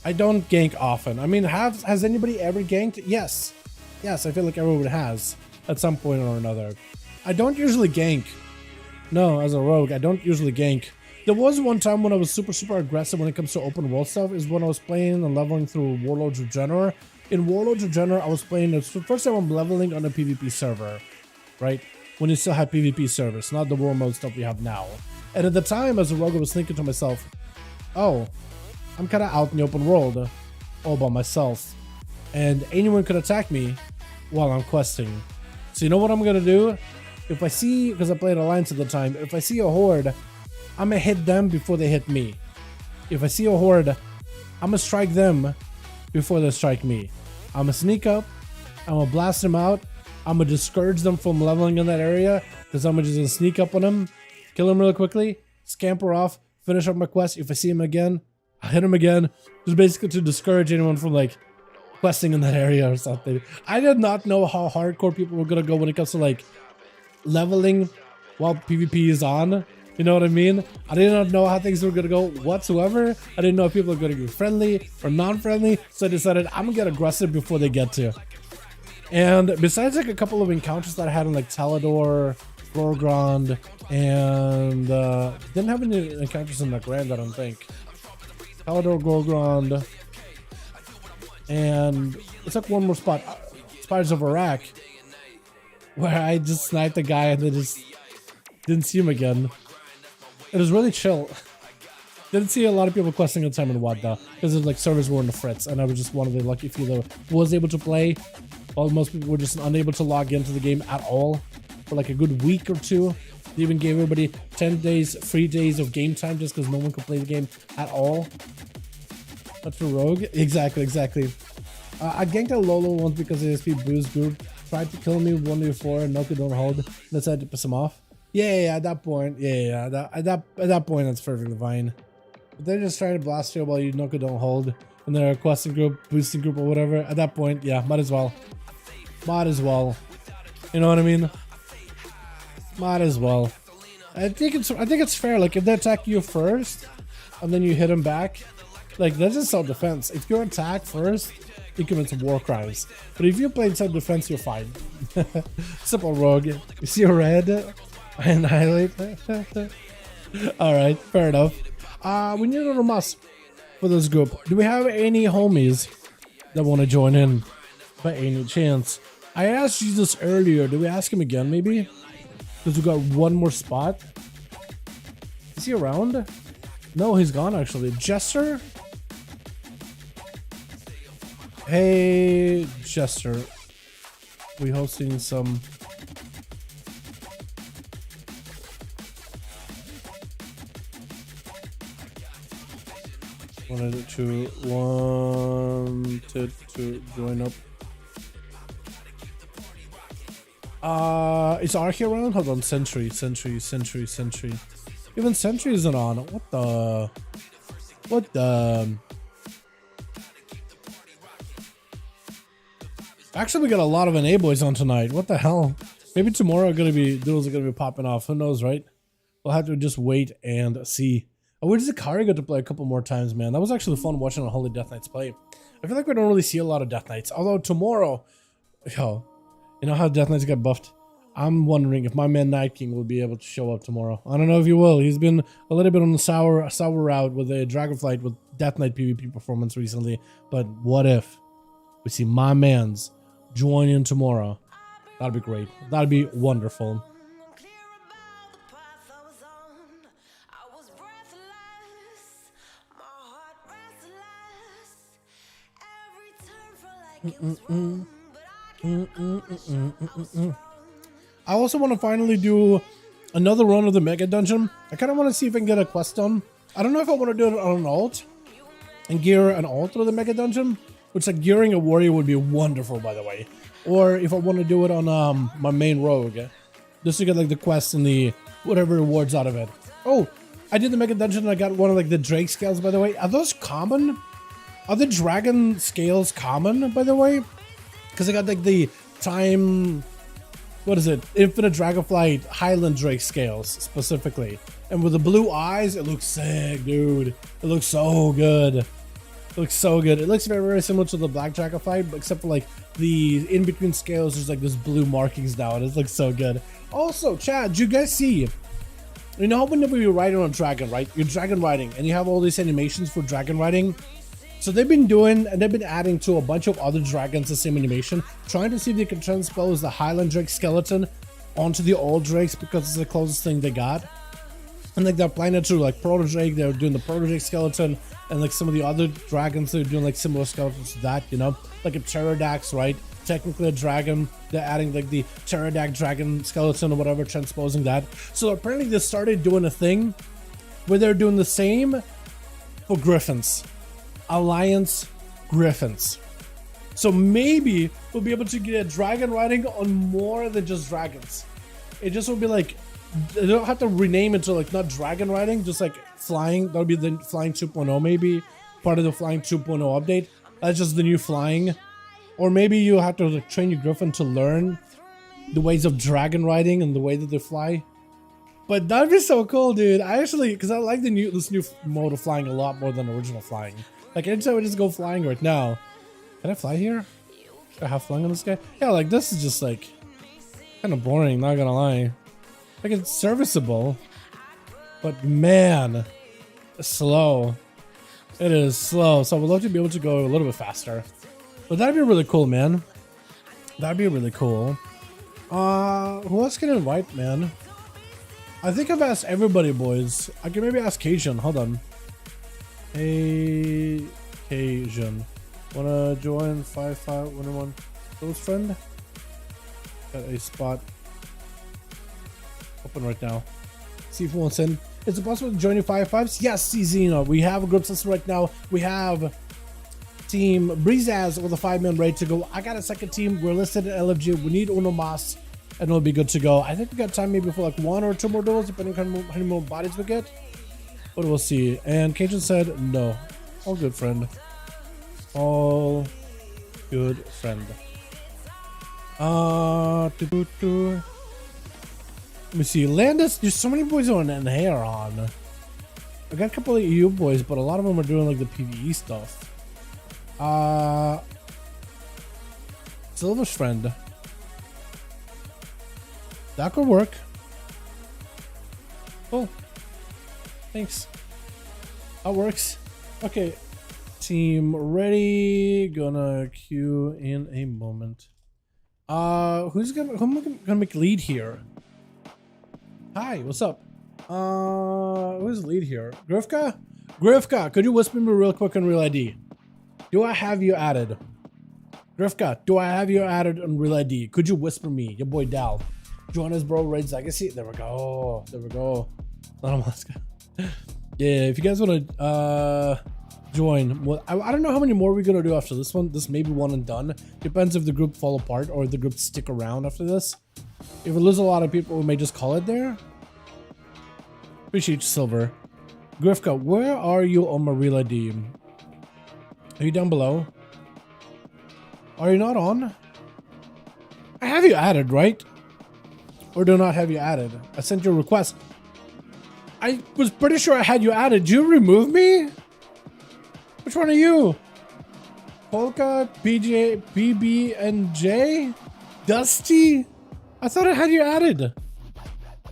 gank often. I mean, has anybody ever ganked? Yes. Yes, I feel like everyone has at some point or another. I don't usually gank. No, as a rogue, I don't usually gank. There was one time when I was super aggressive when it comes to open world stuff, is when I was playing and leveling through Warlords of Draenor. In Warlords of Draenor, I was playing, it's the first time I'm leveling on a PvP server, right? When you still had PvP servers, not the war mode stuff we have now. And at the time, as a rogue, I was thinking to myself, oh, I'm kind of out in the open world all by myself. And anyone could attack me while I'm questing. So you know what I'm gonna do? If I see, because I played Alliance at the time, if I see a horde, I'm gonna hit them before they hit me. If I see a horde, I'm gonna strike them before they strike me. I'm gonna sneak up, I'm gonna blast them out, I'm gonna discourage them from leveling in that area, because I'm just gonna sneak up on them, kill them really quickly, scamper off, finish up my quest. If I see him again, I hit him again, just basically to discourage anyone from like questing in that area or something. I did not know how hardcore people were gonna go when it comes to like leveling while PvP is on. You know what I mean? I did not know how things were gonna go whatsoever. I didn't know if people were gonna be friendly or non-friendly, so I decided I'm gonna get aggressive before they get to. And besides like a couple of encounters that I had in like Talador, Gorgrond, and didn't have any encounters in the Grand, I don't think. Talador, Gorgrond, and it's like one more spot, Spiders of Iraq, where I just sniped the guy and then just didn't see him again. It was really chill. Didn't see a lot of people questing at the time in WoW though, because like servers were in the frits, and I was just one of the lucky few that was able to play, while most people were just unable to log into the game at all for like a good week or two. They even gave everybody 10 days, free days of game time just because no one could play the game at all. But for Rogue, exactly. I ganked a Lolo once because ASP Boost group tried to kill me 1v4 and Noku don't hold. That's had to piss him off. Yeah, at that point, at that point, that's perfectly fine. But they're just trying to blast you while you Noku don't hold, and they're a questing group, boosting group, or whatever. At that point, yeah, might as well. You know what I mean? Might as well. I think it's fair. Like if they attack you first, and then you hit them back, Like, that's just self-defense. If you attack first, you commit some war crimes. But if you play self-defense, you're fine. Simple rogue. You see a red? I annihilate. Alright, fair enough. We need another must for this group. Do we have any homies that want to join in by any chance? I asked Jesus earlier. Do we ask him again, maybe? Because we got one more spot. Is he around? No, he's gone, actually. Jester? Hey, Jester. We hosting some... Wanted to join up. Is Archie around? Hold on, Sentry. Even Sentry isn't on. What the? Actually, we got a lot of NA boys on tonight. What the hell? Maybe tomorrow duels are gonna be popping off. Who knows, right? We'll have to just wait and see. Oh, where does Akari get to play a couple more times, man? That was actually fun watching a Holy Death Knights play. I feel like we don't really see a lot of Death Knights. Although tomorrow, yo, you know how Death Knights got buffed? I'm wondering if my man Night King will be able to show up tomorrow. I don't know if he will. He's been a little bit on the sour route with the Dragonflight with Death Knight PvP performance recently. But what if we see my man's join in tomorrow? That'd be great. That'd be wonderful. I also want to finally do another run of the Mega Dungeon. I kind of want to see if I can get a quest done. I don't know if I want to do it on an alt and gear an alt of the Mega Dungeon, which like gearing a warrior would be wonderful, by the way. Or if I want to do it on my main rogue, just to get like the quests and the whatever rewards out of it. Oh, I did the Mega Dungeon and I got one of like the Drake scales, by the way. Are those common? Are the dragon scales common, by the way? Because I got like the time, what is it? Infinite Dragonflight Highland Drake scales specifically. And with the blue eyes, it looks sick, dude. It looks so good. It looks so good. It looks very, very similar to the Black Dragonflight, except for like the in-between scales, there's like this blue markings down. It looks so good. Also, Chad, did you guys see? You know whenever you're riding on a dragon, right? You're dragon riding, and you have all these animations for dragon riding. So they've been doing, and they've been adding to a bunch of other dragons the same animation, trying to see if they can transpose the Highland Drake skeleton onto the old Drakes because it's the closest thing they got. And like they're applying it to like Proto Drake, they're doing the Proto Drake skeleton, and like some of the other dragons, they're doing like similar skeletons to that, you know? Like a Pterodax, right? Technically a dragon, they're adding like the Pterodax dragon skeleton or whatever, transposing that. So apparently they started doing a thing where they're doing the same for Griffins. Alliance Griffins. So maybe we'll be able to get a dragon riding on more than just dragons. It just will be like, they don't have to rename it to like not dragon riding, just like flying. That'll be the flying 2.0 maybe, part of the flying 2.0 update. That's just the new flying. Or maybe you have to like train your griffin to learn the ways of dragon riding and the way that they fly. But that'd be so cool, dude. I actually, because I like this new mode of flying a lot more than original flying. Like anytime I just go flying right now. Can I fly here? Can I have flying on this guy? Yeah, like this is just like kind of boring, not gonna lie. Like it's serviceable, but man, it's slow. It is slow. So I would love to be able to go a little bit faster. But that'd be really cool, man. That'd be really cool. Who else can I invite, man? I think I've asked everybody, boys. I can maybe ask Cajun. Hold on. Hey, Cajun. Wanna join 5V5 1v1 DUELS friend? Got a spot open right now. See if he wants in. Is it possible to join your 5v5s? Yes, Zeno. We have a group system right now. We have Team Breezaz with a 5-man ready to go. I got a second team. We're listed at LFG. We need Uno Mas, and it'll be good to go. I think we got time maybe for like 1 or 2 more duels, depending on how many more bodies we get. But we'll see. And Cajun said no. All good, friend. All good, friend. Let me see. Landis, there's so many boys on and hair on. I got a couple of EU boys, but a lot of them are doing like the PvE stuff. Silver's friend. That could work. Cool. Thanks. That works. Okay. Team ready. Gonna queue in a moment. Who's gonna make lead here? Hi, what's up? Who's lead here? Grifka? Grifka, could you whisper me real quick on Real ID? Do I have you added? Grifka, do I have you added on Real ID? Could you whisper me? Your boy Dal. Join us, bro. Raids Legacy. There we go. There we go. Yeah, if you guys want to join, well, I don't know how many more we're gonna do after this one. This may be one and done. Depends if the group fall apart or if the group stick around after this. If we lose a lot of people, we may just call it there. Appreciate you, Silver. Grifka, where are you on my Real ID? Are you down below? Are you not on? I have you added, right? Or do not have you added? I sent you a request. I was pretty sure I had you added. Did you remove me? Which one are you? Polka, PJ, PB, and J? Dusty? I thought I had you added.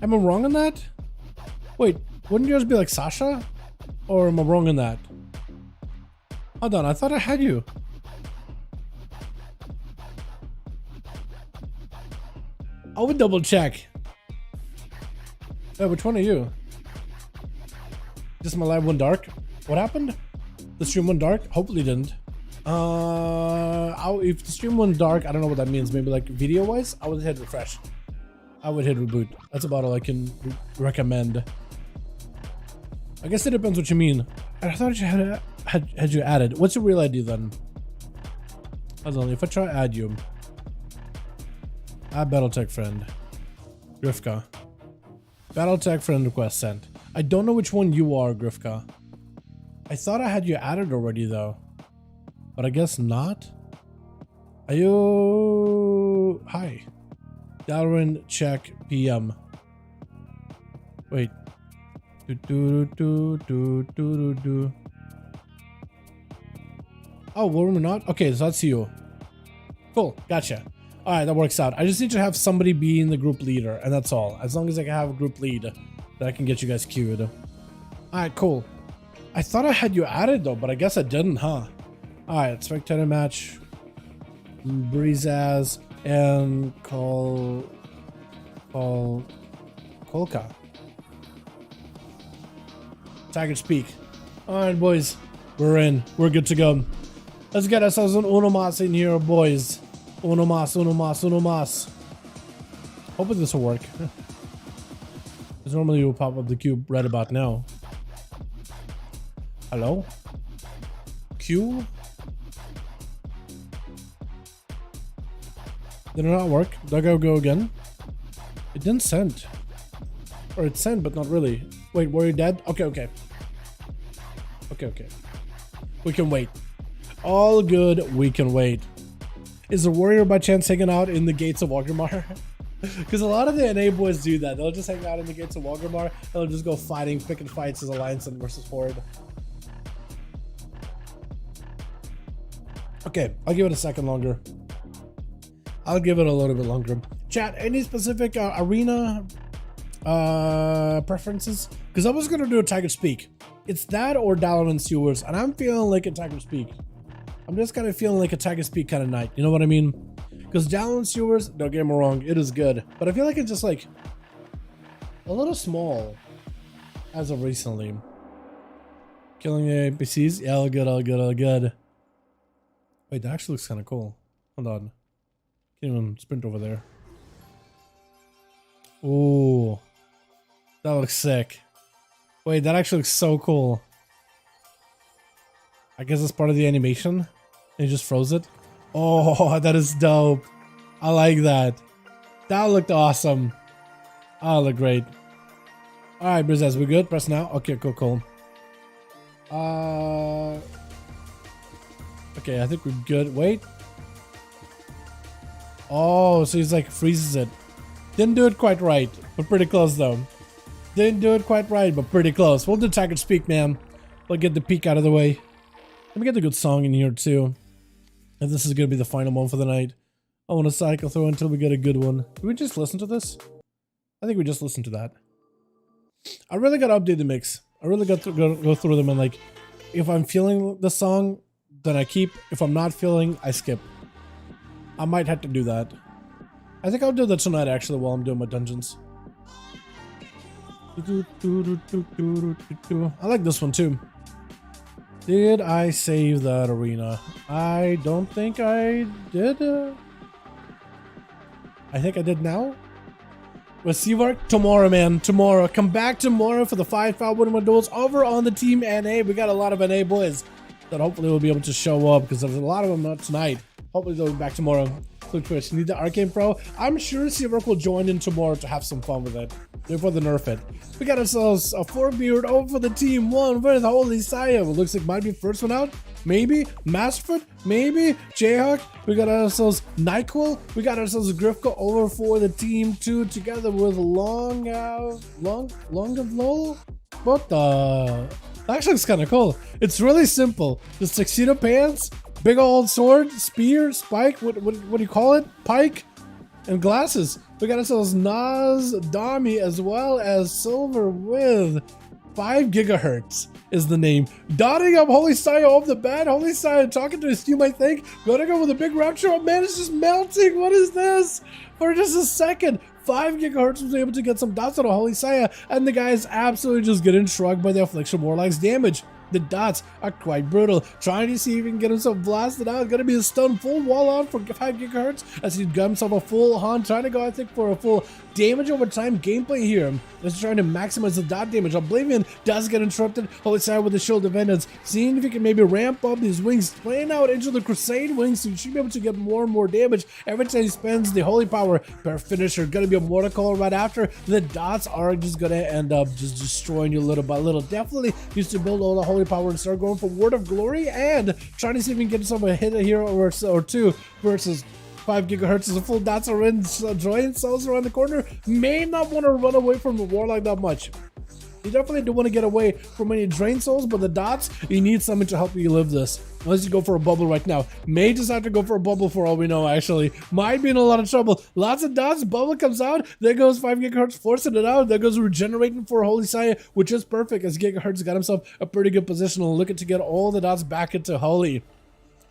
Am I wrong on that? Wait, wouldn't yours be like Sasha? Or am I wrong on that? Hold on, I thought I had you. I would double check. Hey, which one are you? Just my live went dark. What happened? The stream went dark? Hopefully it didn't. If the stream went dark, I don't know what that means. Maybe like video wise, I would hit refresh. I would hit reboot. That's about all I can recommend. I guess it depends what you mean. I thought you had you added. What's your Real ID then? Hold on, if I try add you. Add Battletech friend. Grifka. Battletech friend request sent. I don't know which one you are, Grifka. I thought I had you added already though. But I guess not. Are you... Hi. Dalaran check PM. Wait. Oh, were we not? Okay, so that's you. Cool, gotcha. Alright, that works out. I just need to have somebody be in the group leader, and that's all. As long as I can have a group lead, that I can get you guys queued. Alright, cool. I thought I had you added though, but I guess I didn't, huh? Alright, spectator match. Breezaz and Kolka. Tiger speak. Alright, boys. We're in. We're good to go. Let's get ourselves an uno mas in here, boys. Uno mas, uno mas, uno mas. Hopefully this will work. Because normally it will pop up the cube right about now. Hello? Q? Did it not work? Did I go again? It didn't send. Or it sent, but not really. Wait, were you dead? Okay, okay. Okay. We can wait. All good, we can wait. Is the warrior by chance hanging out in the gates of Wargrimmar? Because a lot of the NA boys do that. They'll just hang out in the gates of Wargrimmar and they'll just go fighting, picking fights as Alliance and versus Horde. Okay, I'll give it a second longer. I'll give it a little bit longer. Chat, any specific arena preferences? Because I was going to do a Tiger Speak. It's that or Dalaran Sewers, and I'm feeling like a Tiger Speak. I'm just kind of feeling like a Tiger Speak kind of night. You know what I mean? Because Dalaran Sewers, don't get me wrong, it is good. But I feel like it's just like a little small as of recently. Killing APCs? Yeah, all good, all good, all good. Wait, that actually looks kind of cool. Hold on. Can't even sprint over there. Ooh. That looks sick. Wait, that actually looks so cool. I guess it's part of the animation. And you just froze it. Oh, that is dope. I like that. That looked awesome. Oh, look great. Alright, Brizaz, we good? Press now? Okay, cool. Okay, I think we're good. Wait. Oh, so he's like freezes it. Didn't do it quite right, but pretty close though. Didn't do it quite right, but pretty close. We'll do Tiger Speak, man. We'll get the peak out of the way. Let me get a good song in here, too. If this is going to be the final one for the night. I want to cycle through until we get a good one. Did we just listen to this? I think we just listened to that. I really got to update the mix. I really got to go through them and like, if I'm feeling the song, then I keep. If I'm not feeling, I skip. I might have to do that. I think I'll do that tonight, actually, while I'm doing my dungeons. I like this one too. Did I save that arena? I don't think I did. I think I did now. With Seavark tomorrow, man. Tomorrow. Come back tomorrow for the 5V5 1v1 duels over on the Team NA. We got a lot of NA boys that hopefully will be able to show up because there's a lot of them not tonight. Hopefully they'll be back tomorrow. Click Twitch. Need the Arcane Pro? I'm sure Seavark will join in tomorrow to have some fun with it. Before the nerf it. We got ourselves a 4-beard over for the team 1 with Holy Saya. It looks like might be first one out. Maybe Masterfoot. Maybe Jayhawk. We got ourselves NyQuil. We got ourselves Grifka over for the team 2 together with Long of Lol. What the? Actually, it's kind of cool. It's really simple. Just tuxedo pants, big old sword, spear, spike. What do you call it? Pike. And glasses. We got ourselves Nas Dami as well as Silver with 5 gigahertz is the name. Dotting up Holy Saya off the bat. Holy Saya talking to his team, I think. Gonna go with a big rapture. Oh man, it's just melting. What is this? For just a second. 5 gigahertz was able to get some dots on a Holy Saya, and the guy is absolutely just getting shrugged by the Affliction Warlock's damage. The dots are quite brutal. Trying to see if he can get himself blasted out. Gonna be a stun full wall on for 5 gigahertz as he got himself a full hunt. Trying to go, I think, for a full damage over time gameplay here. Just trying to maximize the dot damage. Oblivion does get interrupted. Holy Saya with the Shield of Vengeance. Seeing if he can maybe ramp up his wings. Playing out into the Crusade wings. So he should be able to get more and more damage every time he spends the Holy Power per finisher. Gonna be a Mortal Call right after. The dots are just gonna end up just destroying you little by little. Definitely used to build all the Holy Power and start going for Word of Glory and trying to see if we can get himself a hit here or two versus 5 gigahertz as a full dots are in. Join cells around the corner. May not want to run away from the Warlock that much. You definitely do want to get away from any drain souls, but the dots, you need something to help you live this. Unless you go for a bubble right now. May just have to go for a bubble for all we know, actually. Might be in a lot of trouble. Lots of dots, bubble comes out. There goes 5 gigahertz forcing it out. There goes regenerating for Holy Saya, which is perfect as Gigahertz got himself a pretty good position. Looking to get all the dots back into Holy.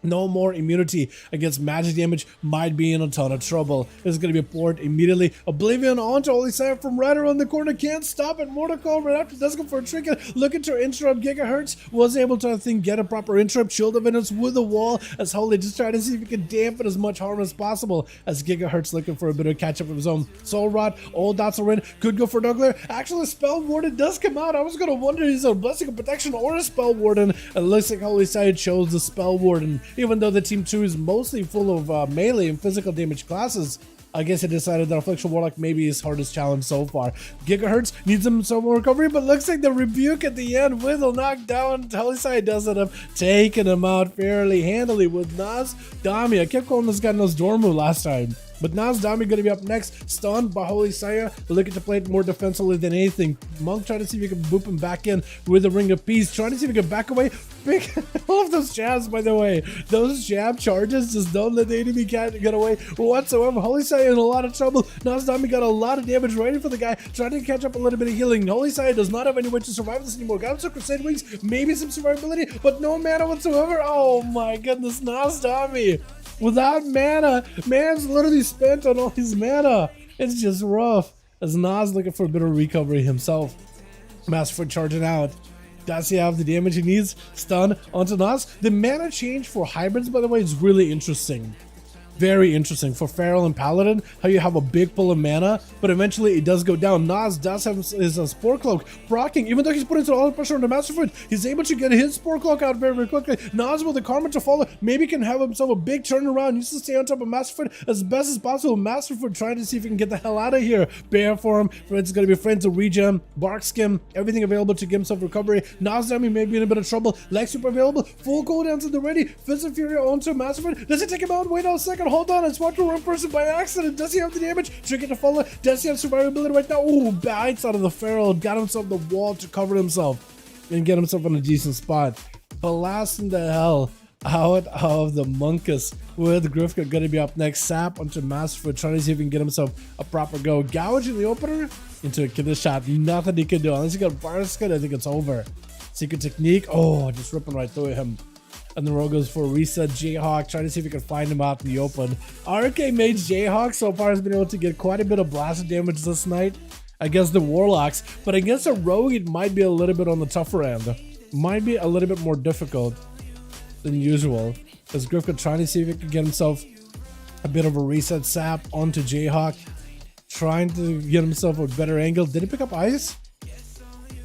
No more immunity against magic damage. Might be in a ton of trouble. This is going to be a port immediately. Oblivion onto Holy Saya from right around the corner. Can't stop it. Mortal Call right after. Does go for a trinket. Looking to interrupt. Gigahertz was able to, I think, get a proper interrupt. Shield of Vengeance with the wall as Holy just trying to see if he can dampen as much harm as possible as Gigahertz looking for a bit of catch up of his own. Soul Rot. All dots are in. Could go for Dougler. Actually, Spell Warden does come out. I was going to wonder if he's a Blessing of Protection or a Spell Warden. It looks like Holy Saya chose the Spell Warden. Even though the team 2 is mostly full of melee and physical damage classes, I guess he decided that Affliction Warlock may be his hardest challenge so far. Gigahertz needs some more recovery, but looks like the rebuke at the end with a knockdown. Holy Saya does end up taking him out fairly handily with Nas Dami. I kept calling this guy Nas Dormu last time. But Nas Dami going to be up next, stunned by Holy Saya, looking to play it more defensively than anything. Monk trying to see if he can boop him back in with the Ring of Peace, trying to see if he can back away. I love those jabs, by the way. Those jab charges just don't let the enemy get away whatsoever. Holy Saya in a lot of trouble. Nas Dami got a lot of damage waiting for the guy, trying to catch up a little bit of healing. Holy Saya does not have any way to survive this anymore. Got some Crusade Wings, maybe some survivability, but no mana whatsoever. Oh my goodness, Nas Dami. Without mana, man's literally spent on all his mana. It's just rough. As Nas looking for a bit of recovery himself. Masterfoot charging out. Does he have the damage he needs? Stun onto Nas. The mana change for hybrids, by the way, is really interesting. Very interesting for Feral and Paladin, how you have a big pull of mana, but eventually it does go down. Nas does have his Spore Cloak proccing, even though he's putting all the pressure on the Masterfoot, he's able to get his Spore Cloak out very, very quickly. Nas with the Karma to follow, maybe can have himself a big turnaround, needs to stay on top of Masterfoot as best as possible. Masterfoot trying to see if he can get the hell out of here. Bear Form, it's going to be Friends of Regen, Bark Skim, everything available to give himself recovery. Nas Dami may be in a bit of trouble. Leg Super available, full cooldowns at the ready. Fist of Fury onto Masterfoot. Does it take him out? Wait a second. hold on, it's watching the wrong person by accident. Does he have the damage? Trinket to follow. Does he have survivability right now? Ooh, bites out of the feral. Got himself the wall to cover himself and get himself in a decent spot. Blasting the hell out of the Monkus with Grifka gonna be up next. Sap onto Masterfoot, trying to see if he can get himself a proper go. Gouge in the opener into a killer shot. Nothing he can do unless he got Barskin. I think it's over. Secret technique. Oh, just ripping right through him. And the rogue goes for a reset. Jayhawk trying to see if he can find him out in the open. RK Mage Jayhawk so far has been able to get quite a bit of blasted damage this night against the Warlocks, but against a rogue it might be a little bit on the tougher end. Might be a little bit more difficult than usual. As Grifka trying to see if he can get himself a bit of a reset. Sap onto Jayhawk, trying to get himself a better angle. Did he pick up ice?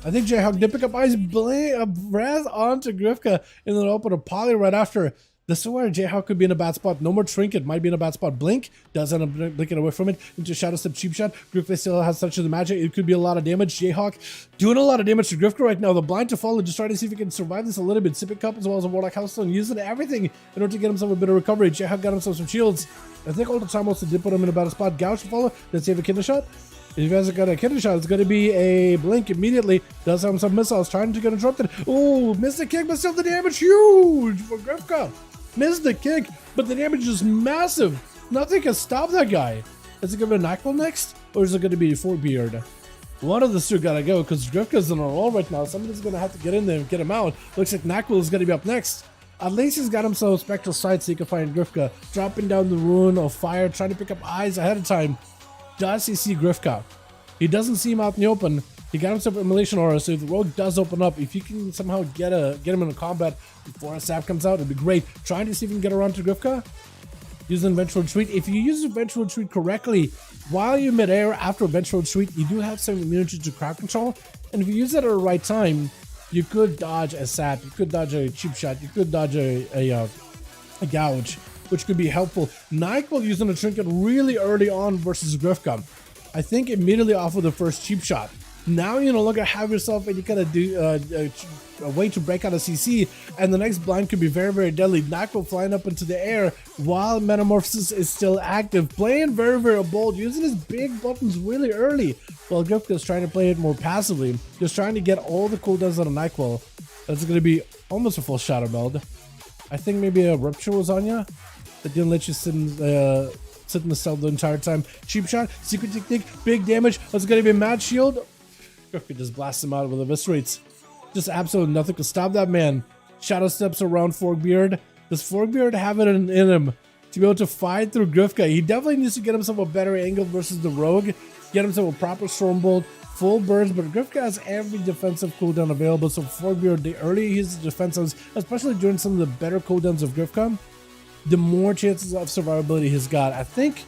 I think Jayhawk did pick up ice. Breath onto Grifka and then open a poly right after. This is where Jayhawk could be in a bad spot. No more Trinket, might be in a bad spot. Blink does end up blinking away from it into Shadow Step Cheap Shot. Grifka still has touch of the magic. It could be a lot of damage. Jayhawk doing a lot of damage to Grifka right now. The blind to follow, just trying to see if he can survive this a little bit. Sipping Cup as well as a Warlock Housestone, using everything in order to get himself a bit of recovery. Jayhawk got himself some shields. I think all the time also did put him in a bad spot. Gouge to follow. Let's see if a killer shot. If you guys have got a killer shot, it's going to be a blink immediately. Does have some missiles trying to get interrupted. Oh, missed the kick, but still the damage huge for Grifka. Missed the kick, but the damage is massive. Nothing can stop that guy. Is it going to be a Nightfall next? Or is it going to be Forkbeard? One of the two got to go because Grifka's on a roll right now. Somebody's going to have to get in there and get him out. Looks like Nightfall is going to be up next. At least he's got himself Spectral Sight so he can find Grifka. Dropping down the rune of fire, trying to pick up eyes ahead of time. Does he see Grifka? He doesn't see him out in the open. He got himself Immolation Aura, so if the rogue does open up, if you can somehow get him in a combat before a sap comes out, it'd be great. Trying to see if you can get around to Grifka. Using Vengeful Retreat. If you use Vengeful Retreat correctly, while you're midair after Vengeful Retreat, you do have some immunity to crowd control. And if you use it at the right time, you could dodge a sap, you could dodge a cheap shot, you could dodge a gouge, which could be helpful. Nightfall using a trinket really early on versus Grifka. I think immediately off of the first cheap shot. Now you no longer have yourself and you kind of do a way to break out a CC, and the next blind could be very, very deadly. Nightfall flying up into the air while Metamorphosis is still active, playing very, very bold, using his big buttons really early, while Grifka is trying to play it more passively, just trying to get all the cooldowns on a Nightfall. That's going to be almost a full shadow meld. I think maybe a Rupture was on ya that didn't let you sit in the cell the entire time. Cheap shot, secret technique, big damage. That's going to be a mad shield. Grifka just blasts him out with eviscerates. Just absolutely nothing to stop that man. Shadow steps around Forkbeard. Does Forkbeard have it in him to be able to fight through Grifka? He definitely needs to get himself a better angle versus the rogue. Get himself a proper Stormbolt, full burns, but Grifka has every defensive cooldown available. So Forkbeard, the earlier he uses defensives, especially during some of the better cooldowns of Grifka, the more chances of survivability he's got. I think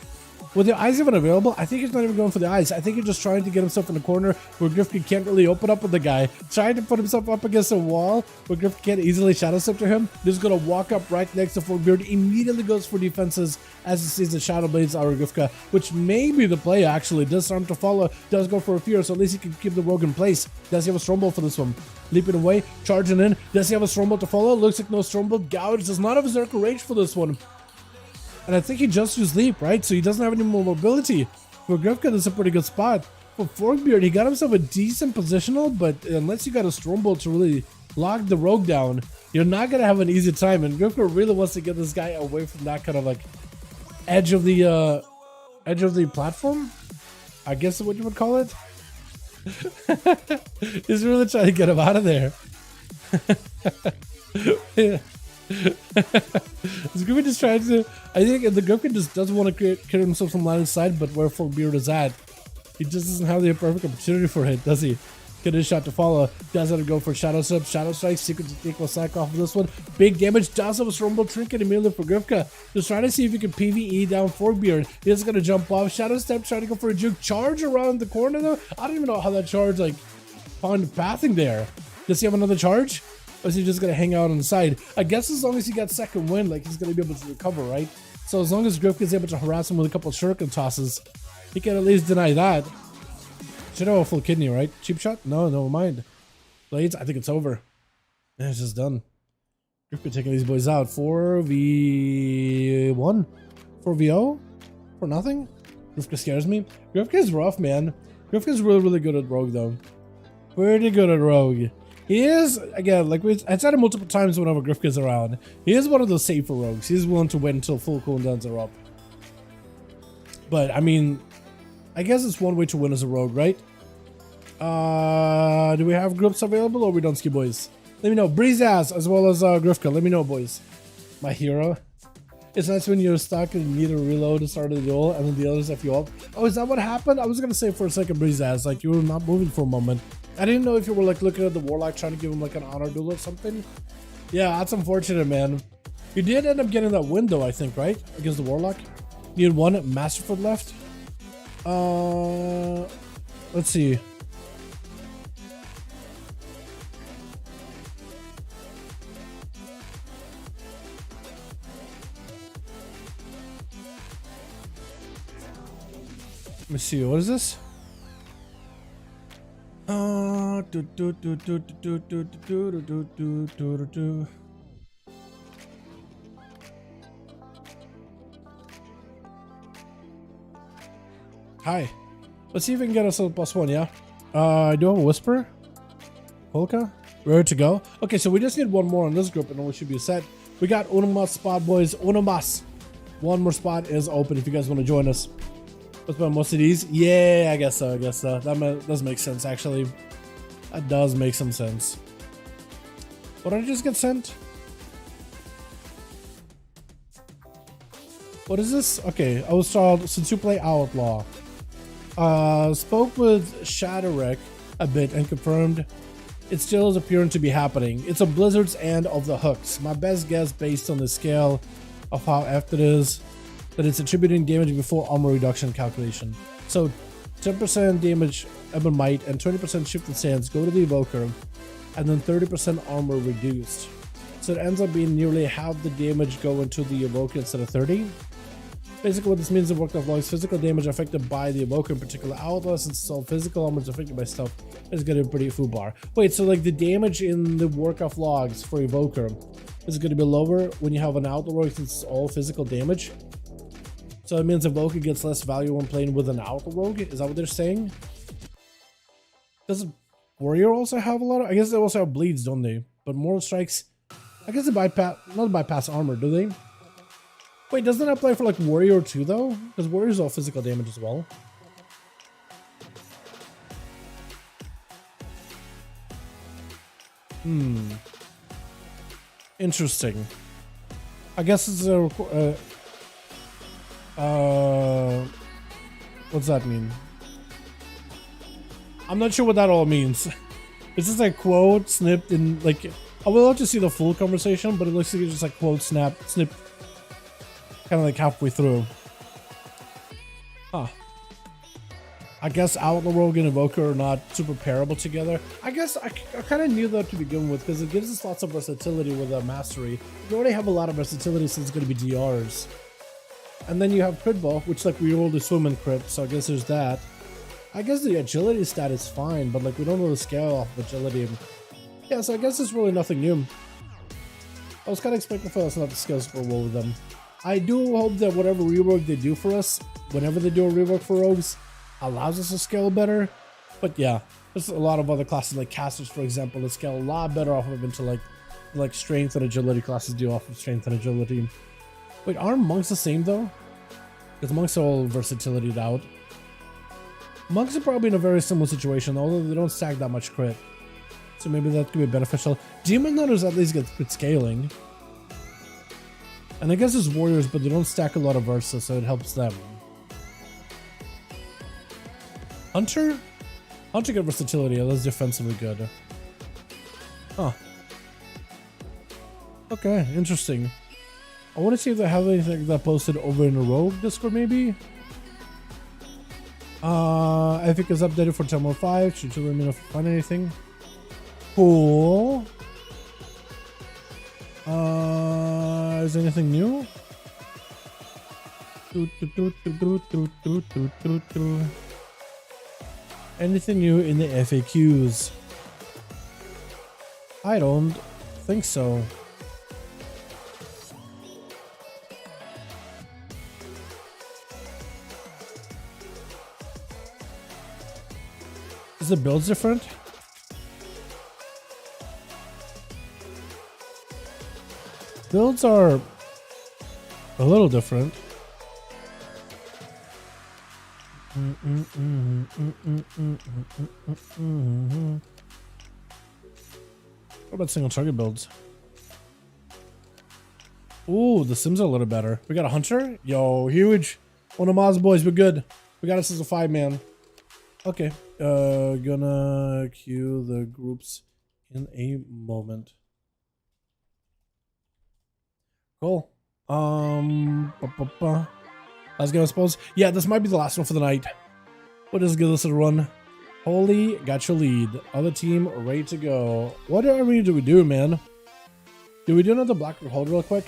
with the eyes even available, I think he's not even going for the eyes. I think he's just trying to get himself in a corner where Grifka can't really open up with the guy. Trying to put himself up against a wall where Grifka can't easily shadow step to him. Just gonna walk up right next to Forkbeard, immediately goes for defenses as he sees the Shadow Blades out of Grifka, which may be the play actually. Does start to follow, does go for a fear, so at least he can keep the rogue in place. Does he have a Stormbolt for this one? Leaping away, charging in. Does he have a Stormbolt to follow? Looks like no Stormbolt. Gouge does not have a Zerker range for this one. And I think he just used Leap, right? So he doesn't have any more mobility. For Grifka, this is a pretty good spot. For Forkbeard, he got himself a decent positional, but unless you got a Stormbolt to really lock the rogue down, you're not going to have an easy time. And Grifka really wants to get this guy away from that kind of like edge of the platform, I guess is what you would call it. He's really trying to get him out of there. Yeah. Grifka just trying to, I think the Grifka just doesn't want to create himself some line of sight, but where Forkbeard is at, he just doesn't have the perfect opportunity for it, does he? Get his shot to follow. Does have to go for Shadow Step, Shadow Strike, Secret Technique will sack off of this one. Big damage, does have a Stormbolt Trinket immediately for Grifka. Just trying to see if he can PvE down Forkbeard. He's gonna jump off. Shadow Step, trying to go for a juke. Charge around the corner though. I don't even know how that charge like found pathing there. Does he have another charge? Or is he just gonna hang out on the side? I guess as long as he got second wind, like he's gonna be able to recover, right? So as long as Grifka is able to harass him with a couple of shuriken tosses, he can at least deny that. Should have a full kidney, right? Cheap shot? No, never mind. Blades, I think it's over. Yeah, it's just done. Grifka taking these boys out. 4v1. For VO? For nothing? Grifka scares me. Grifka is rough, man. Grifka is really, really good at Rogue, though. Pretty good at Rogue. He is, again, like I said it multiple times whenever Grifka is around, he is one of those safer rogues. He's willing to wait until full cooldowns are up. But, I mean, I guess it's one way to win as a rogue, right? Do we have groups available or we don't ski, boys? Let me know. Breeze ass as well as Grifka. Let me know, boys. My hero. It's nice when you're stuck and you need to reload to start the duel and then the others F you up. Oh, is that what happened? I was gonna say for a second, Breeze ass, like you were not moving for a moment. I didn't know if you were like looking at the Warlock trying to give him like an honor duel or something. Yeah, that's unfortunate, man. You did end up getting that window, I think, right? Against the Warlock. You had one Masterfoot left. Let's see. Let me see, what is this? Hi. Let's see if we can get us a +1, yeah? I do have a Whisper. Polka. Ready to go. Okay, so we just need one more on this group and we should be set. We got Unamas spot, boys. Unamas. One more spot is open if you guys want to join us. What's about most of these? Yeah, I guess so. That does make sense, actually. That does make some sense. What did I just get sent? What is this? Okay, I was told since you play Outlaw. Spoke with Shatterek a bit and confirmed it still is appearing to be happening. It's a Blizzard's end of the hooks. My best guess based on the scale of how effed it is that it's attributing damage before armor reduction calculation. So 10% damage Ebon Might and 20% shifted sands go to the evoker and then 30% armor reduced. So it ends up being nearly half the damage go into the evoker instead of 30. Basically what this means in Warcraft logs, physical damage affected by the evoker, in particular Outlaw, since it's all physical armor is affected by stuff, is going to be pretty foobar. Wait, so like the damage in the Warcraft logs for evoker is going to be lower when you have an Outlaw rogue since it's all physical damage? So it means evoker gets less value when playing with an Outlaw rogue? Is that what they're saying? Does Warrior also have a lot of... I guess they also have bleeds, don't they? But Mortal Strikes... I guess they bypass... Not bypass armor, do they? Wait, doesn't that apply for like Warrior too, though? Because Warrior's all physical damage as well. Interesting. I guess it's a... what's that mean? I'm not sure what that all means. It's just like quote snipped in like... I would love to see the full conversation, but it looks like it's just like quote snip kind of like halfway through. Huh. I guess Outlaw Rogue and Evoker are not super pairable together. I guess I kind of knew that to begin with because it gives us lots of versatility with Mastery. We already have a lot of versatility since it's going to be DRs. And then you have Crit Ball, which like we rolled a swim and crit, so I guess there's that. I guess the agility stat is fine, but like we don't know the scale off of agility. Yeah, so I guess it's really nothing new. I was kind of expecting for us not to scale super well with them. I do hope that whatever rework they do for us, whenever they do a rework for rogues, allows us to scale better. But yeah, there's a lot of other classes like casters, for example, that scale a lot better off of into like strength and agility classes do off of strength and agility. Wait, aren't monks the same though? Because monks are all versatility out. Monks are probably in a very similar situation, although they don't stack that much crit. So maybe that could be beneficial. Demon Hunters at least get crit scaling. And I guess there's warriors, but they don't stack a lot of versa, so it helps them. Hunter? Hunter get versatility, that's defensively good. Huh. Okay, interesting. I want to see if they have anything like that posted over in the Rogue Discord, maybe? I think it's updated for 10.5. Should you let me know if you find anything? Cool. Is there anything new? Anything new in the FAQs? I don't think so. Is the builds different? Builds are a little different. What about single target builds? Ooh, the sims are a little better. We got a hunter? Yo, huge. One of Moz boys, we're good. We got us as a 5-man. Okay. Gonna queue the groups in a moment. Cool. Let's go, I suppose. Yeah, this might be the last one for the night. We'll just give this a run. Holy, got your lead. Other team, ready to go. What do we do, man? Do we do another Black Hold real quick?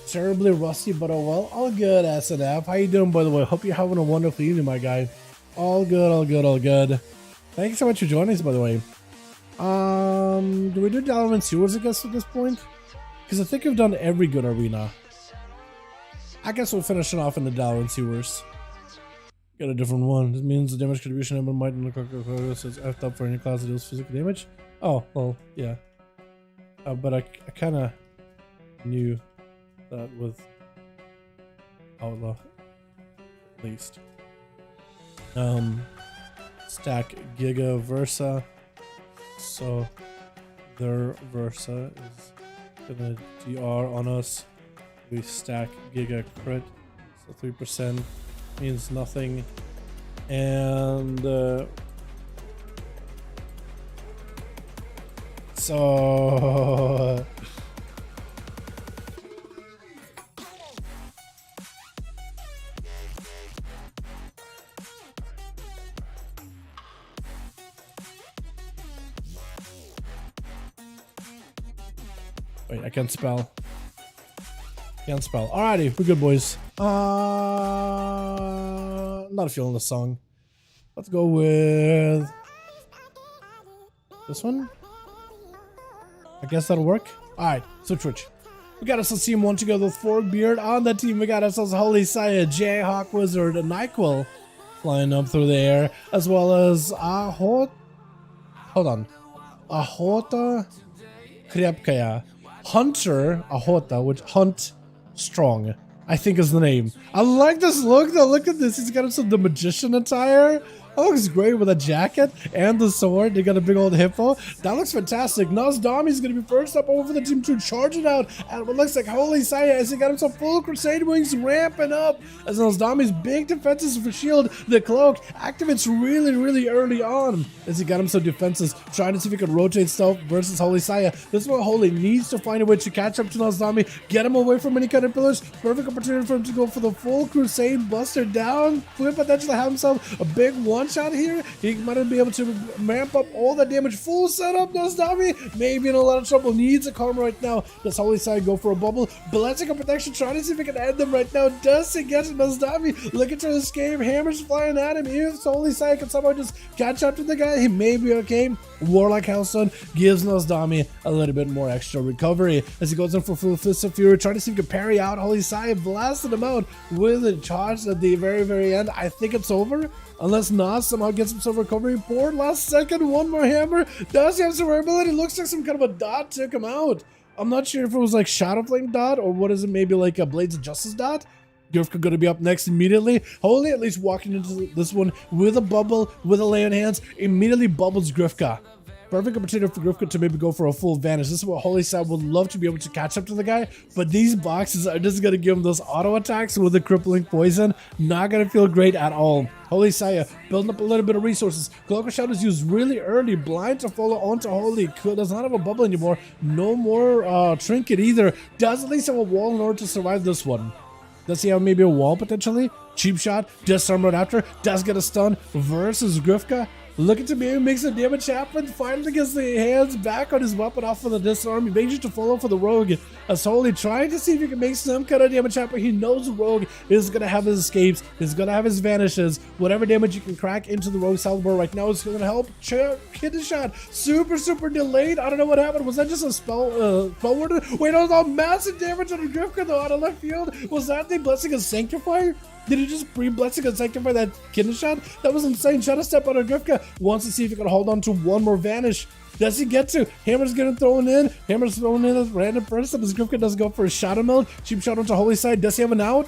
Terribly rusty, but oh well. All good, SNF. How you doing, by the way? Hope you're having a wonderful evening, my guy. All good, all good, all good. Thank you so much for joining us, by the way. Do we do Dalaran sewers, I guess, at this point? Because I think we've done every good arena. I guess we'll finish it off in the Dalaran sewers. Got a different one. This means the damage contribution number might in the clock says effed up for any class that deals physical damage. Oh, well, yeah. But I kind of knew that with Outlaw, at least. Stack Giga Versa. So their Versa is gonna DR on us. We stack Giga Crit, so 3% means nothing. And so wait, I can't spell. Can't spell. Alrighty, we're good, boys. Not feeling the song. Let's go with this one. I guess that'll work. Alright, so Twitch. We got ourselves team 1 together with Forkbeard on the team. We got ourselves Holy Saya, Jayhawk Wizard, and Nyquil flying up through the air, as well as Ahota Krepkaya. Hunter Ahota, which Hunt Strong, I think is the name. I like this look though. Look at this. He's got himself the magician attire. That looks great with a jacket and the sword. They got a big old hippo. That looks fantastic. Nozdami's going to be first up over the team to charge it out. And what looks like Holy Saya as he got himself full Crusade Wings ramping up. As Nozdami's big defenses for shield. The cloak activates really early on. As he got himself defenses. Trying to see if he can rotate stuff versus Holy Saya. This is what Holy needs to find a way to catch up to Nozdami. Get him away from any kind of pillars. Perfect opportunity for him to go for the full Crusade Buster down. Could potentially have himself a big one-shot here. He might be able to ramp up all the damage. Full setup, Nozdami. Maybe in a lot of trouble. Needs a karma right now. Does Holy Side go for a bubble? Blessing of protection. Trying to see if he can end them right now. Does he get Nozdami? Looking to escape. Hammers flying at him. If Holy Side can somehow just catch up to the guy, he may be okay. Warlock Hellstone gives Nozdami a little bit more extra recovery as he goes in for full Fist of Fury, trying to see if he can parry out Holy Side, blasted him out with a charge at the very end. I think it's over. Unless Nas somehow gets himself recovery board last second. One more hammer. Does he have survivability? Looks like some kind of a dot took him out. I'm not sure if it was like Shadow Flame dot or what is it, maybe like a Blades of Justice dot. Grifka gonna be up next immediately. Holy at least walking into this one with a bubble, with a lay on hands, immediately bubbles Grifka. Perfect opportunity for Grifka to maybe go for a full vanish. This is what Holy Side would love to be able to catch up to the guy, but these boxes are just gonna give him those auto attacks with the crippling poison. Not gonna feel great at all. Holy Saya building up a little bit of resources. Cloak of Shadows used really early. Blind to follow onto Holy. Does not have a bubble anymore. No more trinket either. Does at least have a wall in order to survive this one. Does he have maybe a wall potentially? Cheap shot. Disarm right after. Does get a stun versus Grifka. Looking to maybe make some damage happen. Finally gets the hands back on his weapon off of the disarm. He manages to follow for the rogue. As Holy trying to see if he can make some kind of damage happen. He knows the rogue is going to have his escapes. He's going to have his vanishes. Whatever damage you can crack into the rogue Salvador right now is going to help. Hit the shot. Super delayed. I don't know what happened. Was that just a spell word? Wait, that was all massive damage on the Grifka though out of left field. Was that the Blessing of Sanctify? Did he just pre-blessing a second by that kidney shot? That was insane. Shadow step on Grifka. Wants to see if he can hold on to one more vanish. Does he get to? Hammer's getting thrown in. Hammer's thrown in as random person. As Grifka doesn't go for a shadow meld. Cheap shot onto Holy Side. Does he have an out?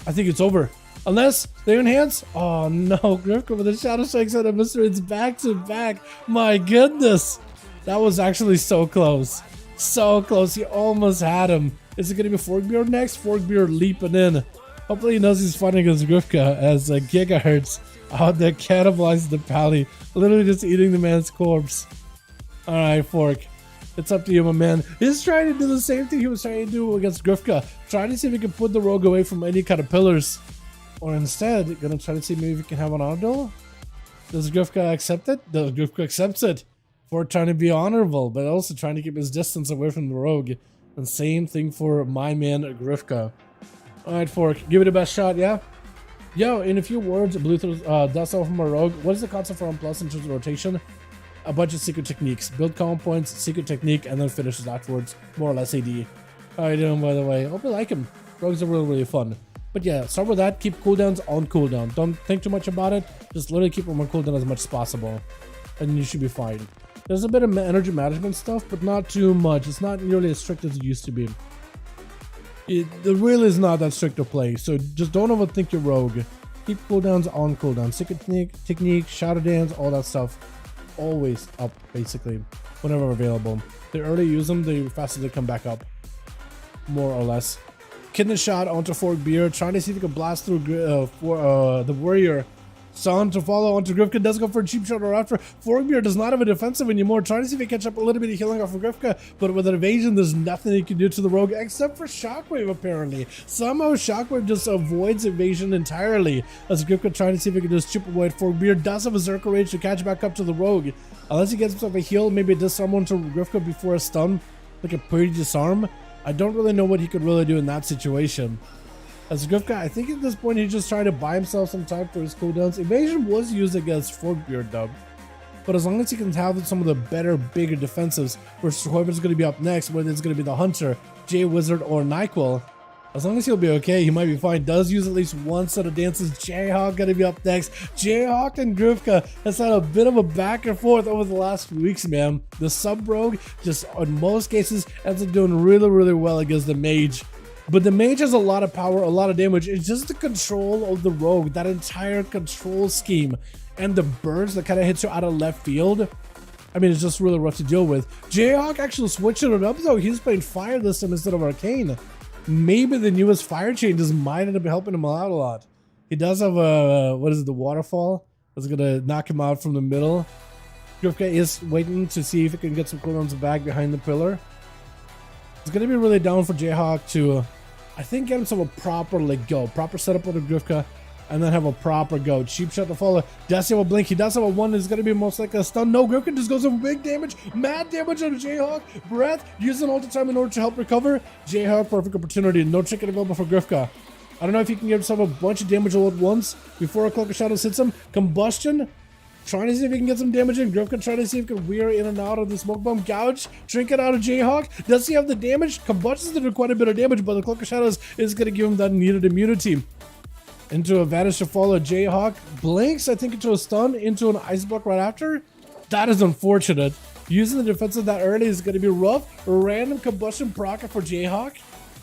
I think it's over. Unless they enhance. Oh no, Grifka with the shadow strikes on him. It's back to back. My goodness. That was actually so close. So close. He almost had him. Is it going to be Forkbeard next? Forkbeard leaping in. Hopefully he knows he's fighting against Grifka as Gigahertz out there cannibalizes the pally. Literally just eating the man's corpse. Alright, Fork. It's up to you, my man. He's trying to do the same thing he was trying to do against Grifka. Trying to see if he can put the rogue away from any kind of pillars. Or instead, gonna try to see maybe if he can have an auto duel. Does Grifka accept it? Does Grifka accepts it? Fork trying to be honorable, but also trying to keep his distance away from the rogue. And same thing for my man, Grifka. Alright, Fork. Give it a best shot, yeah? Yo, in a few words, Bluetooth dust off from a rogue. What is the concept for Plus in terms of rotation? A bunch of secret techniques. Build common points, secret technique, and then finishes afterwards. More or less AD. How are you doing, by the way? Hope you like him. Rogues are really, really fun. But yeah, start with that. Keep cooldowns on cooldown. Don't think too much about it. Just literally keep them on cooldown as much as possible. And you should be fine. There's a bit of energy management stuff, but not too much. It's not nearly as strict as it used to be. It really is not that strict to play, so just don't overthink your rogue. Keep cooldowns on cooldown. Secret technique, shadow dance, all that stuff. Always up, basically, whenever available. The earlier you use them, the faster they come back up. More or less. Kidney shot onto Forkbeard, trying to see if he can blast through the warrior. Son to follow onto Grifka, does go for a cheap shot or after. Forkbeard does not have a defensive anymore, trying to see if he can catch up a little bit of healing off of Grifka, but with an evasion, there's nothing he can do to the rogue except for Shockwave, apparently. Somehow Shockwave just avoids evasion entirely, as Grifka trying to see if he can just chip away at Forkbeard. Does have a Zerker Rage to catch back up to the rogue. Unless he gets himself a heal, maybe disarm onto Grifka before a stun, like a pretty disarm. I don't really know what he could really do in that situation. As Grifka, I think at this point he's just trying to buy himself some time for his cooldowns. Evasion was used against Forkbeard though. But as long as he can have some of the better, bigger defensives, versus whoever's going to be up next, whether it's going to be the Hunter, J-Wizard, or Nyquil, as long as he'll be okay, he might be fine. Does use at least one set of dances. Jayhawk going to be up next. Jayhawk and Grifka has had a bit of a back and forth over the last few weeks, man. The sub-rogue, just in most cases, ends up doing really, really well against the mage. But the mage has a lot of power, a lot of damage. It's just the control of the rogue, that entire control scheme, and the burst that kind of hits you out of left field. I mean, it's just really rough to deal with. Jayhawk actually switching it up though. He's playing fire this time instead of arcane. Maybe the newest fire changes might end up helping him out a lot. He does have a, what is it, the waterfall? That's gonna knock him out from the middle. Grifka is waiting to see if he can get some cooldowns back behind the pillar. It's gonna be really down for Jayhawk to, I think, get himself a proper go, proper setup on the Grifka, and then have a proper go. Cheap shot to follow. Does he have a blink? He does have a one. It's gonna be most likely a stun. No, Grifka just goes over big damage, mad damage on Jayhawk. Breath, using all the time in order to help recover. Jayhawk, perfect opportunity. No chicken available for Grifka. I don't know if he can give himself a bunch of damage all at once before a Cloak of Shadows hits him. Combustion. Trying to see if he can get some damage in. Grifka trying to see if he can wear in and out of the smoke bomb. Gouge. Trinket out of Jayhawk. Does he have the damage? Combustion's gonna do quite a bit of damage, but the Cloak of Shadows is gonna give him that needed immunity. Into a vanish to follow. Jayhawk blinks, I think, into a stun, into an ice block right after. That is unfortunate. Using the defensive that early is gonna be rough. Random combustion proc for Jayhawk.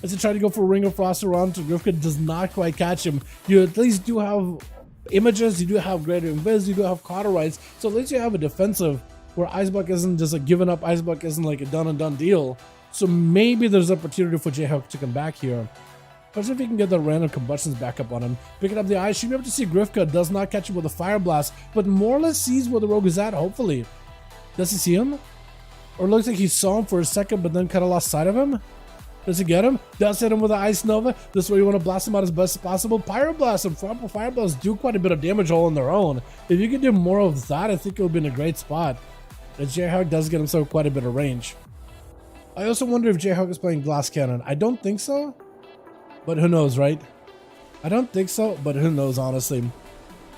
As he tried to go for Ring of Frost around to Grifka, does not quite catch him. You at least do have images, you do have greater invis, you do have cauterize, so at least you have a defensive where Iceblock isn't just a given up, Iceblock isn't like a done and done deal. So maybe there's opportunity for Jayhawk to come back here. Especially if he can get the random combustions back up on him. Picking up the ice, should be able to see Grifka does not catch him with a fire blast, but more or less sees where the rogue is at, hopefully. Does he see him? Or it looks like he saw him for a second, but then kind of lost sight of him? Does he get him? Does hit him with an Ice Nova. This way you want to blast him out as best as possible. Pyroblast and Frontal Fire Blasts do quite a bit of damage all on their own. If you can do more of that, I think it would be in a great spot. As Jayhawk does get himself quite a bit of range. I also wonder if Jayhawk is playing Glass Cannon. I don't think so, but who knows, right? I don't think so, but who knows, honestly.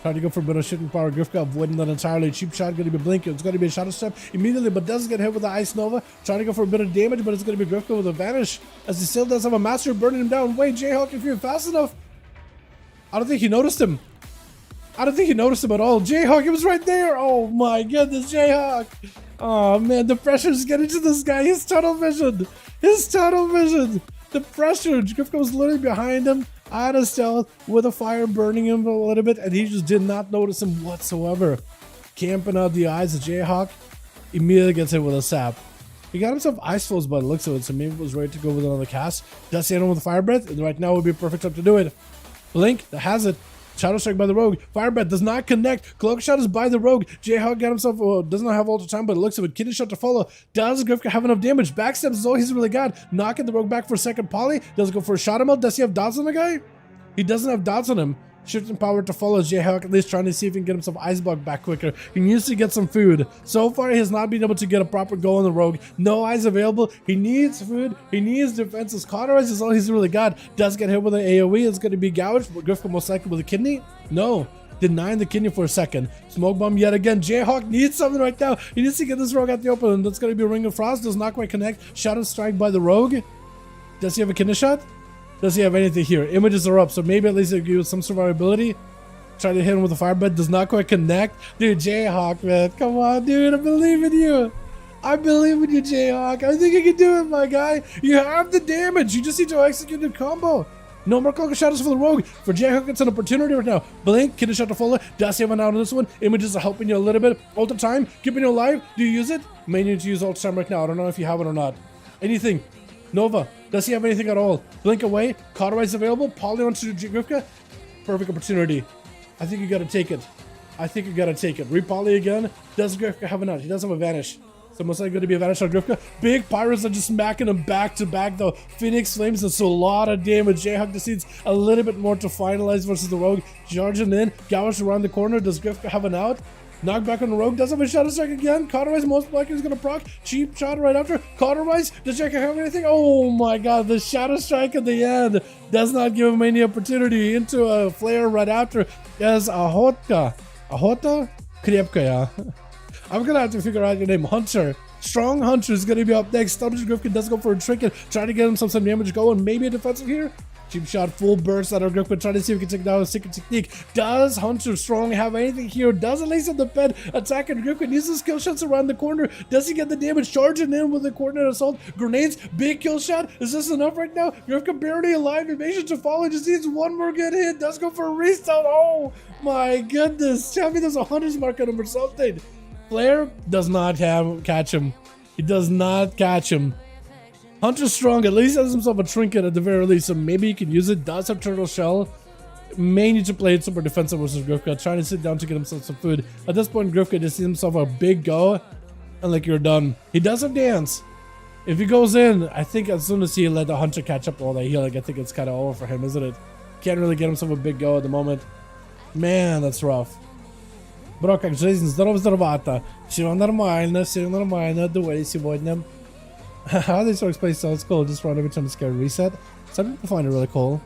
Trying to go for a bit of shooting power. Grifka avoiding that entirely. Cheap shot, going to be blinking. It's going to be a shadow step immediately, but doesn't get hit with the Ice Nova. Trying to go for a bit of damage, but it's going to be Grifka with a vanish, as he still does have a master burning him down. Wait, Jayhawk, if you're fast enough. I don't think he noticed him. I don't think he noticed him at all. Jayhawk, he was right there. Oh my goodness, Jayhawk. Oh man, the pressure's getting to this guy. His tunnel vision. His tunnel vision. The pressure. Grifka was literally behind him, out of stealth, with a fire burning him a little bit, and he just did not notice him whatsoever. Camping out the eyes of Jayhawk, immediately gets hit with a sap. He got himself ice flows by the looks of it, so maybe it was ready to go with another cast. Does hit him with a fire breath, and right now would be a perfect time to do it. Blink, that has it. Shadow Strike by the Rogue. Fire Breath does not connect. Cloak Shot is by the Rogue. Jayhawk got himself, does not have ultra time, but it looks of it. Kidney Shot to follow. Does Grifka have enough damage? Backstabs is all he's really got. Knocking the Rogue back for a second poly. Does go for a shot him out. Does he have dots on the guy? He doesn't have dots on him. Shifting power to follow Jayhawk, at least trying to see if he can get himself Ice Block back quicker. He needs to get some food. So far, he has not been able to get a proper go on the Rogue. No eyes available. He needs food. He needs defenses. Cauterize is all he's really got. Does get hit with an AoE. It's going to be gouged. Grifka most likely with a kidney. No. Denying the kidney for a second. Smoke bomb yet again. Jayhawk needs something right now. He needs to get this Rogue out the open. That's going to be a Ring of Frost. Does not quite connect. Shadow Strike by the Rogue. Does he have a kidney shot? Does he have anything here? Images are up, so maybe at least he'll give you some survivability. Try to hit him with a fire breath. Does not quite connect. Dude, Jayhawk, man. Come on, dude. I believe in you. I believe in you, Jayhawk. I think you can do it, my guy. You have the damage. You just need to execute the combo. No more Cloak Shadows for the Rogue. For Jayhawk, it's an opportunity right now. Blink, Kidney Shot to follow. Does he have an out on this one? Images are helping you a little bit. Ultra time, keeping you alive. Do you use it? May need to use ultra time right now. I don't know if you have it or not. Anything. Nova, does he have anything at all? Blink away. Cauterize available. Poly onto Grifka. Perfect opportunity. I think you gotta take it. I think you gotta take it. Repoly again. Does Grifka have a nut? He does have a vanish. So most likely going to be a vanish on Grifka. Big Pirates are just smacking him back to back though. Phoenix Flames does a lot of damage. Jayhawk just needs a little bit more to finalize versus the Rogue. Charging in. Gouge around the corner. Does Grifka have an out? Knockback on the Rogue. Does have a Shadow Strike again. Cauterize most likely is going to proc. Cheap shot right after. Cauterize. Does Jayhawk have anything? Oh my god. The Shadow Strike at the end does not give him any opportunity. Into a flare right after. As Ahota. Ahota? Krepka, yeah. I'm going to have to figure out your name. Hunter. Strong Hunter is going to be up next. Stunner Grifka does go for a trinket. Try to get himself some damage going. Maybe a defensive here. Cheap shot, full burst out of Grifka. Try to see if we can take down a secret technique. Does Hunter Strong have anything here? Does at least on the bed attacking Grifka. Needs the skill shots around the corner. Does he get the damage? Charging in with the coordinate assault. Grenades. Big kill shot. Is this enough right now? Grifka barely alive. Evasion to follow. Just needs one more good hit. Does go for a restart. Oh my goodness. Tell me there's a Hunter's mark on him or something. Flare does not catch him. He does not catch him. Hunter Strong at least has himself a trinket at the very least, so maybe he can use it. Does have Turtle Shell. May need to play it super defensive versus Grifka. Trying to sit down to get himself some food. At this point, Grifka just sees himself a big go, and like you're done. He does have dance. If he goes in, I think as soon as he let the Hunter catch up all that healing, I think it's kind of over for him, isn't it? Can't really get himself a big go at the moment. Man, that's rough. Бро, как жизнь? Здорово-здоровато. Все нормально, дуэли сегодня. How this works plays sounds cool. Just run every time to scare reset. Some people find it really cool.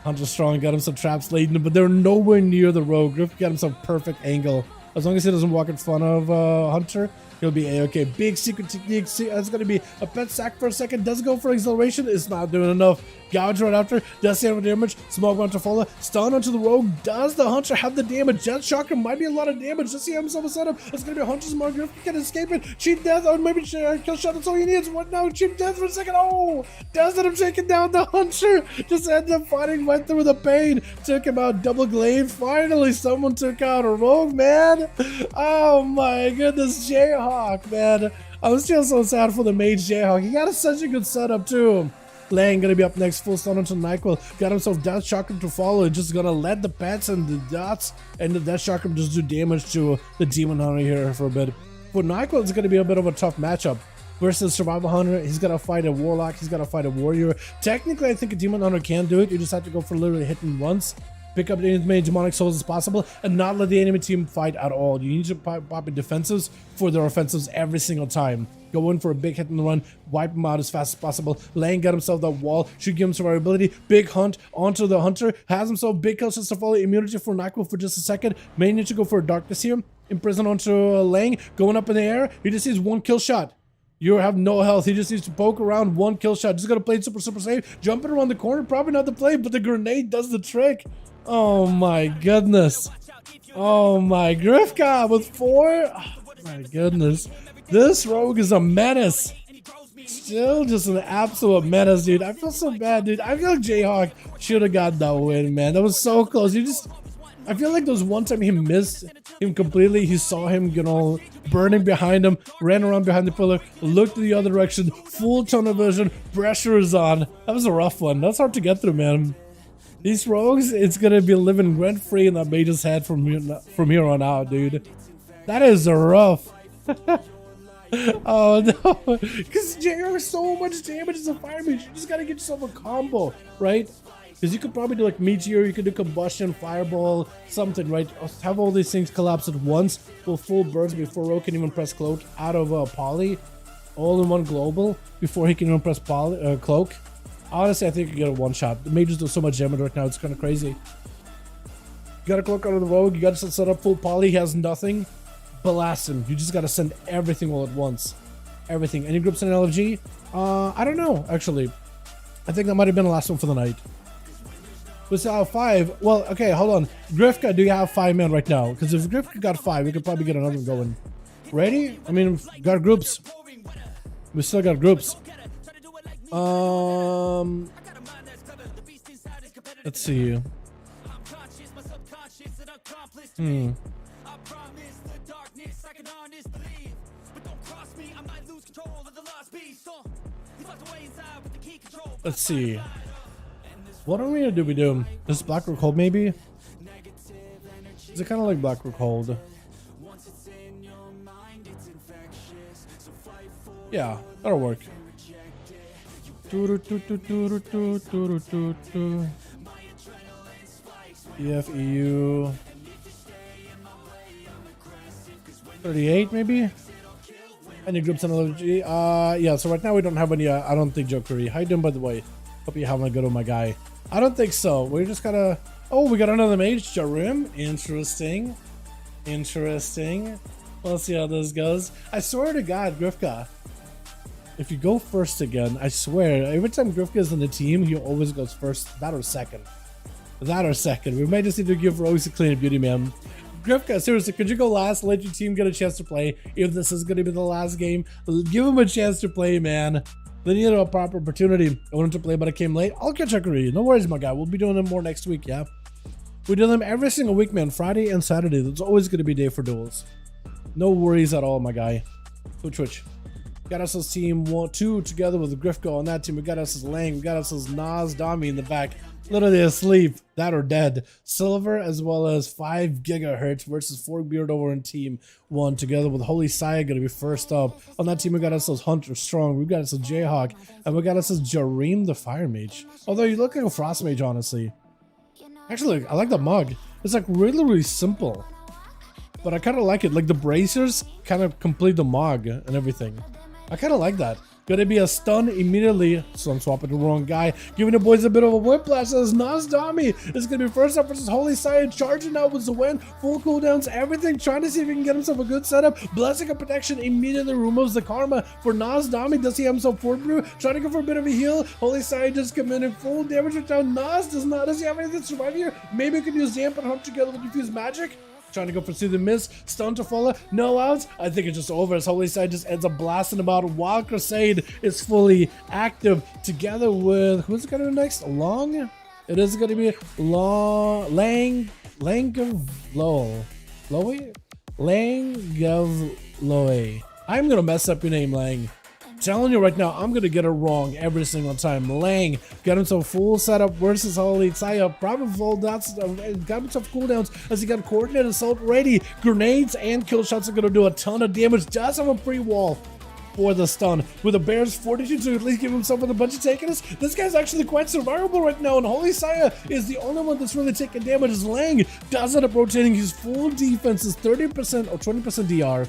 Hunter Strong got him some traps laden, but they're nowhere near the Rogue. Griff got him some perfect angle. As long as he doesn't walk in front of Hunter, he'll be a-okay. Big secret technique. That's going to be a pet sack for a second. Does go for acceleration. It's not doing enough. Gouge right after. Does have damage. Smoke bomb to follow. Stun onto the Rogue. Does the Hunter have the damage? Jet Shocker might be a lot of damage. Does he have himself a setup? It's going to be a Hunter's mark. Griff can escape it. Cheap death. Or maybe kill shot. That's all he needs. What now? Cheap death for a second. Oh! Does end up taking down the Hunter. Just ended up fighting. Went through the pain. Took him out. Double glaive. Finally, someone took out a Rogue, man. Oh my goodness. Jayhawk, man. I'm still so sad for the mage Jayhawk. He got such a good setup too. Lang gonna be up next, full stun onto Nyquil. Got himself Death Chakram to follow. And just gonna let the pets and the dots and the Death Chakram just do damage to the Demon Hunter here for a bit. For Nyquil, it's gonna be a bit of a tough matchup. Versus Survival Hunter, he's gotta fight a Warlock, he's gotta fight a Warrior. Technically, I think a Demon Hunter can do it. You just have to go for literally hitting once. Pick up as many demonic souls as possible and not let the enemy team fight at all. You need to pop in defensives for their offensives every single time. Go in for a big hit and run, wipe him out as fast as possible. Lang got himself that wall, should give him survivability. Big hunt onto the Hunter, has himself big kill shots to follow, immunity for Nyquil for just a second. May need to go for a darkness here. Imprison onto Lang, going up in the air. He just sees one kill shot. You have no health. He just needs to poke around, one kill shot. Just gotta play it super safe. Jumping around the corner, probably not the play, but the grenade does the trick. Oh my goodness. Oh my, Grifka with 4. Oh my goodness. This rogue is a menace. Still just an absolute menace, dude. I feel so bad, dude. I feel like Jayhawk should have got that win, man. That was so close. I feel like there was one time he missed him completely. He saw him, you know, burning behind him, ran around behind the pillar, looked the other direction, full tunnel vision, pressure is on. That was a rough one. That's hard to get through, man. These rogues, it's gonna be living rent-free in that mage's head from here on out, dude. That is rough. Oh no, because JR has so much damage as a fire mage. You just gotta get yourself a combo, right? Because you could probably do like Meteor, you could do Combustion, Fireball, something, right? Have all these things collapse at once with full burst before Rogue can even press Cloak out of Poly. All in one global before he can even press Cloak. Honestly, I think you get a one-shot. The mages do so much damage right now, it's kind of crazy. You gotta Cloak out of the Rogue, you gotta set up full Poly, he has nothing. Blast him. You just gotta send everything all at once. Everything. Any groups in LFG? I don't know, actually. I think that might have been the last one for the night. We still have 5. Well, okay, hold on. Grifka, do you have 5 men right now? Because if Grifka got 5, we could probably get another one going. Ready? I mean, got groups. We still got groups. Let's see. Let's see. What are we gonna do? We do this Blackrock Hold maybe? Is it kind of like Blackrock Hold? Yeah, that'll work. EF EU 38 maybe? Any groups on LFG? Yeah, so right now we don't have any, I don't think Jokery. How you doing, by the way? Hope you're having a good one, my guy. I don't think so. We're just gotta... Oh, we got another mage, Jarim. Interesting. Interesting. Let's see how this goes. I swear to God, Grifka, if you go first again, I swear, every time Grifka is in the team, he always goes first. That or second. That or second. We might just need to give Rose a clean beauty, man. Grifka, seriously, could you go last? Let your team get a chance to play. If this is going to be the last game, give him a chance to play, man. They need a proper opportunity. I wanted to play, but I came late. I'll catch up with you. No worries, my guy. We'll be doing them more next week, yeah? We do them every single week, man. Friday and Saturday. There's always going to be a day for duels. No worries at all, my guy. Twitch. Got us as team 1-2 together with Grifka on that team. We got us as Lang. We got us as Nas Dami in the back. Literally asleep. That or dead. Silver as well as 5 gigahertz versus 4Beard over in team 1 together with Holy Saya going to be first up. On that team we got us as Hunter Strong. We got us as Jayhawk. And we got us as Jareem the Fire Mage. Although you look like a Frost Mage, honestly. Actually, I like the mug. It's like really simple. But I kind of like it. Like the bracers kind of complete the mug and everything. I kind of like that. Gonna be a stun immediately. So I'm swapping the wrong guy. Giving the boys a bit of a whiplash as Nas Dami is gonna be first up versus Holy Sire. Charging out with the win. Full cooldowns, everything. Trying to see if he can get himself a good setup. Blessing of Protection immediately removes the karma for Nas Dami. Does he have himself 4 brew? Trying to go for a bit of a heal. Holy Sire just committing full damage right now. Nas does not. Does he have anything to survive here? Maybe we could use Zamp and Hunt together with Diffuse Magic. Trying to go for See the Miss, stun to follow, no outs. I think it's just over as Holy Side just ends up blasting him out. Wild Crusade is fully active together with, who's it gonna do next? Long? It is gonna be Langavloe. Langavloe. I'm gonna mess up your name, Lang. Telling you right now, I'm gonna get it wrong every single time. Lang got himself full setup versus Holy Saya. Probably full dots, got himself cooldowns as he got coordinated assault ready. Grenades and kill shots are gonna do a ton of damage. Does have a pre-wall for the stun with a Bears 42 to at least give himself with a bunch of takers. This guy's actually quite survivable right now, and Holy Saya is the only one that's really taking damage as Lang does end up rotating his full defenses 30% or 20% DR.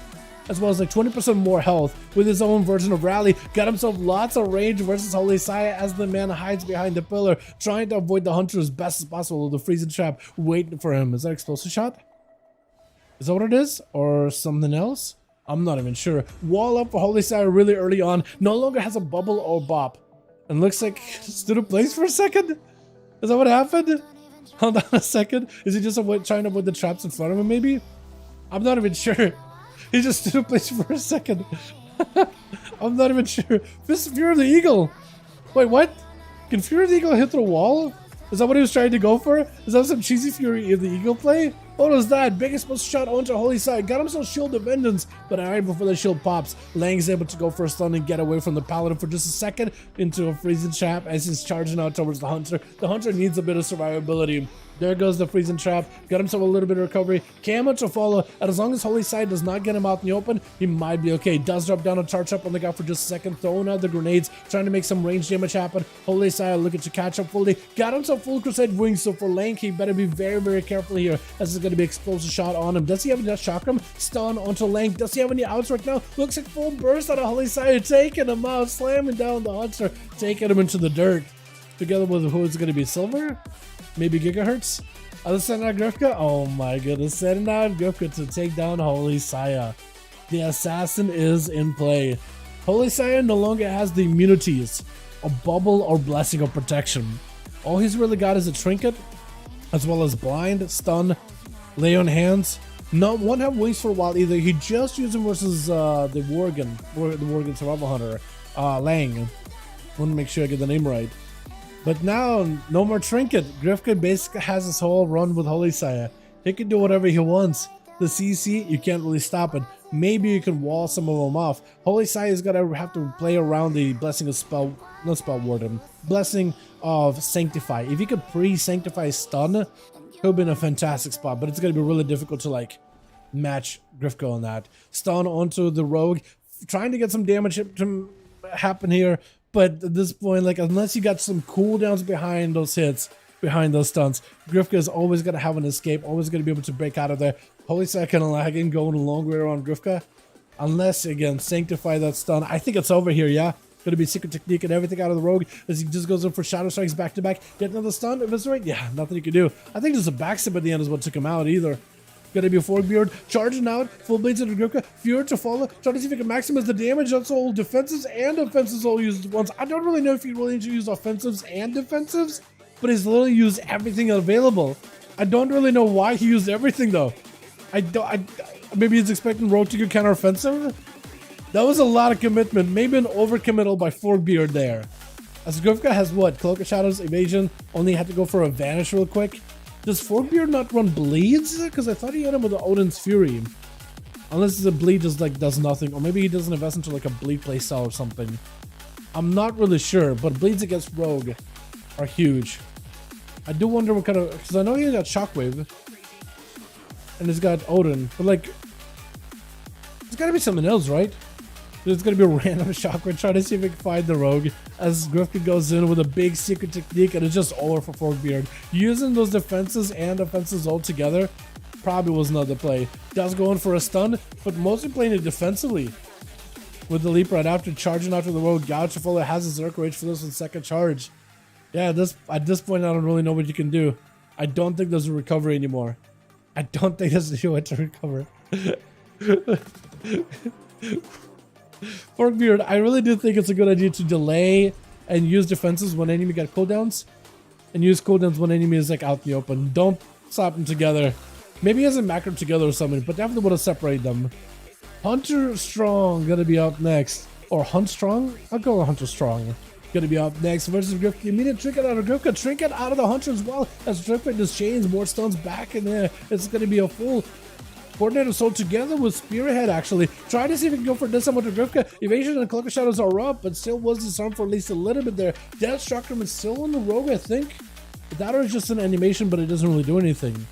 As well as like 20% more health with his own version of Rally. Got himself lots of range versus Holy Saya as the man hides behind the pillar, trying to avoid the Hunter as best as possible with the freezing trap waiting for him. Is that explosive shot? Is that what it is? Or something else? I'm not even sure. Wall up for Holy Sire really early on. No longer has a bubble or bop. And looks like he stood in place for a second. Is that what happened? Hold on a second. Is he just trying to avoid the traps in front of him maybe? I'm not even sure. He just stood in place for a second. I'm not even sure. This is Fury of the Eagle. Wait, what? Can Fury of the Eagle hit the wall? Is that what he was trying to go for? Is that some cheesy Fury of the Eagle play? What was that? Biggest shot onto Holy Side. Got himself Shield of Vengeance, but right before the shield pops, Lang's able to go for a stun and get away from the Paladin for just a second into a freezing trap as he's charging out towards the Hunter. The Hunter needs a bit of survivability. There goes the freezing trap. Got himself a little bit of recovery. Camo to follow. And as long as Holy Side does not get him out in the open, he might be okay. Does drop down a charge up on the guy for just a second. Throwing out the grenades. Trying to make some range damage happen. Holy Side looking to catch up fully. Got himself full Crusade Wings. So for Lang, he better be very, very careful here as it's going to be explosive shot on him. Does he have enough chakram? Stun onto Lang. Does he have any outs right now? Looks like full burst out of Holy Side. Taking him out. Slamming down the Hunter. Taking him into the dirt. Together with who is going to be Silver? Maybe Gigahertz? Sending out Grifka? Oh my goodness, sending out Grifka to take down Holy Sire. The assassin is in play. Holy Sire no longer has the immunities, a bubble or blessing of protection. All he's really got is a trinket, as well as blind, stun, lay on hands. Won't have wings for a while either. He just used them versus the Worgen Survival Hunter, Lang. Want to make sure I get the name right. But now, no more trinket. Grifka basically has his whole run with Holy Sire. He can do whatever he wants. The CC, you can't really stop it. Maybe you can wall some of them off. Holy Sire is gonna have to play around the blessing of blessing of Sanctify. If you could pre-sanctify stun, he'll be in a fantastic spot. But it's gonna be really difficult to like match Grifka on that. Stun onto the rogue, trying to get some damage to happen here. But at this point, like, unless you got some cooldowns behind those hits, behind those stunts, Grifka is always going to have an escape, always going to be able to break out of there. Holy Sire kind of lagging, going a long way around Grifka. Unless, again, sanctify that stun. I think it's over here, yeah? Going to be secret technique and everything out of the rogue as he just goes in for shadow strikes back to back. Get another stun, if it's right, yeah, nothing you can do. I think just a backstep at the end is what took him out either. Gonna be a Forkbeard, charging out, full blades into Grifka, Fury to follow, trying to see if he can maximize the damage. That's all defensives and offensives all used at once. I don't really know if he really needs to use offensives and defensives, but he's literally used everything available. I don't really know why he used everything though. Maybe he's expecting Rogue to go counter-offensive? That was a lot of commitment, maybe an overcommittal by Forkbeard there. As Grifka has what? Cloak of Shadows, evasion, only had to go for a vanish real quick. Does Forkbeard not run bleeds? Because I thought he had him with the Odin's Fury. Unless the bleed just like does nothing, or maybe he doesn't invest into like a bleed playstyle or something. I'm not really sure, but bleeds against Rogue are huge. I do wonder what kind of, because I know he got Shockwave and he's got Odin, but like there's gotta be something else, right? There's gonna be a random Shockwave trying to see if we can find the Rogue as Grifka goes in with a big secret technique, and it's just over for Forkbeard. Using those defenses and offenses all together probably was not the play. Does go in for a stun, but mostly playing it defensively with the leap right after, charging after the Rogue. Gouchifula has his Zerk Rage for this one second charge. Yeah, at this point I don't really know what you can do. I don't think there's a recovery anymore. I don't think there's a way to recover. Forkbeard, I really do think it's a good idea to delay and use defenses when enemy got cooldowns, and use cooldowns when enemy is like out in the open. Don't slap them together. Maybe he has a macro together or something, but definitely want to separate them. Hunter Strong gonna be up next, or Hunt Strong? I'll go with Hunter Strong. Gonna be up next versus Grifka. Immediate trinket out of Grifka, trinket out of the Hunter as well as Grifka just chains more stuns back in there. It's gonna be a full Coordinator Soul together with Spearhead actually. Trying to see if we can go for this one with Grifka. Evasion and Cloak of Shadows are up, but still was disarmed for at least a little bit there. Death Chakram is still on the Rogue, I think. That or is just an animation, but it doesn't really do anything.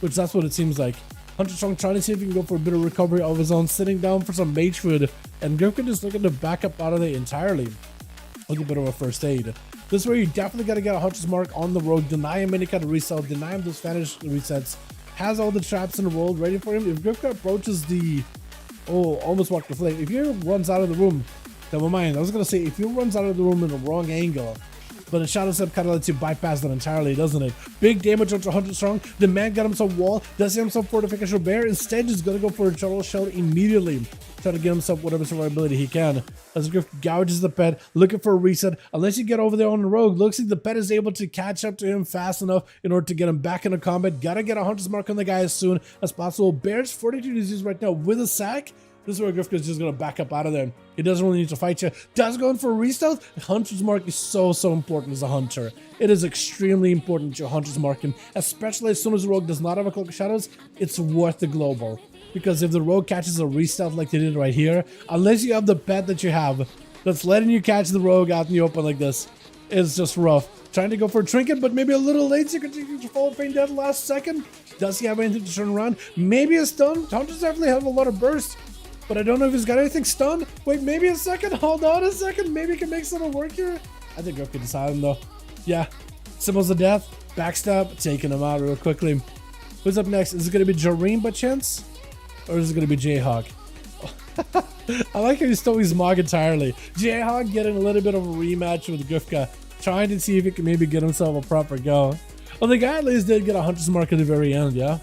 Which that's what it seems like. Hunter Strong trying to see if he can go for a bit of recovery of his own, sitting down for some mage food. And Grifka just looking to back up out of there entirely. Looking a bit of a first aid. This way you definitely got to get a Hunter's Mark on the Rogue. Deny him any kind of resell. Deny him those Spanish resets. Has all the traps in the world ready for him. If Grifka approaches the... Oh, almost walked the flame. If he runs out of the room... Never mind. I was going to say, if he runs out of the room in the wrong angle, but the Shadow Step kind of lets you bypass that entirely, doesn't it? Big damage onto 100 strong. The man got himself wall, does himself fortification bear. Instead, he's gonna go for a turtle shell immediately. Try to get himself whatever survivability he can. As Griff gouges the pet, looking for a reset. Unless you get over there on the rogue, looks like the pet is able to catch up to him fast enough in order to get him back into combat. Gotta get a hunter's mark on the guy as soon as possible. Bears 42 disease right now with a sack. This is where Griff is just gonna back up out of there. He doesn't really need to fight you. Does go in for a restealth. Hunter's mark is so important as a hunter. It is extremely important to hunter's mark him, especially as soon as the rogue does not have a cloak of shadows. It's worth the global. Because if the rogue catches a restealth like they did right here, unless you have the pet that you have that's letting you catch the rogue out in the open like this, it's just rough. Trying to go for a trinket, but maybe a little late, so you can take your forward feint dead last second. Does he have anything to turn around? Maybe a stun. Hunters definitely have a lot of burst, but I don't know if he's got anything stunned. Wait, maybe a second. Hold on a second. Maybe he can make something work here. I think Griff can decide him though. Yeah, symbols of death, backstab, taking him out real quickly. Who's up next? Is it going to be Jareem by chance? Or is it going to be Jayhawk? I like how he stole his Mog entirely. Jayhawk getting a little bit of a rematch with Grifka, trying to see if he can maybe get himself a proper go. Well, the guy at least did get a hunter's mark at the very end, yeah?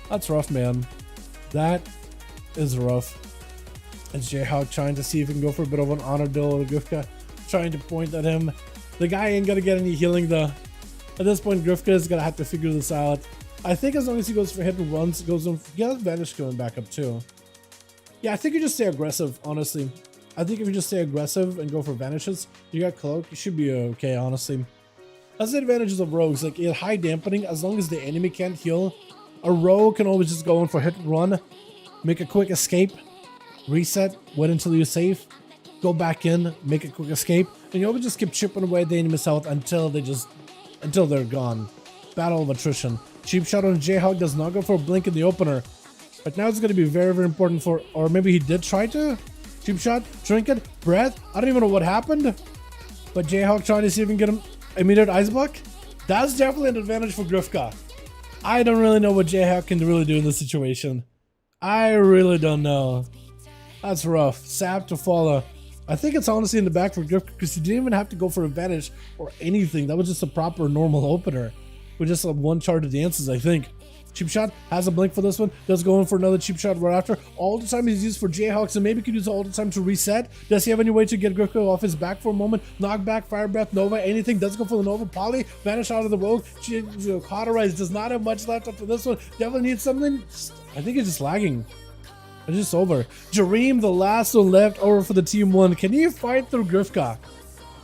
That's rough, man. That is rough. It's Jayhawk trying to see if he can go for a bit of an honor duel with Grifka, trying to point at him. The guy ain't going to get any healing, though. At this point, Grifka is going to have to figure this out. I think as long as he goes for hit and runs, goes on. Yeah, Vanish going back up too. Yeah, I think you just stay aggressive, honestly. I think if you just stay aggressive and go for vanishes, you got cloak, you should be okay, honestly. That's the advantages of rogues. Like, in high dampening, as long as the enemy can't heal, a rogue can always just go in for hit and run, make a quick escape, reset, wait until you're safe, go back in, make a quick escape, and you always just keep chipping away at the enemy's health until they're gone. Battle of attrition. Cheap shot on Jayhawk does not go for a blink in the opener. But now it's going to be very important for, or maybe he did try to. Cheap shot, trinket, breath. I don't even know what happened. But Jayhawk trying to see if he can get him immediate ice block. That's definitely an advantage for Grifka. I don't really know what Jayhawk can really do in this situation. I really don't know. That's rough. Sap to follow. I think it's honestly in the back for Grifka because he didn't even have to go for advantage or anything. That was just a proper normal opener. With just one charge of dances, I think. Cheap shot has a blink for this one. Does go in for another cheap shot right after. All the time he's used for Jayhawk, so maybe could use all the time to reset. Does he have any way to get Grifka off his back for a moment? Knockback, fire breath, Nova, anything. Does go for the Nova. Poly, vanish out of the rogue. Cauterize does not have much left after this one. Definitely needs something. I think it's just lagging. It's just over. Jareem, the last one left over for the team one. Can he fight through Grifka?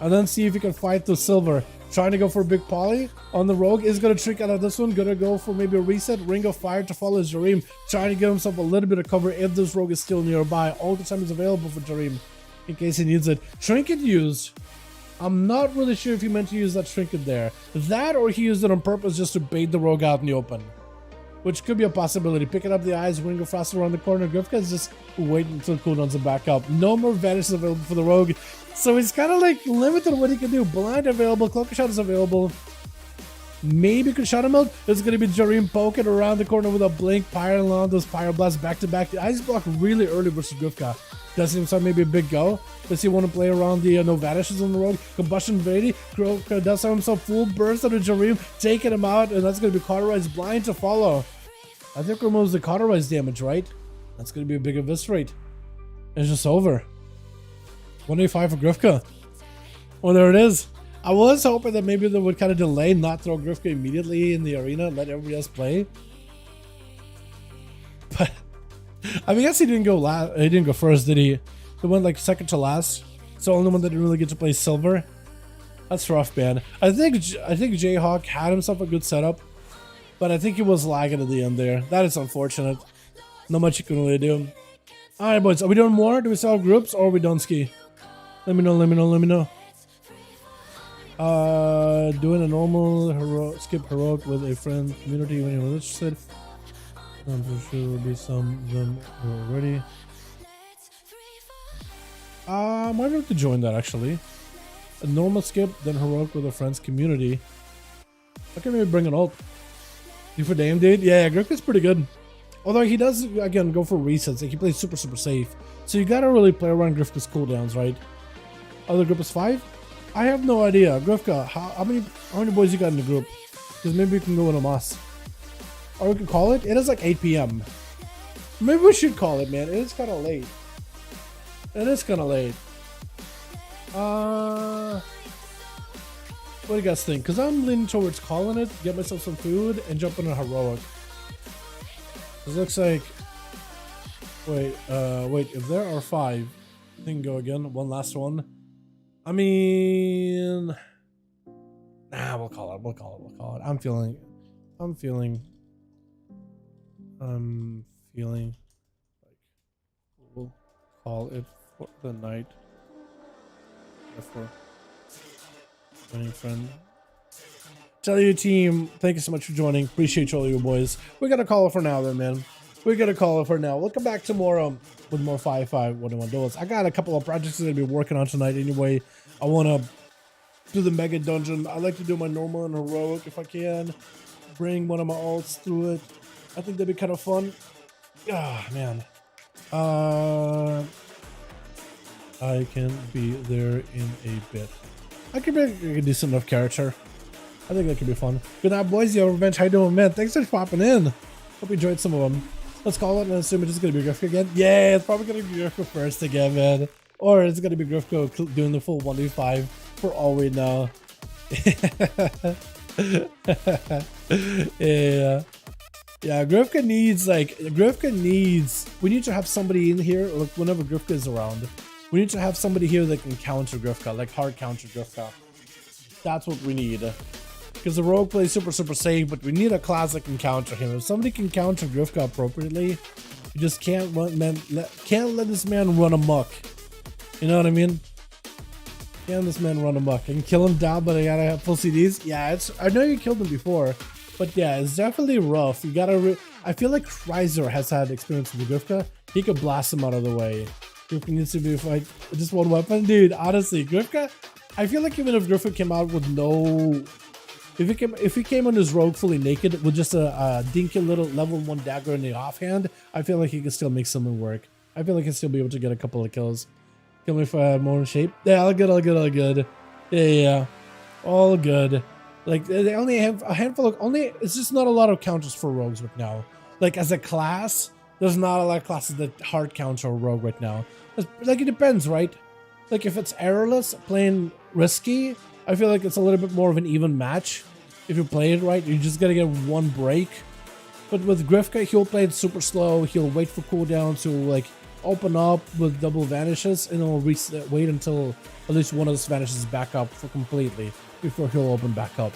And then see if he can fight through Silver. Trying to go for a big poly on the rogue. Is going to trick out of this one. Going to go for maybe a reset. Ring of fire to follow Jareem. Trying to give himself a little bit of cover if this rogue is still nearby. All the time is available for Jareem in case he needs it. Trinket used. I'm not really sure if he meant to use that trinket there. That or he used it on purpose just to bait the rogue out in the open. Which could be a possibility. Picking up the eyes, Ring of Frost around the corner. Grifka is just waiting until cooldowns are back up. No more vanishes available for the rogue. So he's kind of like limited what he can do. Blind available, Cloak of Shot is available. Maybe could shut him out. It's going to be Jareem poking around the corner with a blink, piling on those Pyro Blasts back to back. The ice block really early versus Grifka. Does he start maybe a big go? Does he want to play around the no vanishes on the road? Combustion Vady. Does have himself full burst out of Jareem, taking him out, and that's going to be Cauterize blind to follow. I think removes the Cauterize damage, right? That's going to be a big eviscerate. It's just over. 185 for Grifka. Well, there it is. I was hoping that maybe they would kind of delay, not throw Grifka immediately in the arena, let everybody else play. But I mean, I guess he didn't go last. He didn't go first, did he? He went like second to last. So only one that didn't really get to play Silver. That's rough, man. I think Jayhawk had himself a good setup, but I think he was lagging at the end there. That is unfortunate. Not much you can really do. All right, boys. Are we doing more? Do we sell groups or are we done ski? Let me know. Let me know. Let me know. Doing a normal skip heroic with a friend community when you're interested. I'm pretty sure there will be some of them who are ready. I might have to join that actually. A normal skip, then heroic with a friend's community. I can maybe bring an ult. You for damn, dude? Yeah, Grifka's pretty good. Although he does again go for resets. Like he plays super safe. So you gotta really play around Grifka's cooldowns, right? Other group is 5. I have no idea. Grifka, how many boys you got in the group? Because maybe we can go with a Moss. Or we can call it. It is like 8 p.m. Maybe we should call it, man. It is kind of late. It is kind of late. What do you guys think? Because I'm leaning towards calling it, get myself some food, and jump in a heroic. It looks like... Wait, if there are 5, I can go again. One last one. I mean... Nah, we'll call it. I'm feeling like we'll call it for the night. Therefore, winning friend. Tell your team, thank you so much for joining. Appreciate all you boys. We gotta call it for now then, man. We gotta call it for now. We'll come back tomorrow with more 5v5 1v1 duels. I got a couple of projects that I'll be working on tonight anyway. I wanna do the mega dungeon. I like to do my normal and heroic if I can. Bring one of my alts through it. I think that'd be kind of fun. Ah, man. I can be there in a bit. I can make a decent enough character. I think that could be fun. Good night, boys. Yo, Revenge, how you doing, man? Thanks for popping in. Hope you enjoyed some of them. Let's call it and assume it's just gonna be Grifka again. Yeah, it's probably gonna be Grifka first again, man. Or it's gonna be Grifka doing the full 1v5 for all we know. Yeah, Grifka needs, we need to have somebody in here, like whenever Grifka is around, we need to have somebody here that can counter Grifka, like hard counter Grifka. That's what we need. Because the rogue plays super safe, but we need a class that can counter him. If somebody can counter Grifka appropriately, you just can't let this man run amok. You know what I mean? Can't this man run amok? I can kill him down, but I gotta have full CDs. Yeah, I know you killed him before. But yeah, it's definitely rough. You gotta. I feel like Kreiser has had experience with Grifka. He could blast him out of the way. Grifka needs to be fight just one weapon, dude. Honestly, Grifka. I feel like even if Grifka came out with no, if he came on his rogue fully naked with just a dinky little level 1 dagger in the offhand, I feel like he could still make something work. I feel like he'd still be able to get a couple of kills. Kill me if I had more in shape. Yeah, all good. Yeah, all good. Like, they only have a handful of, it's just not a lot of counters for rogues right now. Like, as a class, there's not a lot of classes that hard counter a rogue right now. Like, it depends, right? Like, if it's errorless, playing risky, I feel like it's a little bit more of an even match. If you play it right, you just gotta get one break. But with Grifka, he'll play it super slow, he'll wait for cooldown to, like, open up with double vanishes, and he'll wait until at least one of those vanishes back up for completely before he'll open back up,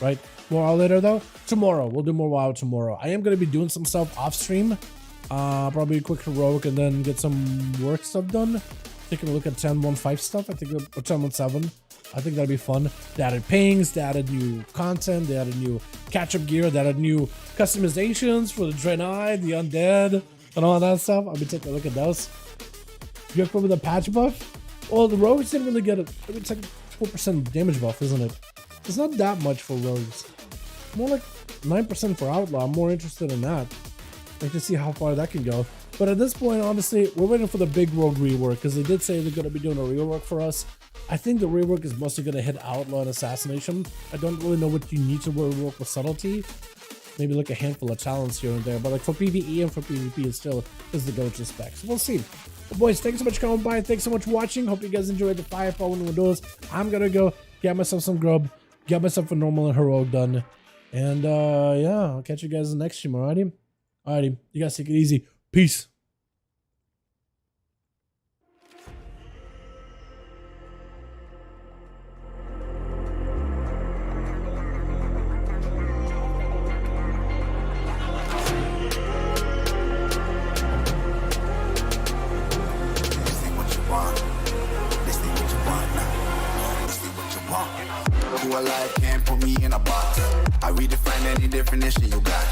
right? More WoW later though. Tomorrow, we'll do more WoW tomorrow. I am going to be doing some stuff off stream. Probably a quick heroic and then get some work stuff done. Taking a look at 10.1.5 stuff, I think, or 10.1.7. I think that'd be fun. They added pings, they added new content, they added new catch-up gear, they added new customizations for the Draenei, the Undead, and all that stuff. I'll be taking a look at those. You have with a patch buff? Well, the rogues didn't really get it. It's like 4% damage buff, isn't it? It's not that much for rogues. More like 9% for outlaw. I'm more interested in that. Like to see how far that can go. But at this point, honestly, we're waiting for the big rogue rework because they did say they're going to be doing a rework for us. I think the rework is mostly going to hit outlaw and assassination. I don't really know what you need to rework with subtlety. Maybe like a handful of talents here and there. But like for PvE and for PvP, it still is the go-to spec. So we'll see. But boys, thanks so much for coming by. Thanks so much for watching. Hope you guys enjoyed the 5v5 1v1 duels. I'm going to go get myself some grub. Get myself a normal and heroic done. And yeah, I'll catch you guys in the next stream, alrighty? Alrighty, you guys take it easy. Peace. Alive can't put me in a box. I redefine any definition you got.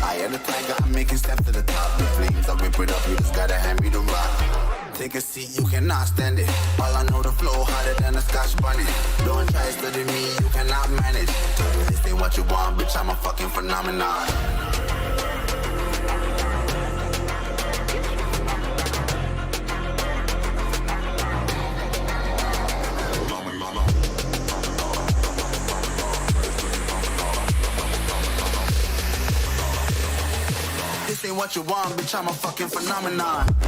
I am the tiger, I'm making steps to the top. The flames, I rip it up, you just gotta hand me the rock. Take a seat, you cannot stand it. All I know, the flow harder than a Scotch bunny. Don't try study me, you cannot manage. This ain't what you want, bitch, I'm a fucking phenomenon. Mama. what you want, bitch, I'm a fucking phenomenon.